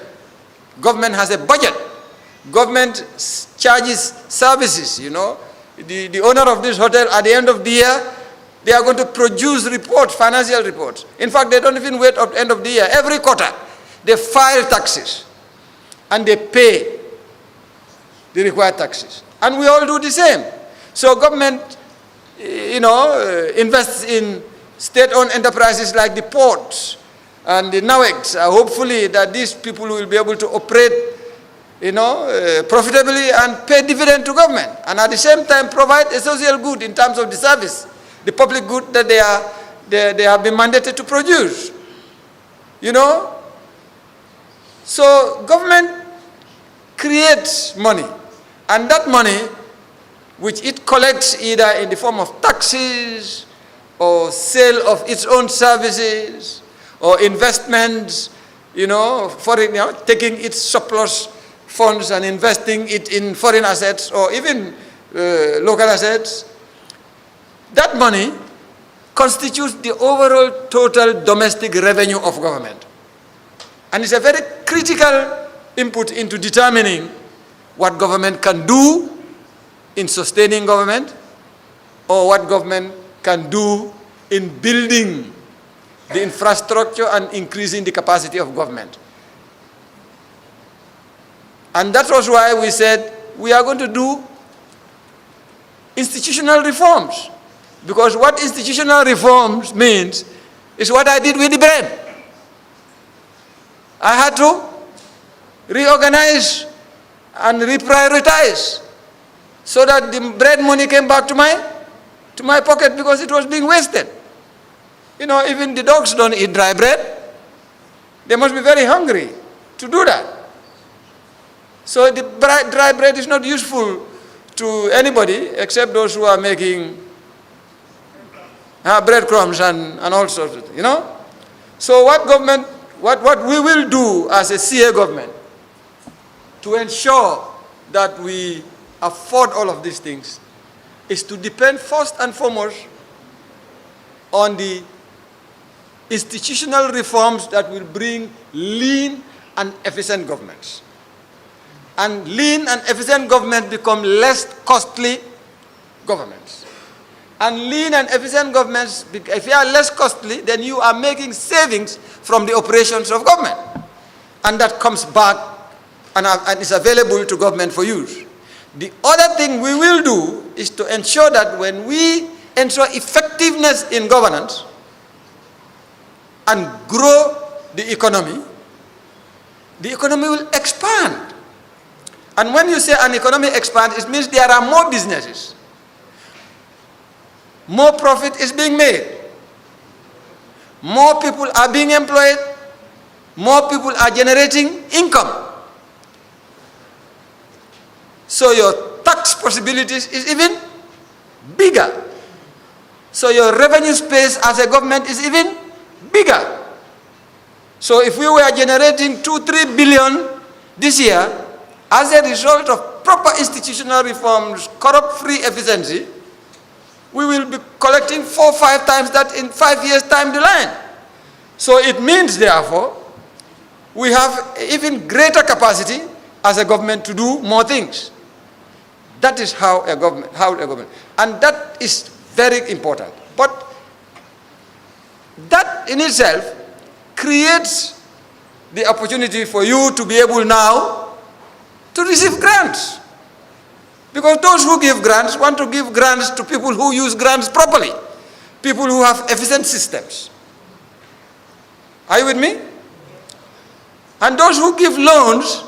Government has a budget. Government charges services, you know. The owner of this hotel, at the end of the year, they are going to produce reports, financial reports. In fact, they don't even wait at the end of the year. Every quarter, they file taxes and they pay the required taxes. And we all do the same. So government, you know, invests in state-owned enterprises like the ports and the NAWEX. Hopefully that these people will be able to operate, you know, profitably and pay dividend to government, and at the same time provide a social good in terms of the service, the public good that they have been mandated to produce. You know? So government creates money, and that money, which it collects either in the form of taxes or sale of its own services or investments, you know, foreign, you know, taking its surplus funds and investing it in foreign assets or even local assets, that money constitutes the overall total domestic revenue of government. And it's a very critical input into determining what government can do in sustaining government, or what government can do in building the infrastructure and increasing the capacity of government. And that was why we said we are going to do institutional reforms. Because what institutional reforms means is what I did with the bread. I had to reorganize and reprioritize so that the bread money came back to my pocket, because it was being wasted. You know, even the dogs don't eat dry bread. They must be very hungry to do that. So the dry bread is not useful to anybody except those who are making breadcrumbs and all sorts of things, you know. So what we will do as a CA government to ensure that we afford all of these things is to depend first and foremost on the institutional reforms that will bring lean and efficient governments. And lean and efficient government become less costly governments. And lean and efficient governments, if they are less costly, then you are making savings from the operations of government. And that comes back and is available to government for use. The other thing we will do is to ensure that when we ensure effectiveness in governance and grow the economy will expand. And when you say an economy expands, it means there are more businesses. More profit is being made. More people are being employed. More people are generating income. So your tax possibilities is even bigger. So your revenue space as a government is even bigger. So if we were generating 2-3 billion this year, as a result of proper institutional reforms, corrupt-free efficiency, we will be collecting 4-5 times that in 5 years' time the line. So it means, therefore, we have even greater capacity as a government to do more things. That is how a government, and that is very important. But that in itself creates the opportunity for you to be able now to receive grants. Because those who give grants want to give grants to people who use grants properly, people who have efficient systems. Are you with me? And those who give loans,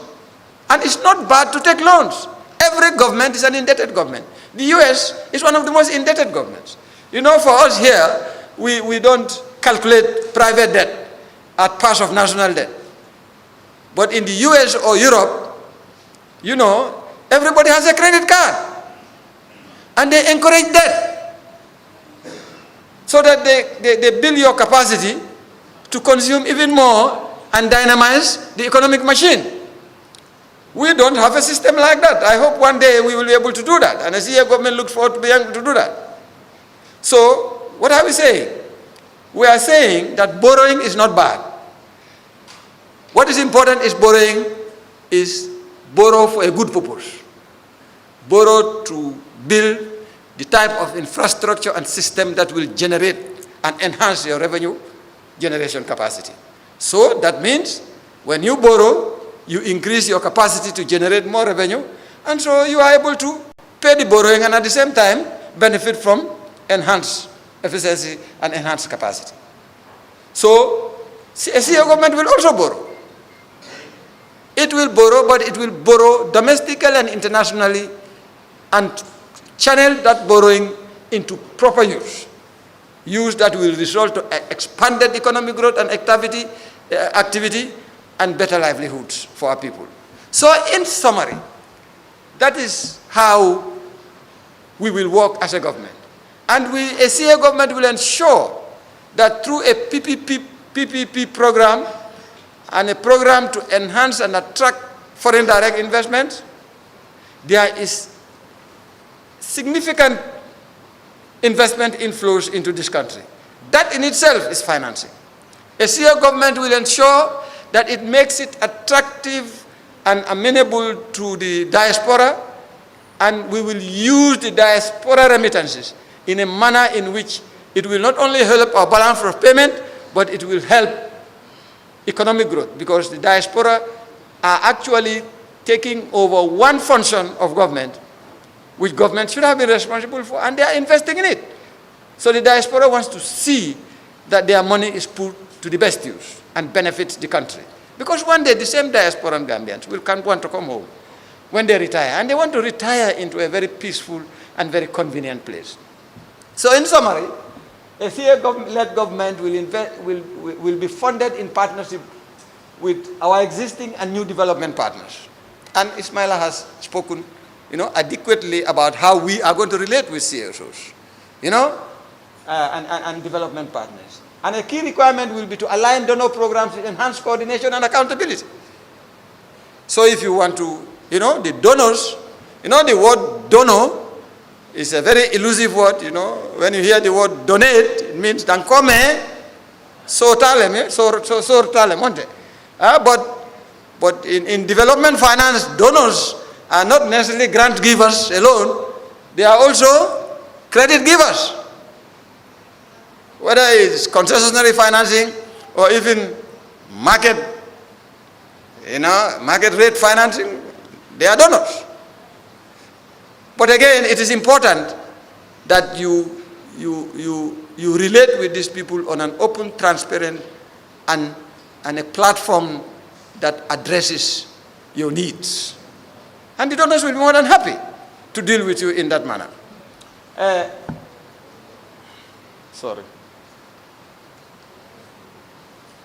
and it's not bad to take loans. Every government is an indebted government. The US is one of the most indebted governments. You know, for us here, we don't calculate private debt at part of national debt. But in the US or Europe, you know, everybody has a credit card. And they encourage debt. So that they build your capacity to consume even more and dynamize the economic machine. We don't have a system like that. I hope one day we will be able to do that. And I see a government looks forward to being able to do that. So, what are we saying? We are saying that borrowing is not bad. What is important is borrow for a good purpose. Borrow to build the type of infrastructure and system that will generate and enhance your revenue generation capacity. So that means when you borrow, you increase your capacity to generate more revenue, and so you are able to pay the borrowing and at the same time benefit from enhanced efficiency and enhanced capacity. So a CEO government will also borrow. It will borrow, but it will borrow domestically and internationally and channel that borrowing into proper use. Use that will result to expanded economic growth and activity and better livelihoods for our people. So in summary, that is how we will work as a government. And a CEO government will ensure that through a PPP program and a program to enhance and attract foreign direct investments, there is significant investment inflows into this country. That in itself is financing. A CEO government will ensure that it makes it attractive and amenable to the diaspora, and we will use the diaspora remittances in a manner in which it will not only help our balance of payment, but it will help economic growth, because the diaspora are actually taking over one function of government which government should have been responsible for, and they are investing in it. So the diaspora wants to see that their money is put to the best use and benefits the country. Because one day the same diasporan Gambians will want to come home when they retire, and they want to retire into a very peaceful and very convenient place. So in summary, a CEO-led government will be funded in partnership with our existing and new development partners. And Ismaila has spoken, adequately about how we are going to relate with CSOs, and development partners. And a key requirement will be to align donor programs with enhanced coordination and accountability. So if you want to, the donors, the word donor is a very elusive word, When you hear the word donate, it means dankome, So talem, so talem, monte. But in development finance, donors are not necessarily grant givers alone. They are also credit givers. Whether it's concessionary financing or even market rate financing, they are donors. But again, it is important that you relate with these people on an open, transparent, and a platform that addresses your needs. And the donors will be more than happy to deal with you in that manner.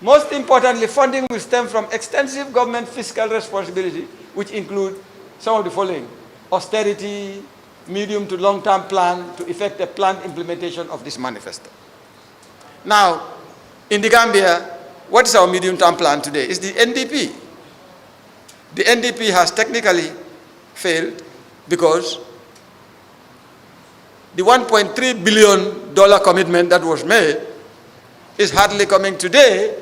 Most importantly, funding will stem from extensive government fiscal responsibility, which include some of the following: austerity, medium to long-term plan to effect a planned implementation of this manifesto. Now, in the Gambia, what is our medium-term plan today? It's the NDP. The NDP has technically failed because the $1.3 billion commitment that was made is hardly coming today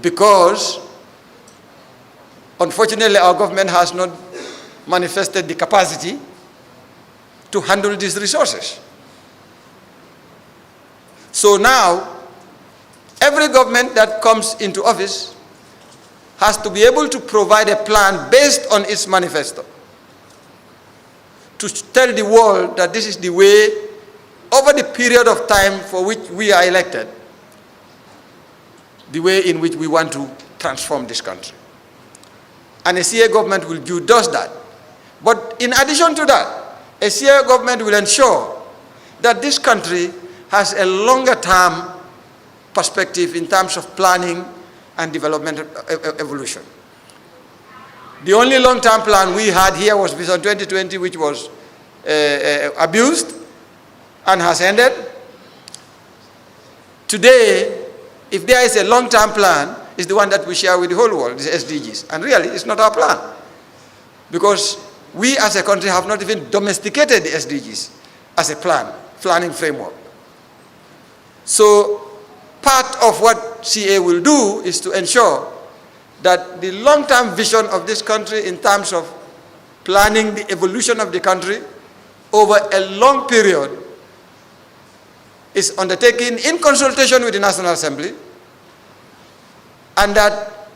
because, unfortunately, our government has not manifested the capacity to handle these resources. So now, every government that comes into office has to be able to provide a plan based on its manifesto to tell the world that this is the way, over the period of time for which we are elected, the way in which we want to transform this country. And a CA government does that. But in addition to that, a CA government will ensure that this country has a longer term perspective in terms of planning and development evolution. The only long-term plan we had here was Vision 2020, which was abused and has ended. Today, if there is a long-term plan, it's the one that we share with the whole world, the SDGs. And really, it's not our plan. Because we as a country have not even domesticated the SDGs as a planning framework. So part of what CA will do is to ensure that the long-term vision of this country in terms of planning the evolution of the country over a long period is undertaken in consultation with the National Assembly, and that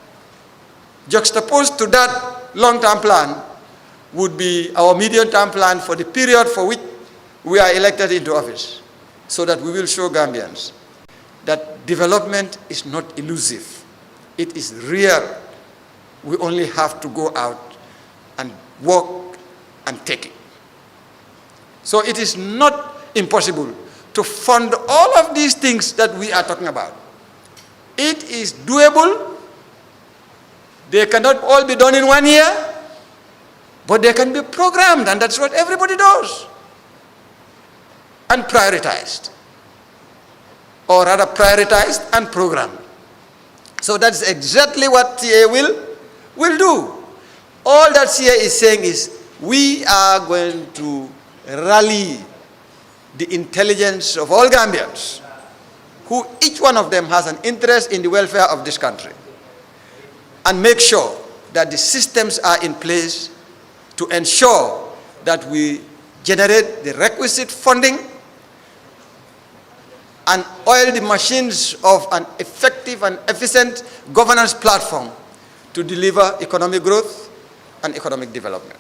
juxtaposed to that long-term plan would be our medium-term plan for the period for which we are elected into office, so that we will show Gambians that development is not elusive. It is real. We only have to go out and work and take it. So it is not impossible to fund all of these things that we are talking about. It is doable. They cannot all be done in 1 year, but they can be programmed, and that's what everybody does. And prioritized. Or rather prioritized and programmed. So that's exactly what CA will do. All that CA is saying is, we are going to rally the intelligence of all Gambians, who each one of them has an interest in the welfare of this country, and make sure that the systems are in place to ensure that we generate the requisite funding and oil the machines of an effective and efficient governance platform to deliver economic growth and economic development.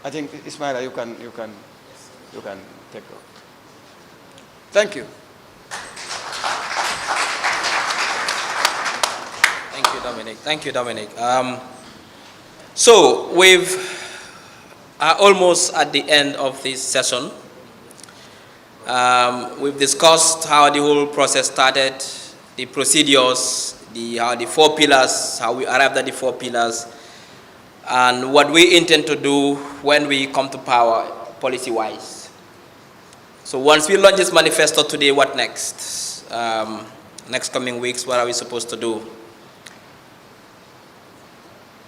I think, Ismaila, you can take over. Thank you. Thank you, Dominic. Thank you, Dominic. So we've almost at the end of this session. We've discussed how the whole process started, the procedures, how the 4 pillars, how we arrived at the 4 pillars, and what we intend to do when we come to power, policy-wise. So once we launch this manifesto today, what next? Next coming weeks, what are we supposed to do?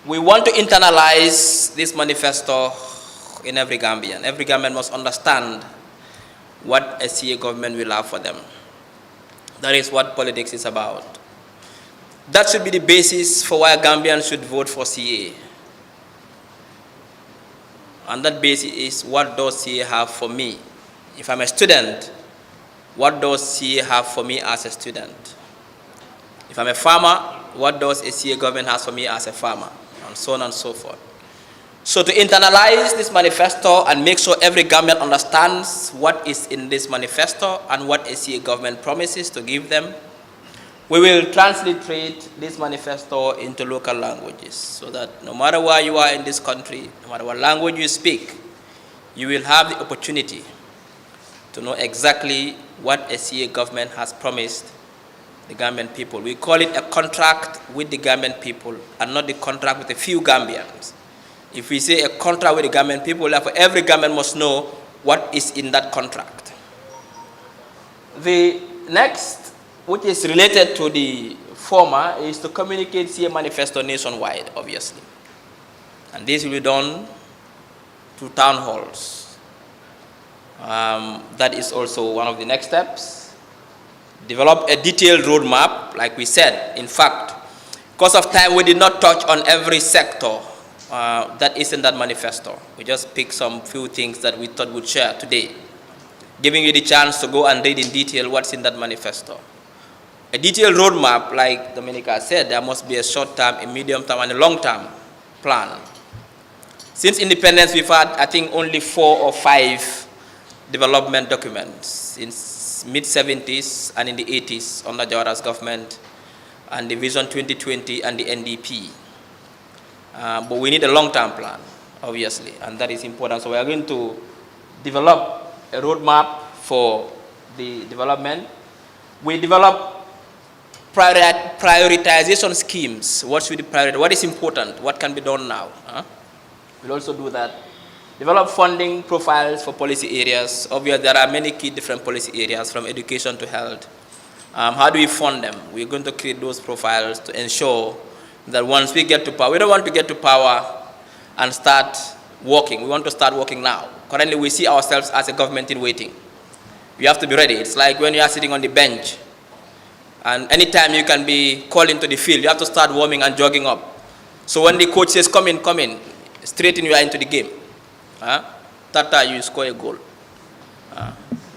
We want to internalize this manifesto in every Gambian. Every Gambian must understand what a CA government will have for them. That is what politics is about. That should be the basis for why Gambians should vote for CA. And that basis is, what does CA have for me? If I'm a student, what does CA have for me as a student? If I'm a farmer, what does a CA government have for me as a farmer? And so on and so forth. So to internalize this manifesto and make sure every Gambian understands what is in this manifesto and what a CA government promises to give them, we will transliterate this manifesto into local languages so that no matter where you are in this country, no matter what language you speak, you will have the opportunity to know exactly what a CA government has promised the Gambian people. We call it a contract with the Gambian people and not the contract with a few Gambians. If we say a contract with the Gambian people, therefore every Gambian must know what is in that contract. The next, which is related to the former, is to communicate CA manifesto nationwide, obviously. And this will be done through town halls. That is also one of the next steps. Develop a detailed roadmap, like we said. In fact, because of time, we did not touch on every sector that is in that manifesto. We just picked some few things that we thought we'd share today, giving you the chance to go and read in detail what's in that manifesto. A detailed roadmap, like Dominica said, there must be a short-term, a medium-term, and a long-term plan. Since independence, we've had, I think, only 4 or 5 development documents since mid-70s and in the 80s under Jawara's government, and the Vision 2020 and the NDP. But we need a long-term plan, obviously, and that is important. So we are going to develop a roadmap for the development. We develop prioritization schemes. What should be priority? What is important? What can be done now? We'll also do that. Develop funding profiles for policy areas. Obviously, there are many key different policy areas, from education to health. How do we fund them? We're going to create those profiles to ensure that once we get to power, we don't want to get to power and start working. We want to start working now. Currently, we see ourselves as a government in waiting. We have to be ready. It's like when you are sitting on the bench, and anytime you can be called into the field, you have to start warming and jogging up. So when the coach says, come in, straight in, you are into the game. That time you score a goal.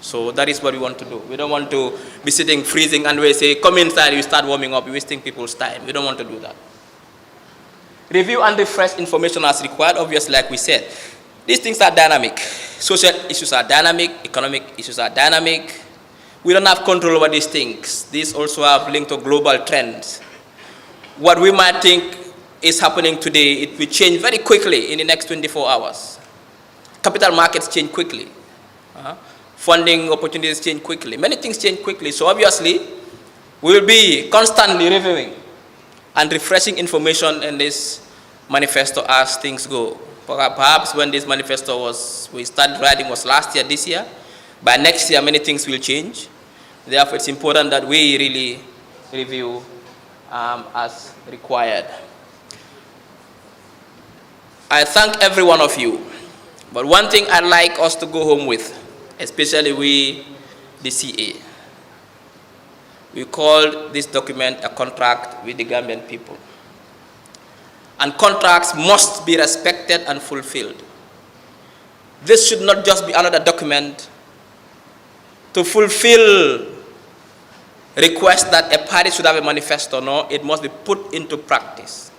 So that is what we want to do. We don't want to be sitting freezing and we say, come inside, you start warming up, you're wasting people's time. We don't want to do that. Review and refresh information as required. Obviously, like we said, these things are dynamic. Social issues are dynamic, economic issues are dynamic. We don't have control over these things. These also have linked to global trends. What we might think is happening today, it will change very quickly in the next 24 hours. Capital markets change quickly. Funding opportunities change quickly. Many things change quickly. So obviously, we will be constantly reviewing and refreshing information in this manifesto as things go. Perhaps when this manifesto we started writing was last year, this year. By next year, many things will change. Therefore, it's important that we really review as required. I thank every one of you. But one thing I'd like us to go home with, especially we, the CA, we called this document a contract with the Gambian people. And contracts must be respected and fulfilled. This should not just be another document to fulfill requests that a party should have a manifesto. No, it must be put into practice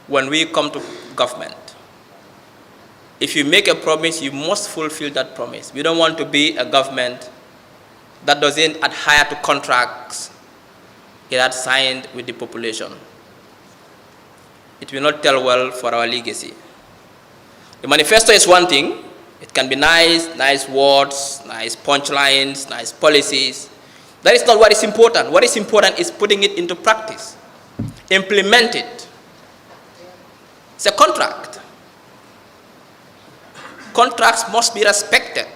when we come to government. If you make a promise, you must fulfill that promise. We don't want to be a government that doesn't adhere to contracts it had signed with the population. It will not tell well for our legacy. The manifesto is one thing. It can be nice words, nice punchlines, nice policies. That is not what is important. What is important is putting it into practice. Implement it. It's a contract. Contracts must be respected.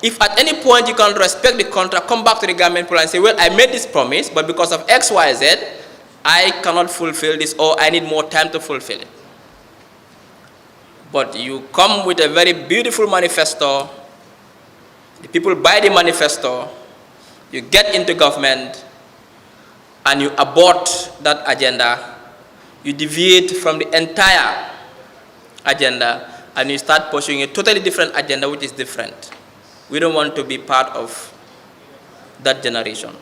If at any point you can't respect the contract, come back to the government and say, well, I made this promise, but because of X, Y, Z, I cannot fulfill this, or I need more time to fulfill it. But you come with a very beautiful manifesto, the people buy the manifesto, you get into government, and you abort that agenda, you deviate from the entire agenda, and you start pursuing a totally different agenda which is different. We don't want to be part of that generation.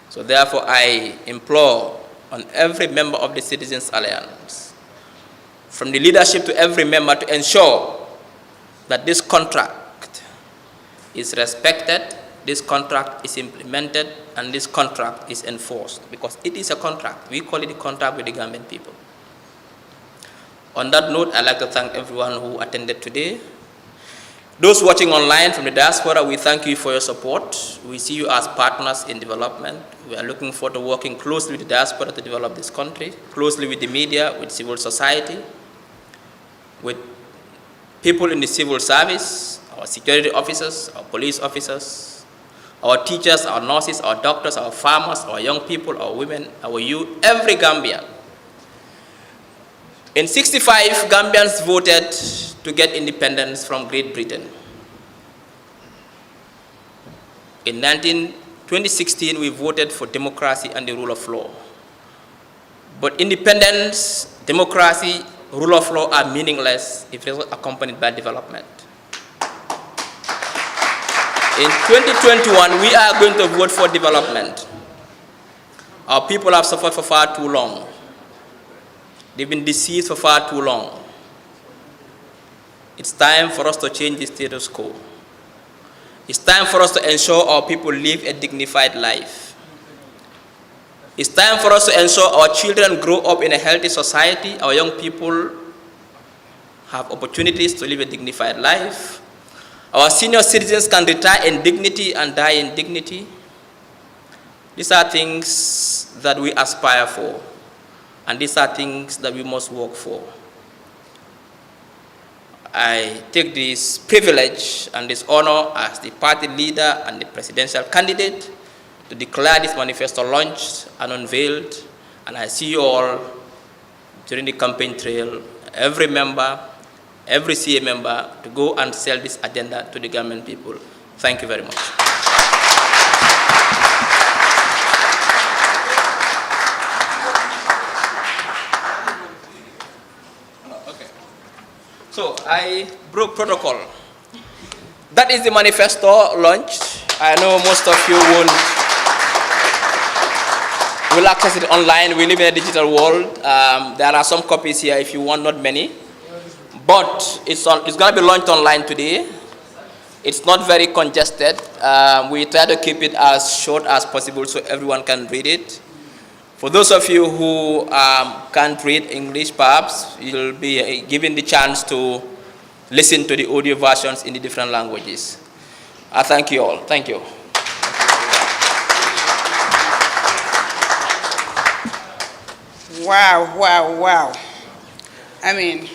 So therefore I implore on every member of the Citizens Alliance, from the leadership to every member, to ensure that this contract is respected, this contract is implemented, and this contract is enforced, because it is a contract. We call it a contract with the Gambian people. On that note, I'd like to thank everyone who attended today. Those watching online from the diaspora, we thank you for your support. We see you as partners in development. We are looking forward to working closely with the diaspora to develop this country, closely with the media, with civil society, with people in the civil service, our security officers, our police officers, our teachers, our nurses, our doctors, our farmers, our young people, our women, our youth, every Gambian. In 65, Gambians voted to get independence from Great Britain. In 2016, we voted for democracy and the rule of law. But independence, democracy, rule of law are meaningless if it is accompanied by development. In 2021, we are going to vote for development. Our people have suffered for far too long. They've been deceived for far too long. It's time for us to change the status quo. It's time for us to ensure our people live a dignified life. It's time for us to ensure our children grow up in a healthy society, our young people have opportunities to live a dignified life. Our senior citizens can retire in dignity and die in dignity. These are things that we aspire for, and these are things that we must work for. I take this privilege and this honor as the party leader and the presidential candidate to declare this manifesto launched and unveiled, and I see you all during the campaign trail, every member, every CA member, to go and sell this agenda to the Gambian people. Thank you very much. So I broke protocol. That is the manifesto launched. I know most of you will access it online. We live in a digital world. There are some copies here if you want, not many. But it's going to be launched online today. It's not very congested. We try to keep it as short as possible so everyone can read it. For those of you who can't read English, perhaps you'll be given the chance to listen to the audio versions in the different languages. I thank you all. Thank you. Wow, wow, wow. I mean,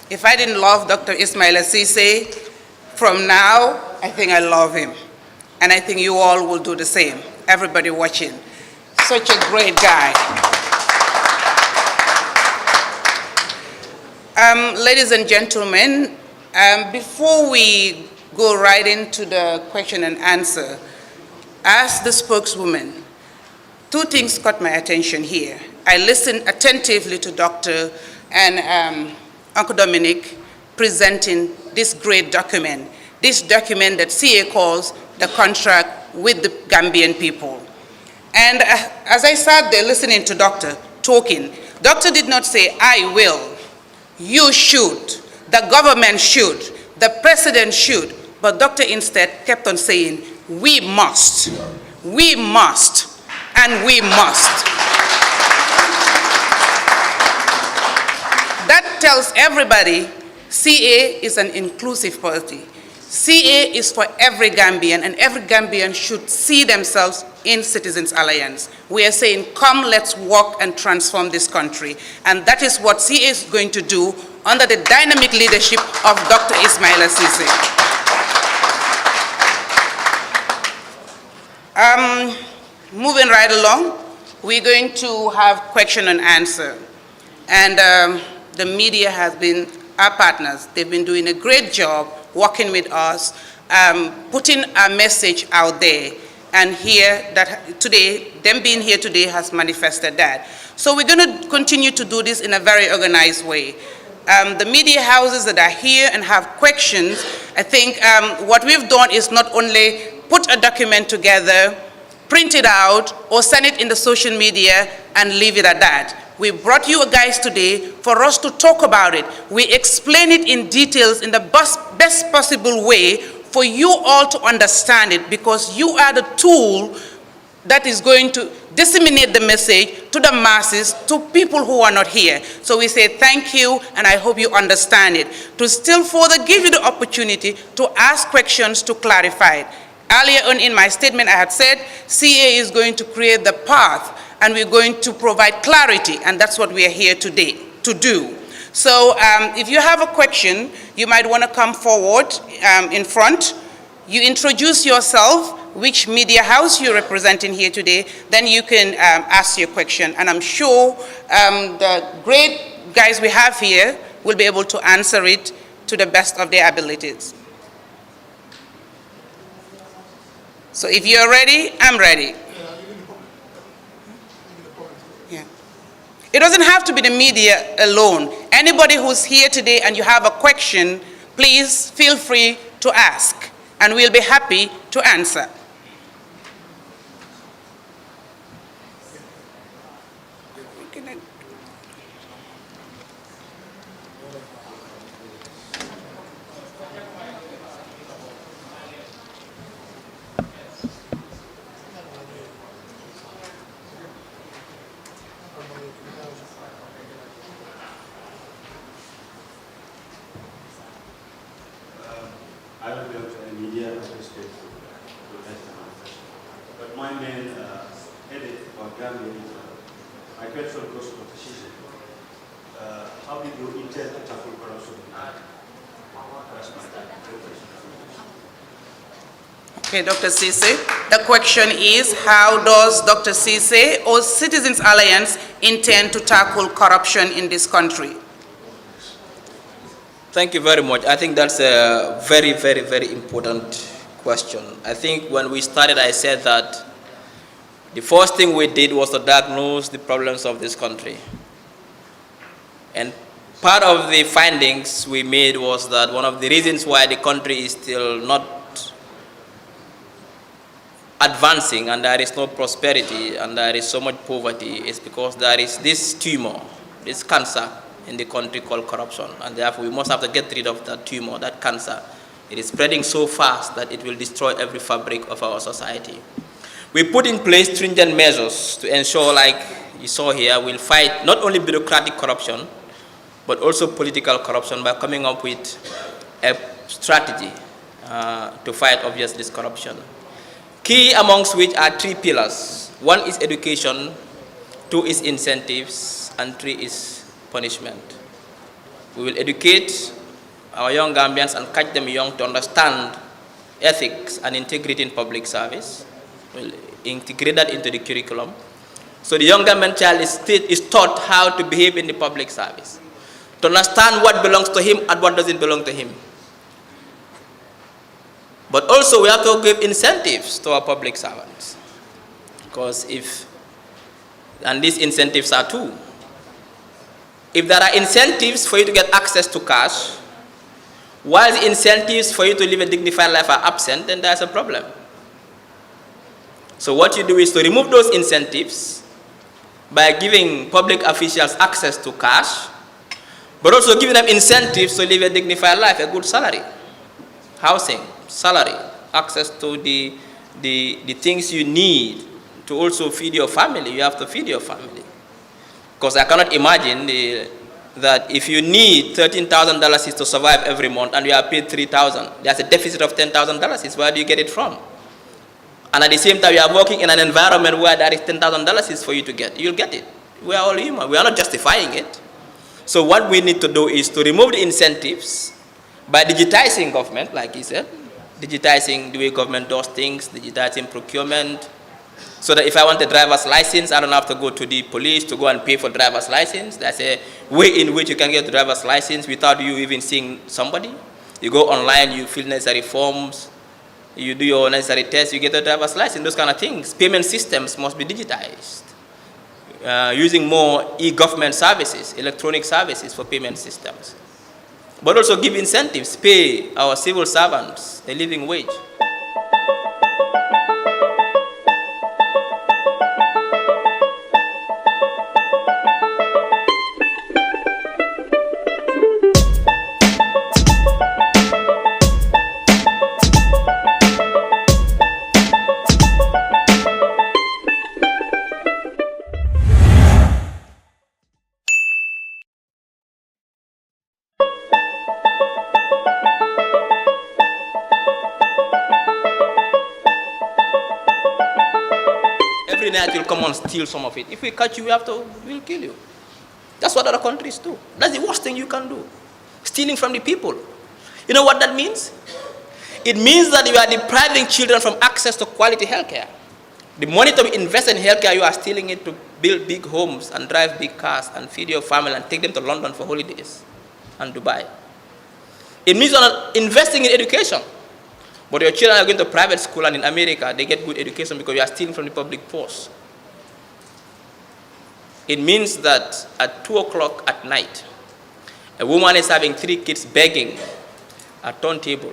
if I didn't love Dr. Ismaila Ceesay, from now, I think I love him. And I think you all will do the same, everybody watching. Such a great guy. Ladies and gentlemen, before we go right into the question and answer, as the spokeswoman, two things caught my attention here. I listened attentively to Dr. and Uncle Dominic presenting this great document, this document that CA calls the contract with the Gambian people. And as I sat there listening to Doctor talking, Doctor did not say, I will, you should, the government should, the president should, but Doctor instead kept on saying, we must, and we must. That tells everybody CA is an inclusive party. CA is for every Gambian, and every Gambian should see themselves in Citizens Alliance. We are saying, come, let's work and transform this country. And that is what CA is going to do under the dynamic leadership of Dr. Ismaila Ceesay. Moving right along, we're going to have question and answer. And the media has been our partners. They've been doing a great job working with us, putting our message out there. And here, that today, them being here today has manifested that. So we're going to continue to do this in a very organized way. The media houses that are here and have questions, I think what we've done is not only put a document together, print it out, or send it in the social media and leave it at that. We brought you guys today for us to talk about it. We explain it in details in the best possible way for you all to understand it, because you are the tool that is going to disseminate the message to the masses, to people who are not here. So we say thank you, and I hope you understand it. To still further give you the opportunity to ask questions to clarify it. Earlier on in my statement, I had said CA is going to create the path, and we're going to provide clarity, and that's what we are here today to do. So if you have a question, you might want to come forward in front. You introduce yourself, which media house you're representing here today, then you can ask your question. And I'm sure the great guys we have here will be able to answer it to the best of their abilities. So if you're ready, I'm ready. Yeah. It doesn't have to be the media alone. Anybody who's here today and you have a question, please feel free to ask, and we'll be happy to answer. I will go to the media association to test the manifesto. But my main headache for Gambian People, my question goes to the decision. How did you intend to tackle corruption? That's my question. Okay, Dr. Cisse. The question is, how does Dr. Cisse or Citizens Alliance intend to tackle corruption in this country? Thank you very much. I think that's a very, very, very important question. I think when we started, I said that the first thing we did was to diagnose the problems of this country. And part of the findings we made was that one of the reasons why the country is still not advancing and there is no prosperity and there is so much poverty is because there is this tumor, this cancer in the country called corruption, and therefore we must have to get rid of that tumor, that cancer. It is spreading so fast that it will destroy every fabric of our society. We put in place stringent measures to ensure, like you saw here, we'll fight not only bureaucratic corruption, but also political corruption by coming up with a strategy to fight, obviously, this corruption. Key amongst which are three pillars. One is education, two is incentives, and three is punishment. We will educate our young Gambians and catch them young to understand ethics and integrity in public service. We'll integrate that into the curriculum. So the young Gambian child is taught how to behave in the public service, to understand what belongs to him and what doesn't belong to him. But also we have to give incentives to our public servants. Because and these incentives are two. If there are incentives for you to get access to cash, while the incentives for you to live a dignified life are absent, then there's a problem. So what you do is to remove those incentives by giving public officials access to cash, but also giving them incentives to live a dignified life, a good salary, housing, salary, access to the things you need to also feed your family. You have to feed your family. Because I cannot imagine that if you need $13,000 to survive every month and you are paid $3,000, there's a deficit of $10,000. Where do you get it from? And at the same time, you are working in an environment where there is $10,000 for you to get. You'll get it. We are all human. We are not justifying it. So what we need to do is to remove the incentives by digitizing government, like he said, digitizing the way government does things, digitizing procurement, So that if I want a driver's license, I don't have to go to the police to go and pay for driver's license. That's a way in which you can get a driver's license without you even seeing somebody. You go online, you fill necessary forms, you do your necessary tests, you get a driver's license, those kind of things. Payment systems must be digitized. Using more e-government services, electronic services for payment systems. But also give incentives, pay our civil servants a living wage. Every night you'll come and steal some of it. If we catch you, we'll kill you. That's what other countries do. That's the worst thing you can do. Stealing from the people. You know what that means? It means that you are depriving children from access to quality healthcare. The money to invest in healthcare, you are stealing it to build big homes and drive big cars and feed your family and take them to London for holidays and Dubai. It means you're not investing in education. But your children are going to private school, and in America, they get good education because you are stealing from the public purse. It means that at 2 o'clock at night, a woman is having 3 kids begging at turntable.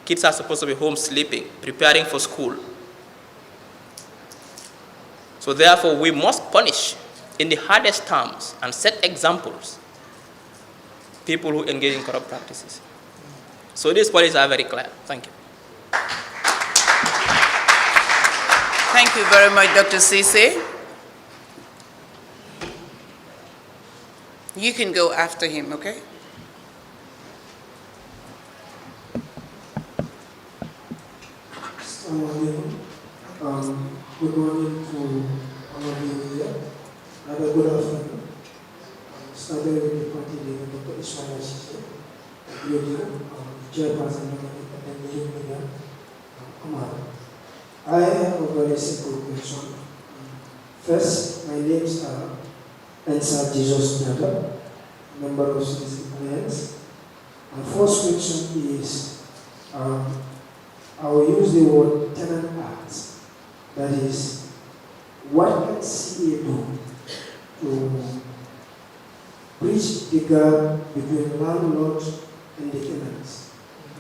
Kids are supposed to be home sleeping, preparing for school. So therefore, we must punish in the hardest terms and set examples people who engage in corrupt practices. So these policies are very clear. Thank you. Thank you very much, Dr. Cisse. You can go after him, okay? Good morning to all of you here. Have a good afternoon. Started with the party leader, Dr. Ismail Cisse, chairperson of the media. I have a very simple question. First, my names are Ansar Jesus Nyata, member of Citizen Alliance. My first question is, I will use the word tenant acts. That is, what can CA do to bridge the gap between landlords and the tenants?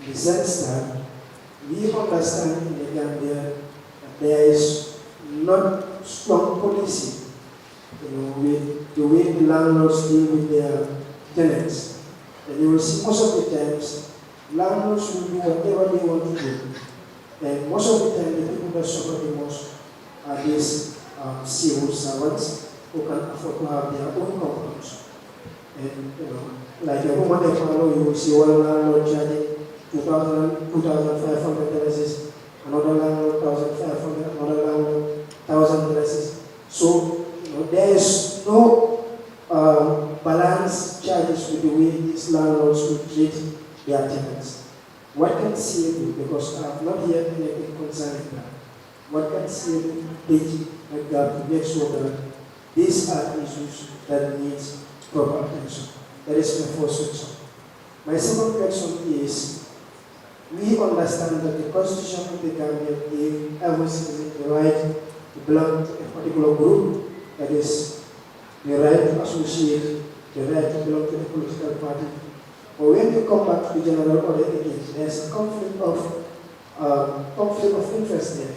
In the sense that we understand in the Gambia that there is not strong policy, with the way the landlords deal with their tenants. And you will see most of the times, landlords will do whatever they want to do. And most of the time, the people that suffer the most are these civil servants who can afford to have their own compounds. And, like a woman in Palo, you will see one landlord charging $2,500, another landlord $1,500, another landlord $1,000. So there is no balance charges with the way these landlords will treat their tenants. What can CA do? Because I have not heard anything concerning that. What can CA do to bridge the gap to make sure that these are issues that need proper attention? That is my first question. My second question is, we understand that the Constitution of the Gambia gave every citizen the right to belong to a particular group, that is, the right to associate, the right to belong to a political party. But when you come back to the general order again, there's a conflict of interest there.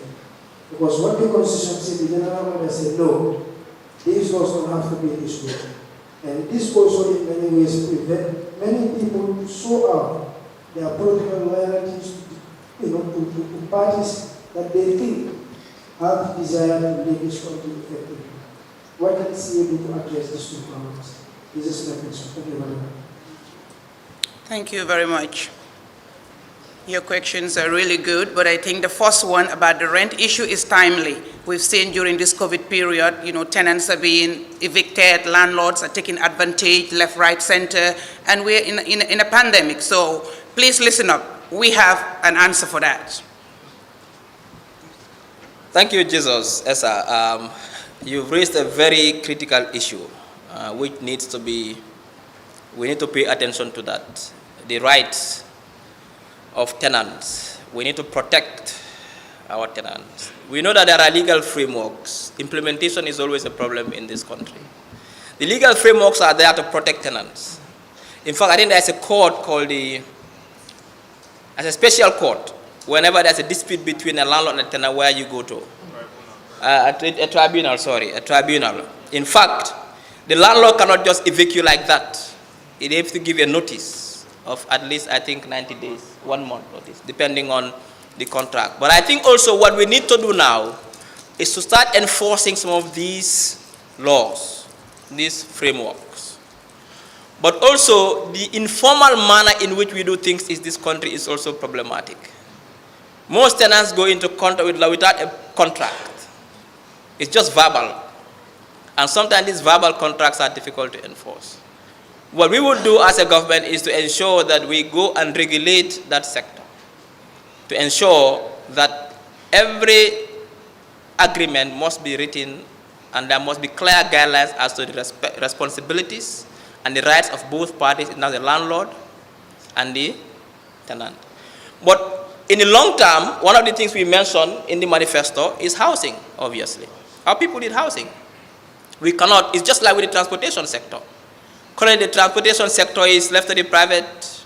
Because what the Constitution said, the general order said, no, this does not have to be this way. And this also in many ways prevent many people to show out their political loyalties to parties that they think have the desire to lead this country effectively. What can CA do to address these two problems? This is my question. Thank you very much. Thank you very much. Your questions are really good, but I think the first one about the rent issue is timely. We've seen during this COVID period, tenants are being evicted, landlords are taking advantage, left, right, center, and we're in a pandemic. So please listen up. We have an answer for that. Thank you, Jesus. Esa, you've raised a very critical issue, which needs to be, we need to pay attention to that. The rights of tenants. We need to protect our tenants. We know that there are legal frameworks. Implementation is always a problem in this country. The legal frameworks are there to protect tenants. In fact, I think there's a court called as a special court, whenever there's a dispute between a landlord and a tenant, where you go to? A tribunal. In fact, the landlord cannot just evict you like that. It has to give a notice of at least, I think, 90 days, 1 month notice, depending on the contract. But I think also what we need to do now is to start enforcing some of these laws, these frameworks. But also, the informal manner in which we do things in this country is also problematic. Most tenants go into contract without a contract. It's just verbal. And sometimes these verbal contracts are difficult to enforce. What we would do as a government is to ensure that we go and regulate that sector, to ensure that every agreement must be written and there must be clear guidelines as to the responsibilities and the rights of both parties, now the landlord and the tenant. But in the long term, one of the things we mentioned in the manifesto is housing, obviously. Our people need housing. We cannot, it's just like with the transportation sector. Currently, the transportation sector is left to the private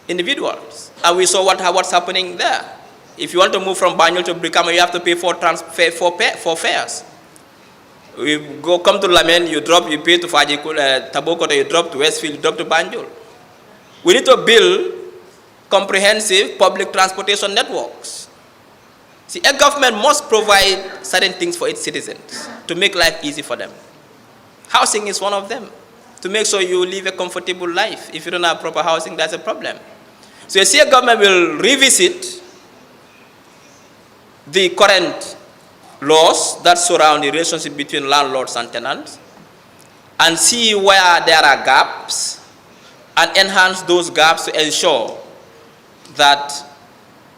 individuals. And we saw what's happening there. If you want to move from Banjul to Brikama, you have to pay for fares. You come to Lamen, you pay to Fajikul, Tabokoto, you drop to Westfield, you drop to Banjul. We need to build comprehensive public transportation networks. See, a government must provide certain things for its citizens to make life easy for them. Housing is one of them. To make sure you live a comfortable life. If you don't have proper housing, that's a problem. So you see, a government will revisit the current laws that surround the relationship between landlords and tenants and see where there are gaps and enhance those gaps to ensure that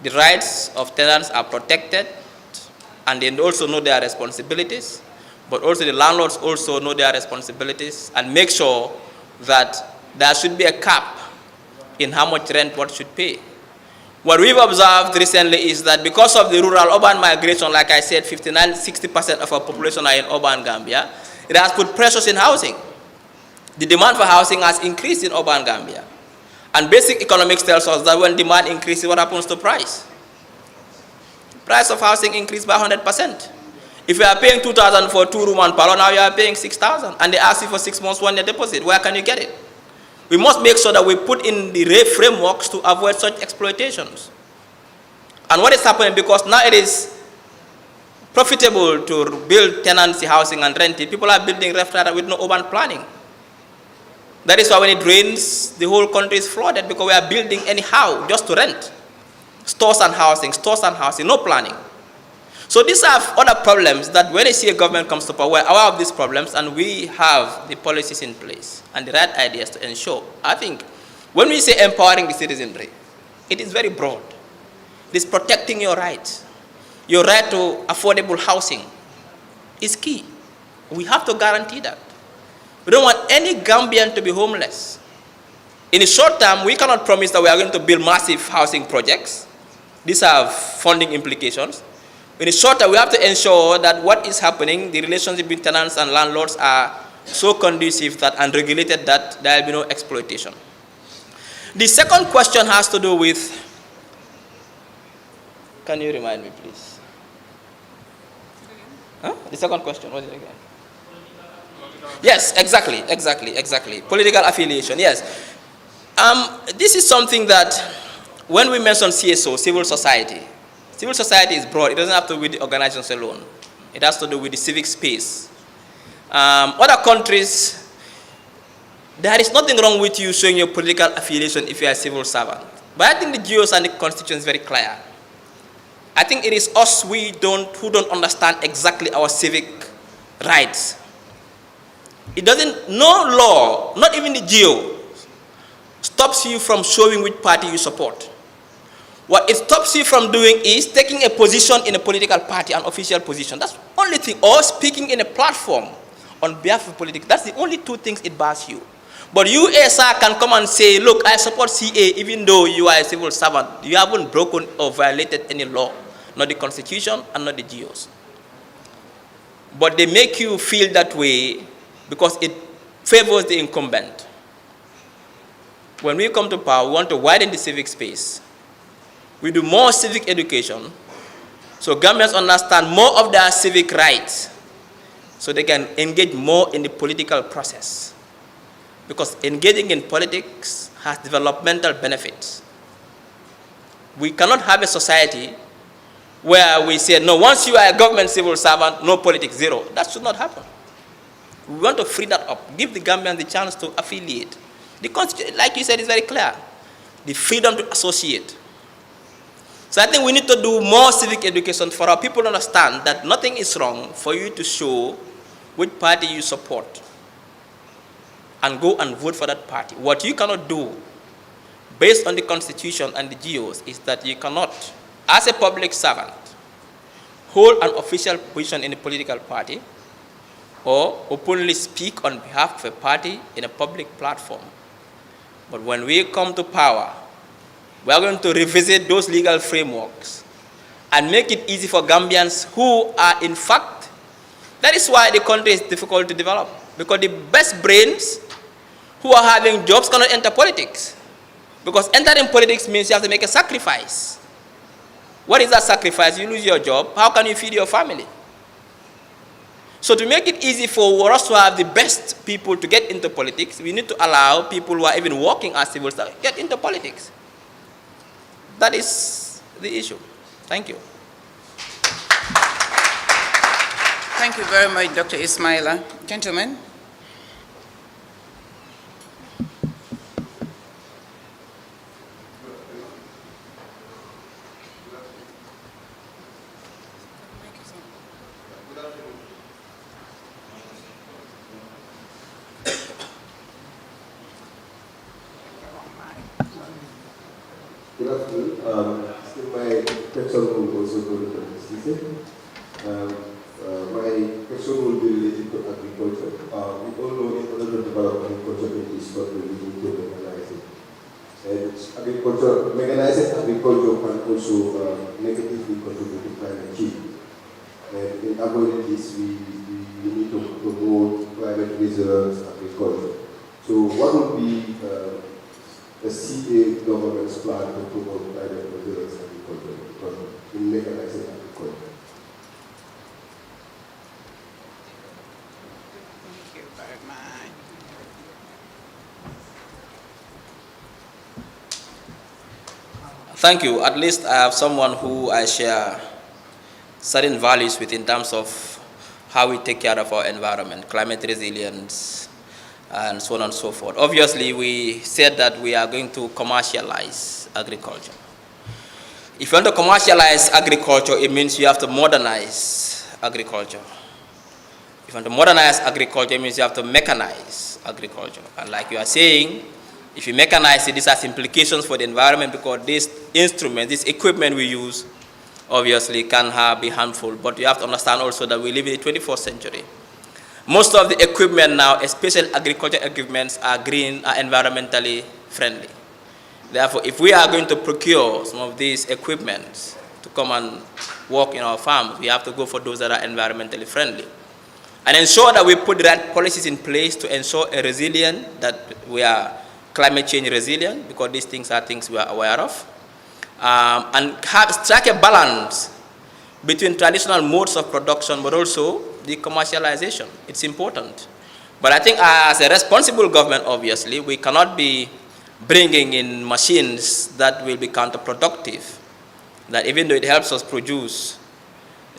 the rights of tenants are protected and they also know their responsibilities, but also the landlords also know their responsibilities and make sure that there should be a cap in how much rent one should pay. What we've observed recently is that because of the rural-urban migration, like I said, 59–60% of our population are in urban Gambia, it has put pressures in housing. The demand for housing has increased in urban Gambia. And basic economics tells us that when demand increases, what happens to price? Price of housing increased by 100%. If you are paying 2,000 for 2-room and parlor, now you are paying 6,000, and they ask you for 6 months 1-year deposit. Where can you get it? We must make sure that we put in the frameworks to avoid such exploitations. And what is happening, because now it is profitable to build tenancy housing and rent it, people are building left with no urban planning. That is why when it rains, the whole country is flooded, because we are building anyhow just to rent. Stores and housing, no planning. So these are other problems that when I see a government comes to power, we're aware of these problems and we have the policies in place and the right ideas to ensure. I think when we say empowering the citizenry, it is very broad. It is protecting your rights. Your right to affordable housing is key. We have to guarantee that. We don't want any Gambian to be homeless. In the short term, we cannot promise that we are going to build massive housing projects. These have funding implications. In the short term, we have to ensure that what is happening, the relationship between tenants and landlords are so conducive that and regulated that there will be no exploitation. The second question has to do with, can you remind me, please? Huh? The second question, what is it again? Yes, exactly. Political affiliation, yes. This is something that when we mention CSO, civil society is broad. It doesn't have to do with the organizations alone. It has to do with the civic space. Other countries, there is nothing wrong with you showing your political affiliation if you are a civil servant. But I think the GOs and the constitution is very clear. I think it is us who don't understand exactly our civic rights. It doesn't, no law, not even the GO, stops you from showing which party you support. What it stops you from doing is taking a position in a political party, an official position. That's the only thing. Or speaking in a platform on behalf of politics. That's the only two things it bars you. But you, sir, can come and say, look, I support CA even though you are a civil servant. You haven't broken or violated any law, not the Constitution and not the GOs. But they make you feel that way because it favors the incumbent. When we come to power, we want to widen the civic space. We do more civic education so Gambians understand more of their civic rights so they can engage more in the political process. Because engaging in politics has developmental benefits. We cannot have a society where we say, no, once you are a government civil servant, no politics, zero. That should not happen. We want to free that up, give the Gambians the chance to affiliate. The Constitution, like you said, is very clear. The freedom to associate. So I think we need to do more civic education for our people to understand that nothing is wrong for you to show which party you support and go and vote for that party. What you cannot do, based on the Constitution and the GOs, is that you cannot, as a public servant, hold an official position in a political party or openly speak on behalf of a party in a public platform. But when we come to power, we are going to revisit those legal frameworks and make it easy for Gambians who are, in fact, that is why the country is difficult to develop, because the best brains who are having jobs cannot enter politics. Because entering politics means you have to make a sacrifice. What is that sacrifice? You lose your job. How can you feed your family? So to make it easy for us to have the best people to get into politics, we need to allow people who are even working as civil servants get into politics. That is the issue. Thank you. Thank you very much, Dr. Ismaila. Gentlemen. Good afternoon. Still my question will also go to Dr. Stephen. My question will be related to agriculture. We all know in order to develop agriculture in this country, we need to mechanize it. And mechanizing agriculture can also negatively contribute to climate change. And in avoiding this, we need to promote climate resilient agriculture. So what would be the CA government's plan to promote climate resilient agriculture in mechanizing agriculture? Thank you very much. Thank you. At least I have someone who I share certain values with in terms of how we take care of our environment, climate resilience, and so on and so forth. Obviously, we said that we are going to commercialize agriculture. If you want to commercialize agriculture, it means you have to modernize agriculture. If you want to modernize agriculture, it means you have to mechanize agriculture. And like you are saying, if you mechanize it, this has implications for the environment because these instruments, this equipment we use, obviously can be harmful. But you have to understand also that we live in the 21st century. Most of the equipment now, especially agricultural equipments, are green, are environmentally friendly. Therefore, if we are going to procure some of these equipments to come and work in our farms, we have to go for those that are environmentally friendly. And ensure that we put the right policies in place to ensure a resilient, that we are climate change resilient, because these things are things we are aware of. And strike a balance between traditional modes of production, but also the commercialization. It's important. But I think as a responsible government, obviously, we cannot be bringing in machines that will be counterproductive, that even though it helps us produce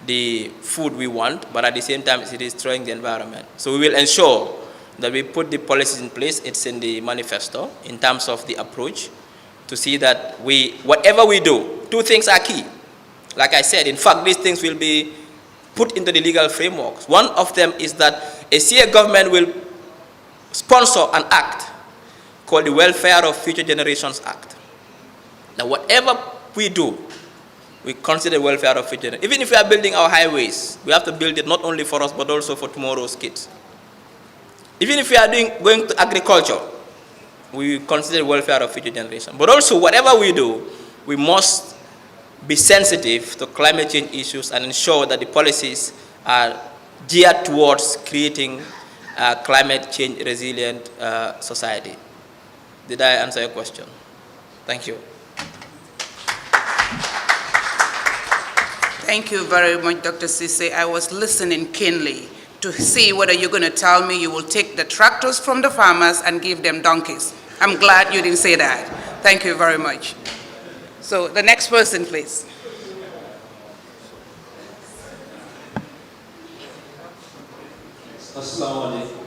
the food we want, but at the same time it is destroying the environment. So we will ensure that we put the policies in place. It's in the manifesto in terms of the approach to see that whatever we do, two things are key. Like I said, in fact, these things will be put into the legal frameworks. One of them is that a CA government will sponsor an act called the Welfare of Future Generations Act. Now, whatever we do, we consider the welfare of future. Even if we are building our highways, we have to build it not only for us, but also for tomorrow's kids. Even if we are going to agriculture, we consider the welfare of future generation. But also, whatever we do, we must be sensitive to climate change issues and ensure that the policies are geared towards creating a climate change resilient society. Did I answer your question? Thank you. Thank you very much, Dr. Sise. I was listening keenly to see whether you're going to tell me you will take the tractors from the farmers and give them donkeys. I'm glad you didn't say that. Thank you very much. So the next person, please. Assalamu alaikum.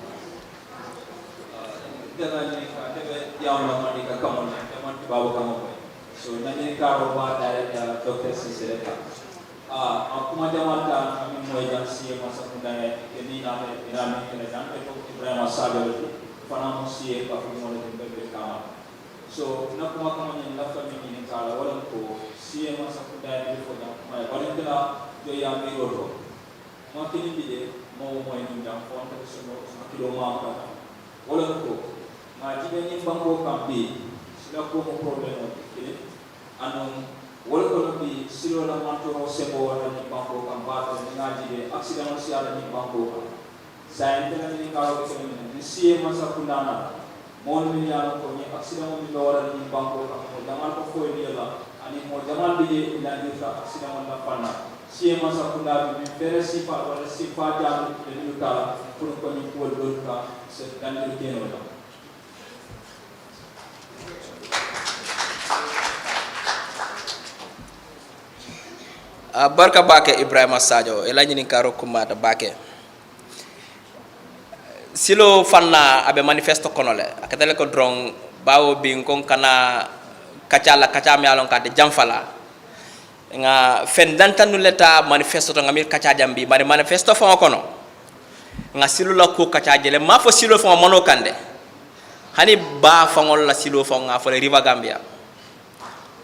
So nani karo ba direct Dr. Sise akuma jamanta ami moy jam siye masa kundane keni name inami kene jam ko Ibrahim Sadio fana mo siye ka ko mo le be kama so na kuma kama ni la famille ni kala wala ko siye masa kundane ko jam ma wala kala yo ya mi roto ma kini bide mo moy ni jam fon ko so kilo ma ka wala ko ma jibe ni bango kambi sila ko mo problème kini anu wala ko bi silo la manto sebo wala ni banko kan ba ni ngaji de accident si ala ni banko sa ente ni ka ko ni si masa kunana mon mi ya ko ni accident ni wala ni banko kan ko jamal ko fo ni la ani mo jamal bi de ila ni fa accident na fana si masa kunana bi fere si fa wala si fa jam ni ka pour ko ni ko do ka se dan ni keno la barka bake Ibrahima Sadio elanyini karo kumata bake silo fanna abe manifesto konole akatele ko drong bawo bi kon kana kacala kacam yalon kade jamfala nga fendantanu leta manifesto to ngamir kaca jambi bari manifesto fa kono nga silo la ko kaca jele ma fo silo fa mono kande hani ba fa ngol la silo fa nga fo river Gambia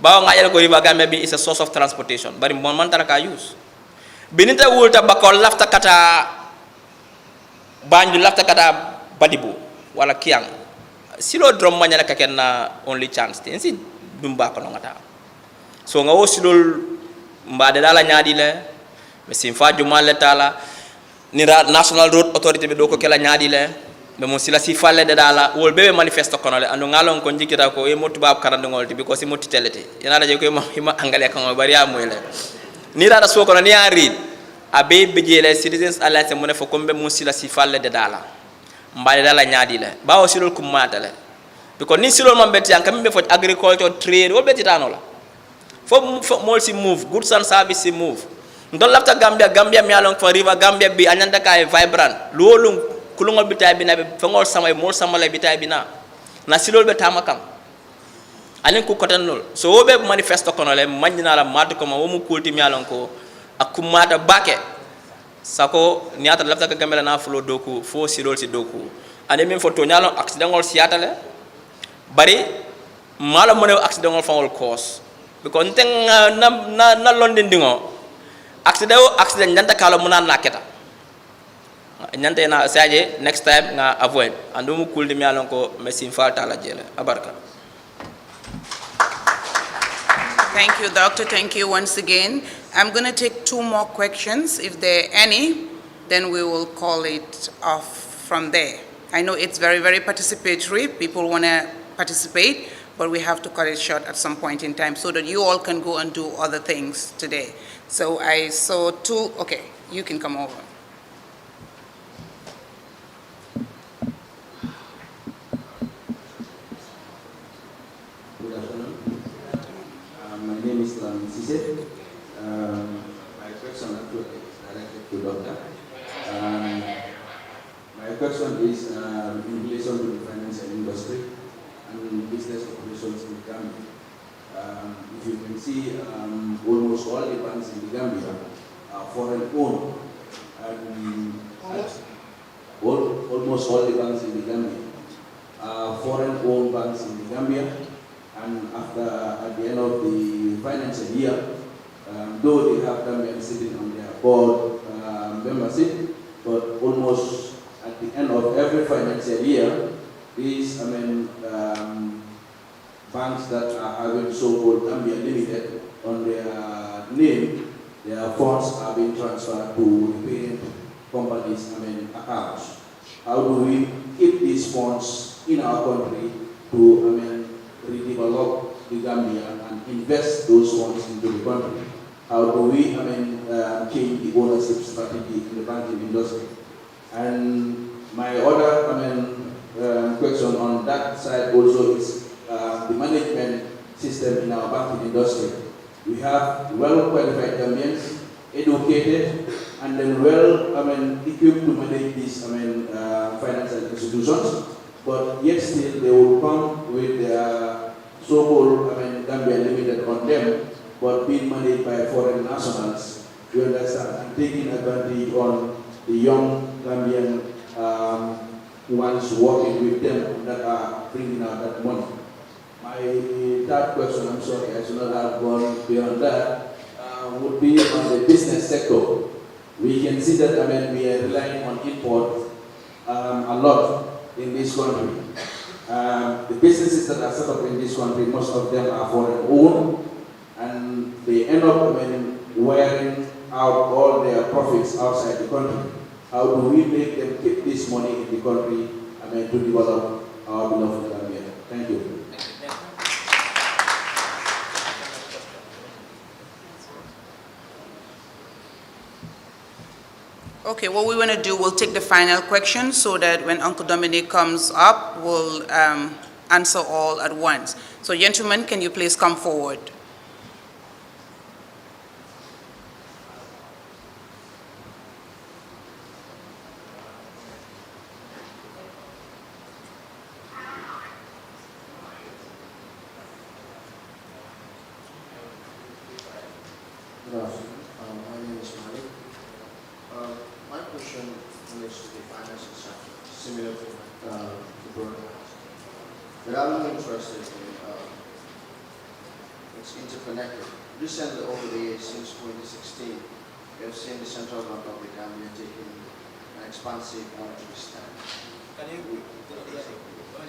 bawo nga yele ko river Gambia bi is a source of transportation bari mon man taraka use binita wulta bakol lafta kata banju lafta kata badibu wala kiang silo drum manyala kaken na only chance tensi dumba ko ngata so nga wo silol mbade dala nyaadi le me simfa jumal le tala ni national road authority be do ko kala nyaadi le be mo sila si falle de dala wol bebe manifesto kono le ando ngalon ko jikita ko e motu bab karande ngolti because mo titelete yana la je ko ma angale ko bari amoyle ni rada so kono ni ari abe bejele citizens alliance mo ne fo kombe mo sila si falle de dala mbade dala nyaadi le bawo silol kum matale because ni silol man beti an kambe fo agriculture trade wol beti tanola fo mo si move goods and service si move ndol lafta Gambia mi alon fo river Gambia bi anyanda kay vibrant lolum kulungol bitay bina be fengol samay mol samale bitay bina na silol be tamakam anen ku kotanol so wobe manifesto kono le manjina la mad ko ma womu kulti mi alon ko akumata bake sako niata lafta ka gamela na flo doku fo silol si doku ane min foto nyalo accident ngol siata le bari mala mo ne accident ngol fangol cause because nteng na london dingo accident nyanta kala munan naketa nyante na saje next time nga avoid andumu kuldi mi alon ko mesin falta la jele abarka. Thank you, doctor. Thank you once again. I'm going to take 2 more questions. If there are any, then we will call it off from there. I know it's very, very participatory. People want to participate, but we have to cut it short at some point in time so that you all can go and do other things today. So I saw 2. Okay, you can come over. My name is Sise. My question is directed to Doctor. My question is in relation to the financial industry and business operations in Gambia. If you can see, almost all the banks in the Gambia are foreign-owned. Almost all the banks in the Gambia are foreign-owned banks in the Gambia. and after at the end of the financial year, though they have Gambians sitting on their board membership, but almost at the end of every financial year, these banks that are having so-called Gambia Limited on their name, their funds are being transferred to the parent companies' accounts. How do we keep these funds in our country to redevelop the Gambia and invest those funds into the country? How do we change the ownership strategy in the banking industry? And my other question on that side also is the management system in our banking industry. We have well-qualified Gambians, educated, and then equipped to manage these financial institutions, but yet still they will come with their so-called Gambia Limited on them, but being managed by foreign nationals, you understand, and taking advantage on the young Gambian ones working with them that are bringing out that money. My third question, I'm sorry, I should not have gone beyond that, would be on the business sector. We can see that we are relying on import a lot in this country. The businesses that are set up in this country, most of them are foreign owned, and they end up wearing out all their profits outside the country. How do we make them keep this money in the country to develop our beloved Gambia? Thank you. Okay, what we want to do, we'll take the final question so that when Uncle Dominic comes up, we'll answer all at once. So gentlemen, can you please come forward? Good afternoon. My name is Malik. My question relates to the financial sector, similar to the broadcast. But I'm interested in it's interconnected. Recently, over the years, since 2016, we have seen the Central Bank of the Gambia taking an expansive monetary stand.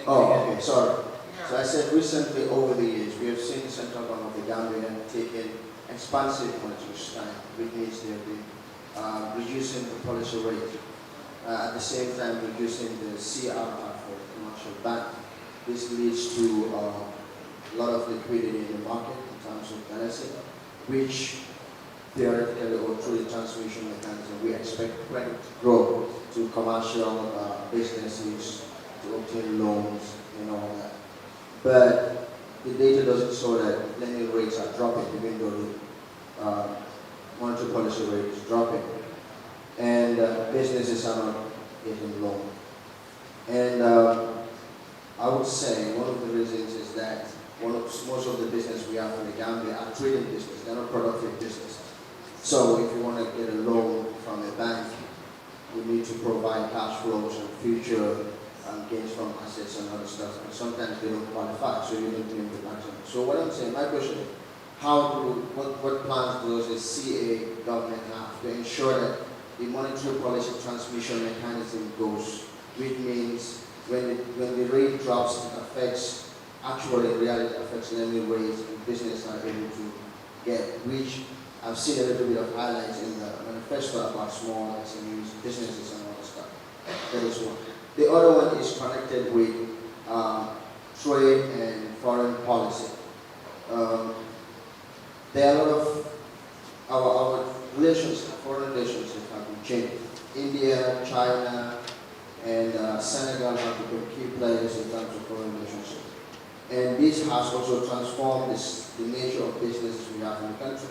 Oh, okay, sorry. So I said recently, over the years, we have seen the Central Bank of the Gambia taking expansive monetary stand, which means they have been reducing the policy rate, at the same time reducing the CRR for the commercial bank. This leads to a lot of liquidity in the market in terms of currency, which theoretically or through the transmission mechanism, we expect credit growth to commercial businesses to obtain loans and all that. But the data doesn't show that lending rates are dropping, even though the monetary policy rate is dropping, and businesses are not getting loans. And I would say one of the reasons is that most of the business we have in the Gambia are trading business, they're not productive business. So if you want to get a loan from a bank, you need to provide cash flows and future gains from assets and other stuff, and sometimes they don't qualify, so you don't claim the bank. So what I'm saying, my question is, what plans does the CA government have to ensure that the monetary policy transmission mechanism goes, which means when the rate drops, it affects, actually in reality affects lending rates, and business are able to get, which I've seen a little bit of highlights in the manifesto about small SMEs, businesses and all that stuff. That is one. The other one is connected with trade and foreign policy. There are a lot of our relations, foreign relations have been changed. India, China, and Senegal have become key players in terms of foreign relationships. And this has also transformed the nature of businesses we have in the country.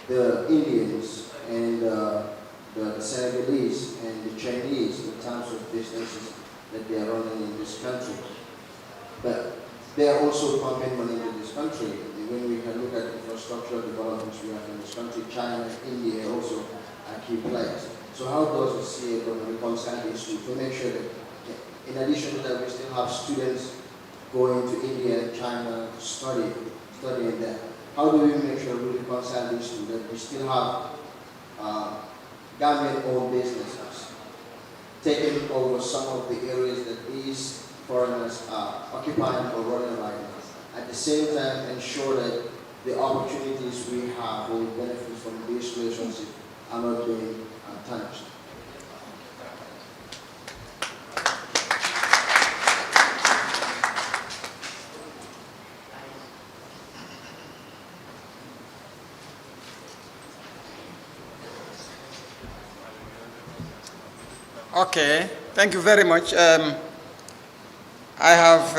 The Indians and the Senegalese and the Chinese in terms of businesses that they are running in this country. But they are also pumping money into this country. When we can look at infrastructure developments we have in this country, China, India also are key players. So how does the CA government reconcile these two to make sure that in addition to that we still have students going to India and China to studying there. How do we make sure we reconcile these two, that we still have Gambian-owned businesses taking over some of the areas that these foreigners are occupying or running right now. At the same time, ensure that the opportunities we have will benefit from these relationships are not being tarnished. Okay, thank you very much. I have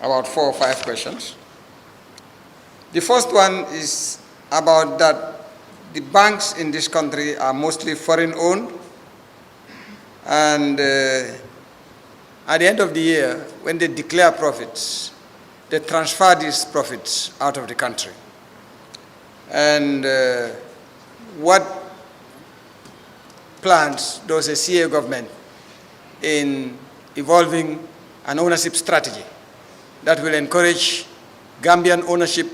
about 4 or 5 questions. The first one is about that the banks in this country are mostly foreign owned, and at the end of the year, when they declare profits, they transfer these profits out of the country. And what plans does a CA government in evolving an ownership strategy that will encourage Gambian ownership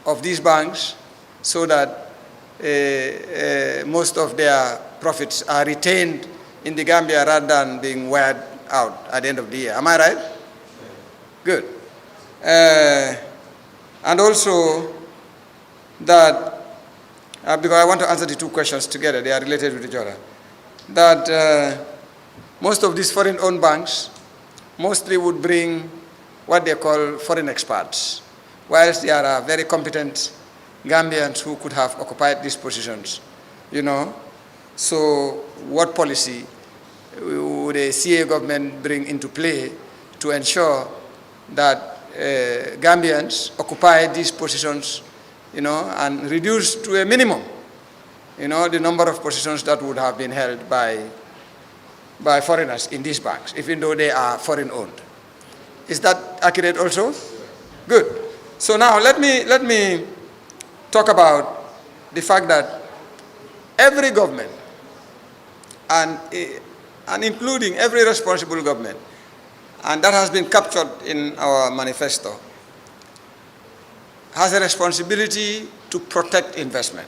of these banks so that most of their profits are retained in the Gambia rather than being wired out at the end of the year? Am I right? Good. And also that, because I want to answer the 2 questions together, they are related with each other, that most of these foreign-owned banks mostly would bring what they call foreign experts, whilst there are very competent Gambians who could have occupied these positions, you know. So what policy would a CA government bring into play to ensure that Gambians occupy these positions, you know, and reduce to a minimum, you know, the number of positions that would have been held by foreigners in these banks, even though they are foreign owned? Is that accurate also? Good. So now let me talk about the fact that every government, and including every responsible government, and that has been captured in our manifesto, has a responsibility to protect investment,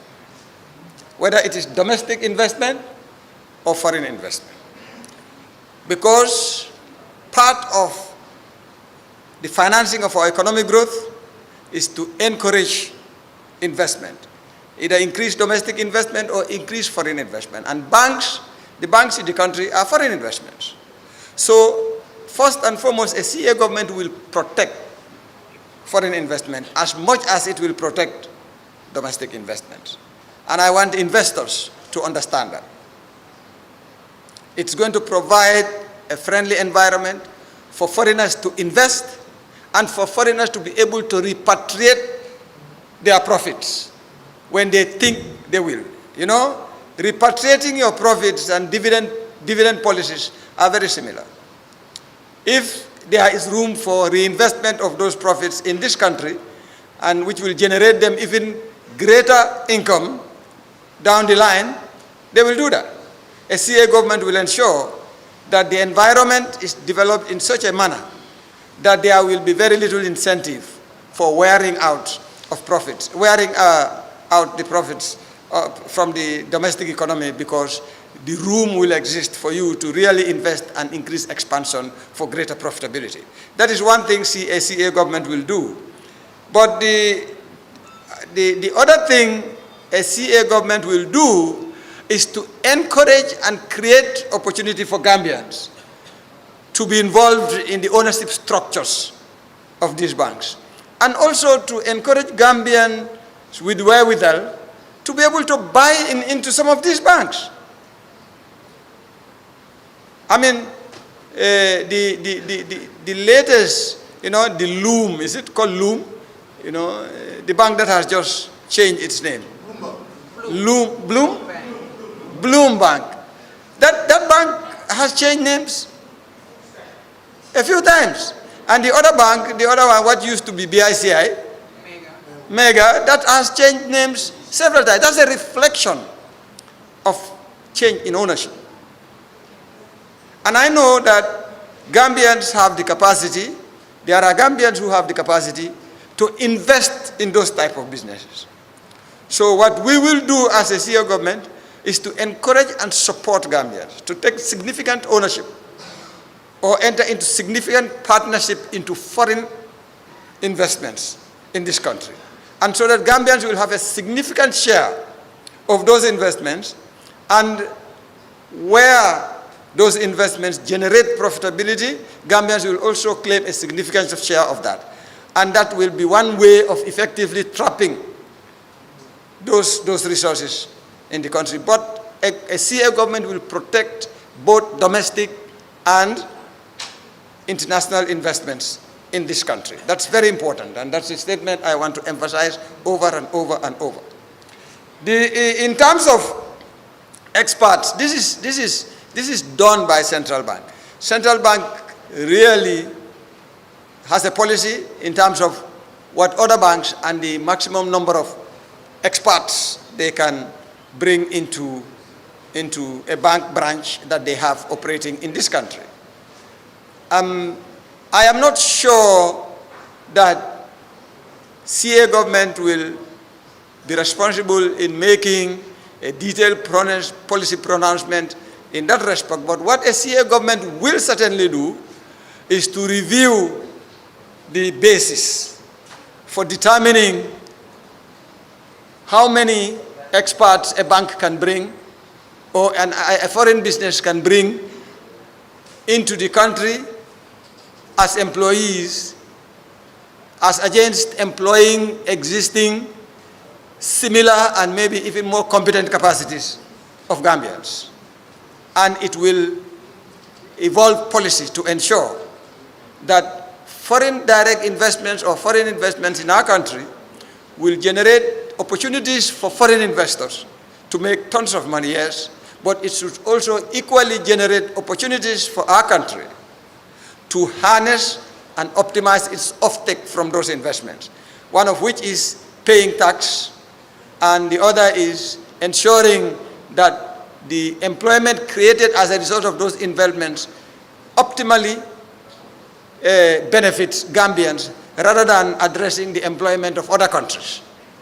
whether it is domestic investment or foreign investment. Because part of the financing of our economic growth is to encourage investment, either increase domestic investment or increase foreign investment. And the banks in the country are foreign investments. So first and foremost, a CA government will protect foreign investment as much as it will protect domestic investments. And I want investors to understand that. It's going to provide a friendly environment for foreigners to invest and for foreigners to be able to repatriate their profits when they think they will. You know, repatriating your profits and dividend policies are very similar. If there is room for reinvestment of those profits in this country, and which will generate them even greater income down the line, they will do that. A CA government will ensure that the environment is developed in such a manner that there will be very little incentive for wearing out of profits, wearing out the profits from the domestic economy, because the room will exist for you to really invest and increase expansion for greater profitability. That is one thing a CA government will do. But the other thing a CA government will do is to encourage and create opportunity for Gambians to be involved in the ownership structures of these banks, and also to encourage Gambians with wherewithal to be able to buy into some of these banks. I mean, the latest, you know, the Loom, is it called Loom? You know, the bank that has just changed its name. Bloom Bank. That bank has changed names a few times. And the other bank, the other one, what used to be BICI, Mega, that has changed names several times. That's a reflection of change in ownership. And I know that Gambians have the capacity, there are Gambians who have the capacity to invest in those type of businesses. So what we will do as a CEO government is to encourage and support Gambians to take significant ownership or enter into significant partnership into foreign investments in this country. And so that Gambians will have a significant share of those investments, and where those investments generate profitability, Gambians will also claim a significant share of that. And that will be one way of effectively trapping those resources in the country. But a CA government will protect both domestic and international investments in this country. That's very important, and that's a statement I want to emphasize over and over and over. In terms of experts, this is done by central bank. Central bank really has a policy in terms of what other banks and the maximum number of experts they can bring into a bank branch that they have operating in this country. I am not sure that CA government will be responsible in making a detailed policy pronouncement in that respect, but what a CA government will certainly do is to review the basis for determining how many experts a bank can bring or a foreign business can bring into the country as employees, as against employing existing similar and maybe even more competent capacities of Gambians. And it will evolve policy to ensure that foreign direct investments or foreign investments in our country will generate opportunities for foreign investors to make tons of money, yes, but it should also equally generate opportunities for our country to harness and optimize its offtake from those investments, one of which is paying tax, and the other is ensuring that the employment created as a result of those investments optimally benefits Gambians rather than addressing the employment of other countries,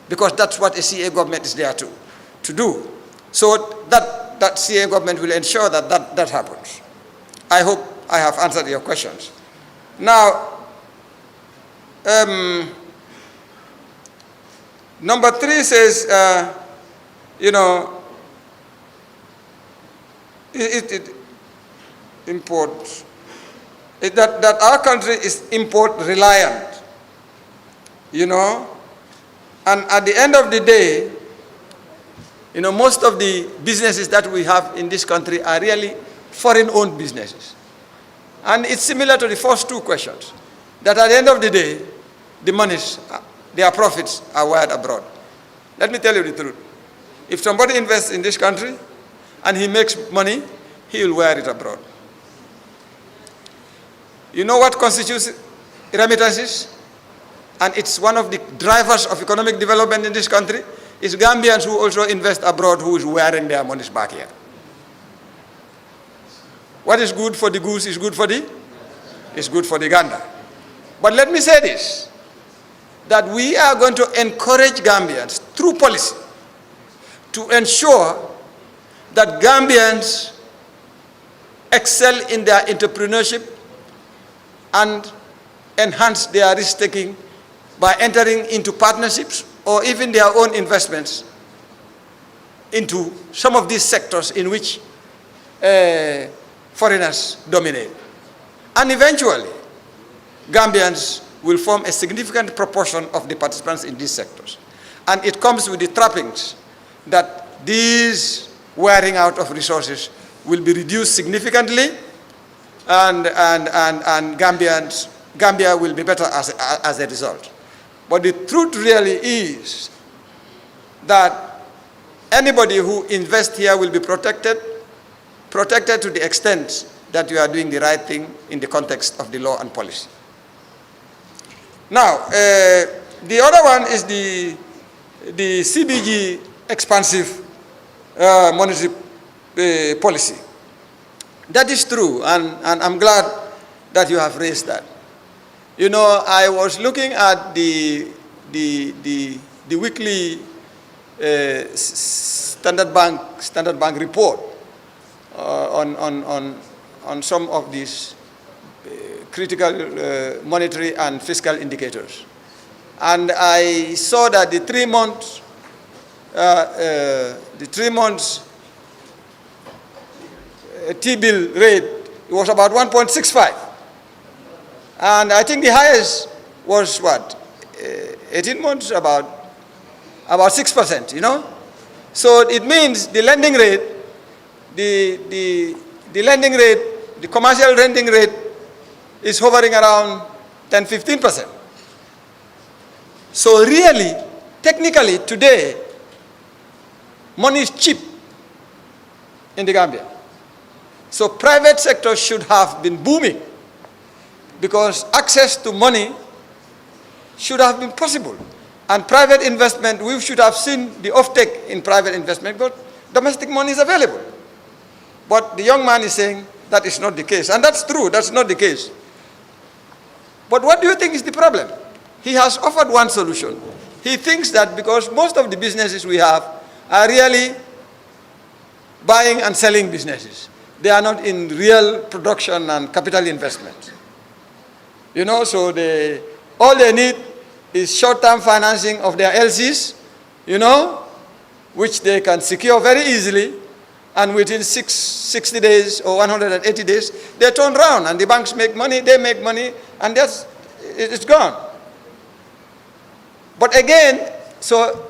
because that's what a CA government is there to do. So that CA government will ensure that happens. I hope I have answered your questions. Now, number 3 says, import, that our country is import reliant, and at the end of the day, most of the businesses that we have in this country are really foreign-owned businesses. And it's similar to the first 2 questions, that at the end of the day, the monies, their profits are wired abroad. Let me tell you the truth. If somebody invests in this country and he makes money, he will wire it abroad. You know what constitutes remittances? And it's one of the drivers of economic development in this country, is Gambians who also invest abroad who is wiring their monies back here. What is good for the goose is good for the gander. But let me say this, that we are going to encourage Gambians through policy to ensure that Gambians excel in their entrepreneurship and enhance their risk-taking by entering into partnerships or even their own investments into some of these sectors in which foreigners dominate. And eventually, Gambians will form a significant proportion of the participants in these sectors. And it comes with the trappings that these wearing out of resources will be reduced significantly, and Gambia will be better as a result. But the truth really is that anybody who invests here will be protected to the extent that you are doing the right thing in the context of the law and policy. Now, the other one is the CBG expansive monetary policy. That is true, and I'm glad that you have raised that. You know, I was looking at the weekly Standard Bank report on some of these critical monetary and fiscal indicators. And I saw that the 3 months T-bill rate was about 1.65. And I think the highest was what? 18 months, about 6%, you know? So it means the lending rate, the commercial lending rate is hovering around 10-15%. So really, technically today, money is cheap in the Gambia. So private sector should have been booming because access to money should have been possible. And private investment, we should have seen the offtake in private investment, but domestic money is available. But the young man is saying that is not the case. And that's true, that's not the case. But what do you think is the problem? He has offered one solution. He thinks that because most of the businesses we have are really buying and selling businesses. They are not in real production and capital investment. You know, so all they need is short-term financing of their LCs, you know, which they can secure very easily, and within 60 days or 180 days, they turn around and the banks make money, they make money, and it's gone. But again, so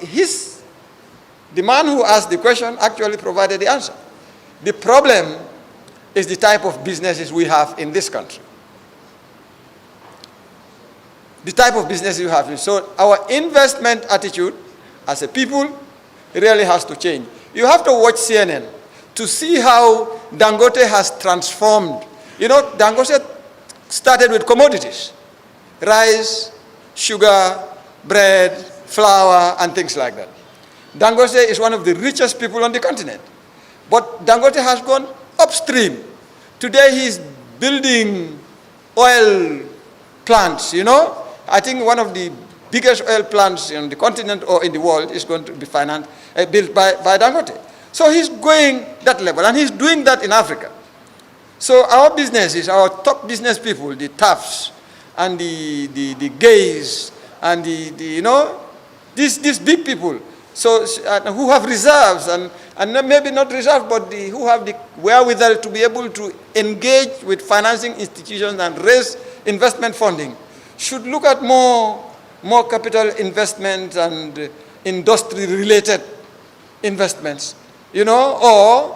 the man who asked the question actually provided the answer. The problem is the type of businesses we have in this country. The type of business you have. So our investment attitude as a people really has to change. You have to watch CNN to see how Dangote has transformed. You know, Dangote started with commodities, rice, sugar, bread, flour, and things like that. Dangote is one of the richest people on the continent. But Dangote has gone upstream. Today he's building oil plants, you know. I think one of the biggest oil plants in the continent or in the world is going to be built by Dangote. So he's going that level, and he's doing that in Africa. So our businesses, our top business people, the Tafts and the Gays and you know, these big people, so who have reserves and maybe not reserves, but who have the wherewithal to be able to engage with financing institutions and raise investment funding, should look at more capital investment and industry-related investments, you know, or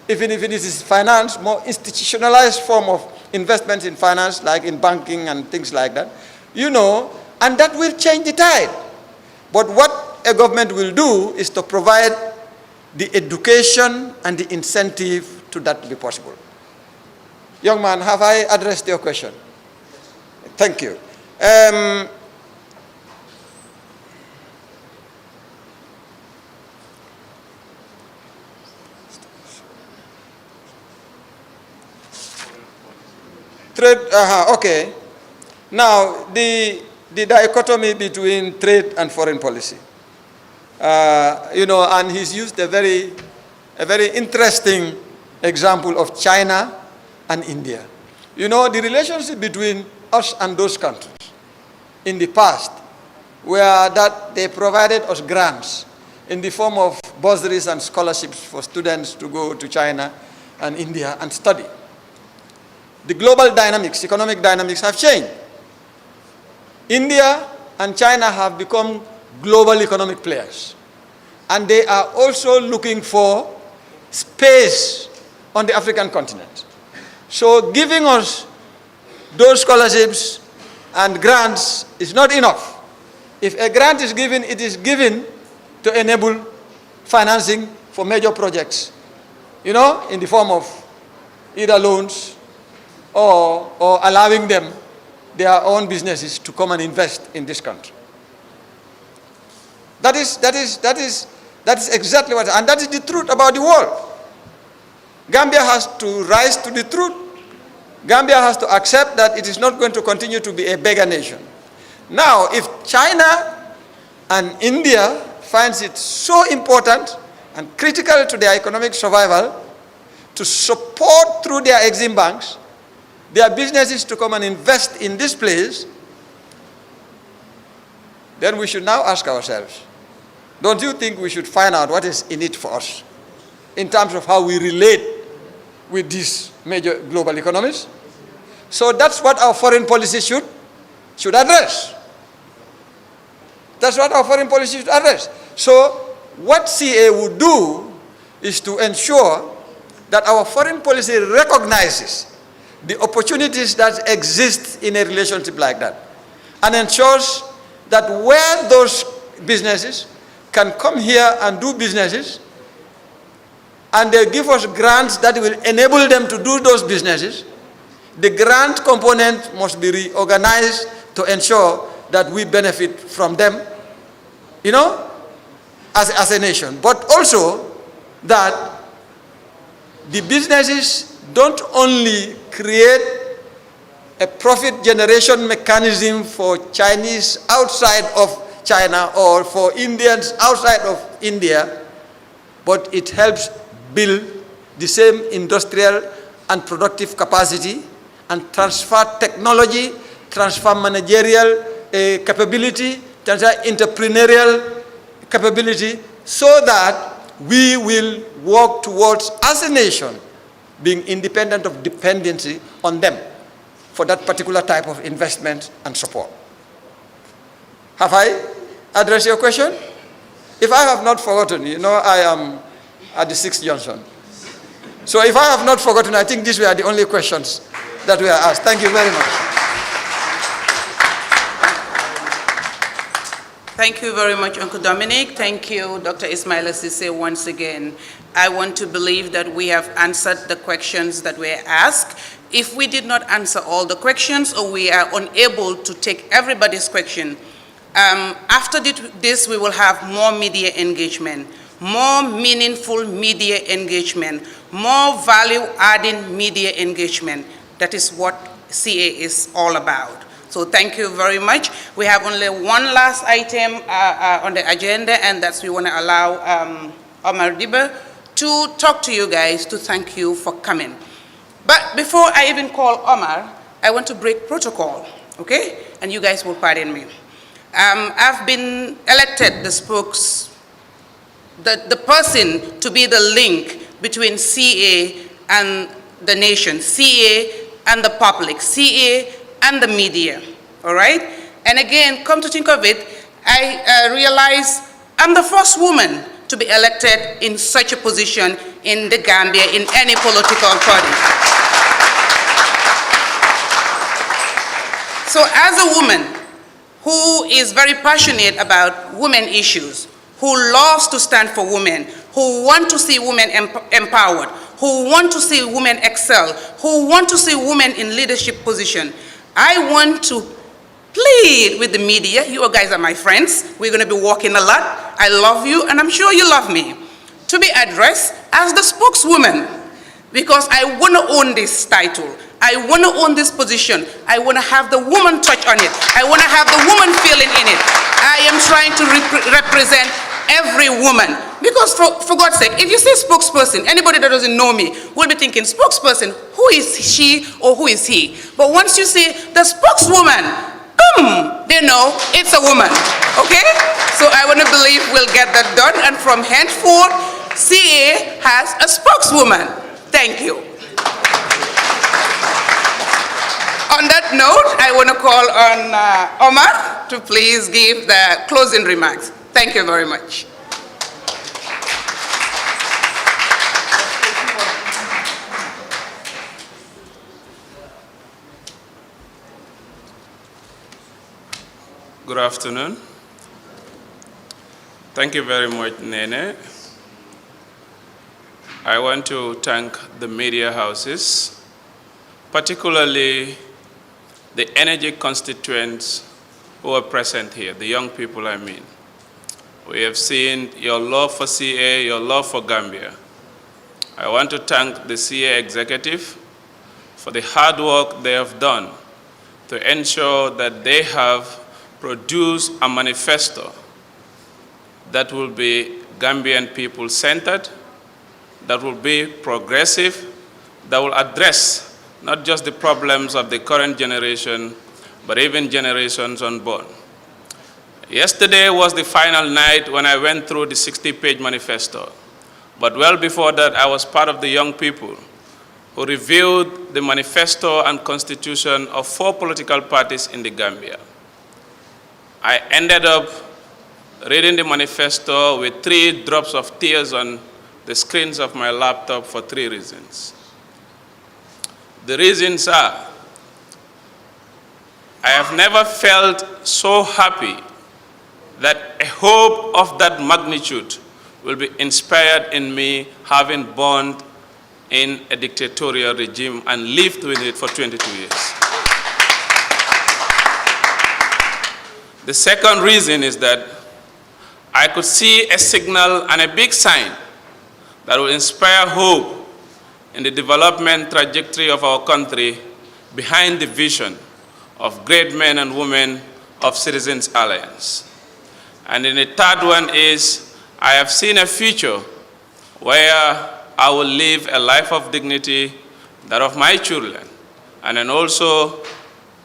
even if it is finance, more institutionalized form of investments in finance, like in banking and things like that, you know, and that will change the tide. But what a government will do is to provide the education and the incentive to that to be possible. Young man, have I addressed your question? Thank you. Trade, okay. Now, the dichotomy between trade and foreign policy. You know, and he's used a very interesting example of China and India. You know, the relationship between us and those countries in the past were that they provided us grants in the form of bursaries and scholarships for students to go to China and India and study. The global dynamics, economic dynamics have changed. India and China have become global economic players. And they are also looking for space on the African continent. So giving us those scholarships and grants is not enough. If a grant is given, it is given to enable financing for major projects, you know, in the form of either loans or allowing them their own businesses to come and invest in this country. That is exactly what, and that is the truth about the world. Gambia has to rise to the truth Gambia has to accept that it is not going to continue to be a beggar nation. Now, if China and India finds it so important and critical to their economic survival to support through their Exim banks their businesses to come and invest in this place, then we should now ask ourselves, don't you think we should find out what is in it for us in terms of how we relate with these major global economies? So that's what our foreign policy should address. That's what our foreign policy should address. So what CA would do is to ensure that our foreign policy recognizes the opportunities that exist in a relationship like that and ensures that where those businesses can come here and do businesses and they give us grants that will enable them to do those businesses, the grant component must be reorganized to ensure that we benefit from them, you know, as a nation. But also that the businesses don't only create a profit generation mechanism for Chinese outside of China or for Indians outside of India, but it helps build the same industrial and productive capacity and transfer technology, transfer managerial capability, transfer entrepreneurial capability, so that we will work towards, as a nation, being independent of dependency on them for that particular type of investment and support. Have I addressed your question? If I have not forgotten, you know, I am at the 6th Junction. So if I have not forgotten, I think these were the only questions that were asked. Thank you very much. Thank you very much, Uncle Dominic. Thank you, Dr. Ismaila Cisse, once again. I want to believe that we have answered the questions that were asked. If we did not answer all the questions or we are unable to take everybody's question, after this we will have more media engagement, more meaningful media engagement, more value-adding media engagement. That is what CA is all about. So thank you very much. We have only one last item on the agenda, and that's we want to allow Omar Diba to talk to you guys, to thank you for coming. But before I even call Omar, I want to break protocol, okay? And you guys will pardon me. I've been elected the person to be the link between CA and the nation, CA and the public, CA and the media, all right? And again, come to think of it, I realize I'm the first woman to be elected in such a position in the Gambia, in any political party. So as a woman who is very passionate about women issues, who loves to stand for women, who want to see women empowered, who want to see women excel, who want to see women in leadership position, I want to plead with the media. You guys are my friends. We're going to be walking a lot. I love you, and I'm sure you love me. To be addressed as the spokeswoman, because I want to own this title. I want to own this position. I want to have the woman touch on it. I want to have the woman feeling in it. I am trying to represent every woman. Because for God's sake, if you say spokesperson, anybody that doesn't know me will be thinking, spokesperson, who is she or who is he? But once you say the spokeswoman, boom, they know it's a woman, okay? So I want to believe we'll get that done, and from henceforth, CA has a spokeswoman. Thank you. On that note, I want to call on Omar to please give the closing remarks. Thank you very much. Good afternoon. Thank you very much, Nene. I want to thank the media houses, particularly the energy constituents who are present here, the young people I mean. We have seen your love for CA, your love for Gambia. I want to thank the CA executive for for the hard work they have done to ensure that they have produced a manifesto that will be Gambian people centered, that will be progressive, that will address not just the problems of the current generation, but even generations unborn. Yesterday was the final night when I went through the 60-page manifesto. But well before that, I was part of the young people who reviewed the manifesto and constitution of 4 political parties in the Gambia. I ended up reading the manifesto with 3 drops of tears on the screens of my laptop for 3 reasons. The reasons are, I have never felt so happy that a hope of that magnitude will be inspired in me, having born in a dictatorial regime and lived with it for 22 years. The second reason is that I could see a signal and a big sign that will inspire hope in the development trajectory of our country behind the vision of great men and women of Citizens Alliance. And then the third one is, I have seen a future where I will live a life of dignity, that of my children, and then also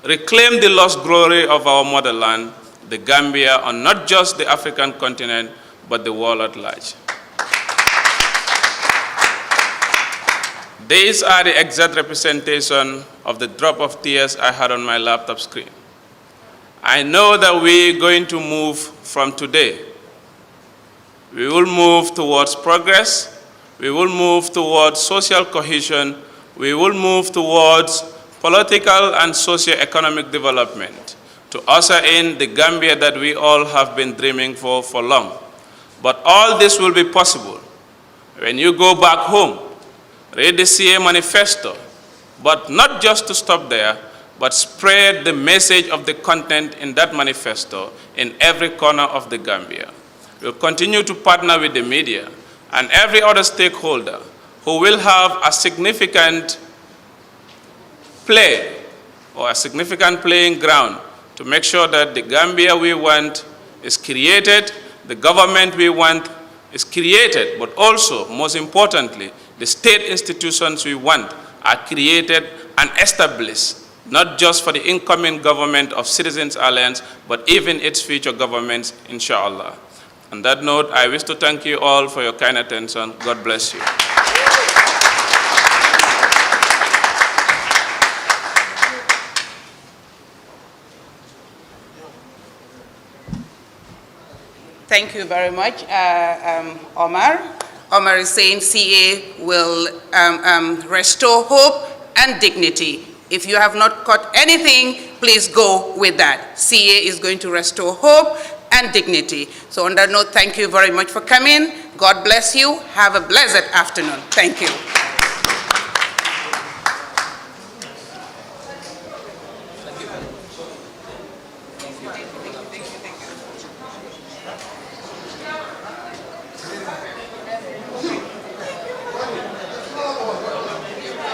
reclaim the lost glory of our motherland, the Gambia, on not just the African continent, but the world at large. These are the exact representation of the drop of tears I had on my laptop screen. I know that we're going to move from today. We will move towards progress. We will move towards social cohesion. We will move towards political and socio-economic development to usher in the Gambia that we all have been dreaming for long. But all this will be possible when you go back home, read the CA Manifesto, but not just to stop there, but spread the message of the content in that manifesto in every corner of the Gambia. We'll continue to partner with the media and every other stakeholder who will have a significant play or a significant playing ground to make sure that the Gambia we want is created, the government we want is created, but also, most importantly, the state institutions we want are created and established, not just for the incoming government of Citizens Alliance, but even its future governments, inshallah. On that note, I wish to thank you all for your kind attention. God bless you. Thank you very much, Omar. Omar is saying CA will restore hope and dignity. If you have not caught anything, please go with that. CA is going to restore hope and dignity. So on that note, thank you very much for coming. God bless you. Have a blessed afternoon. Thank you. Thank you.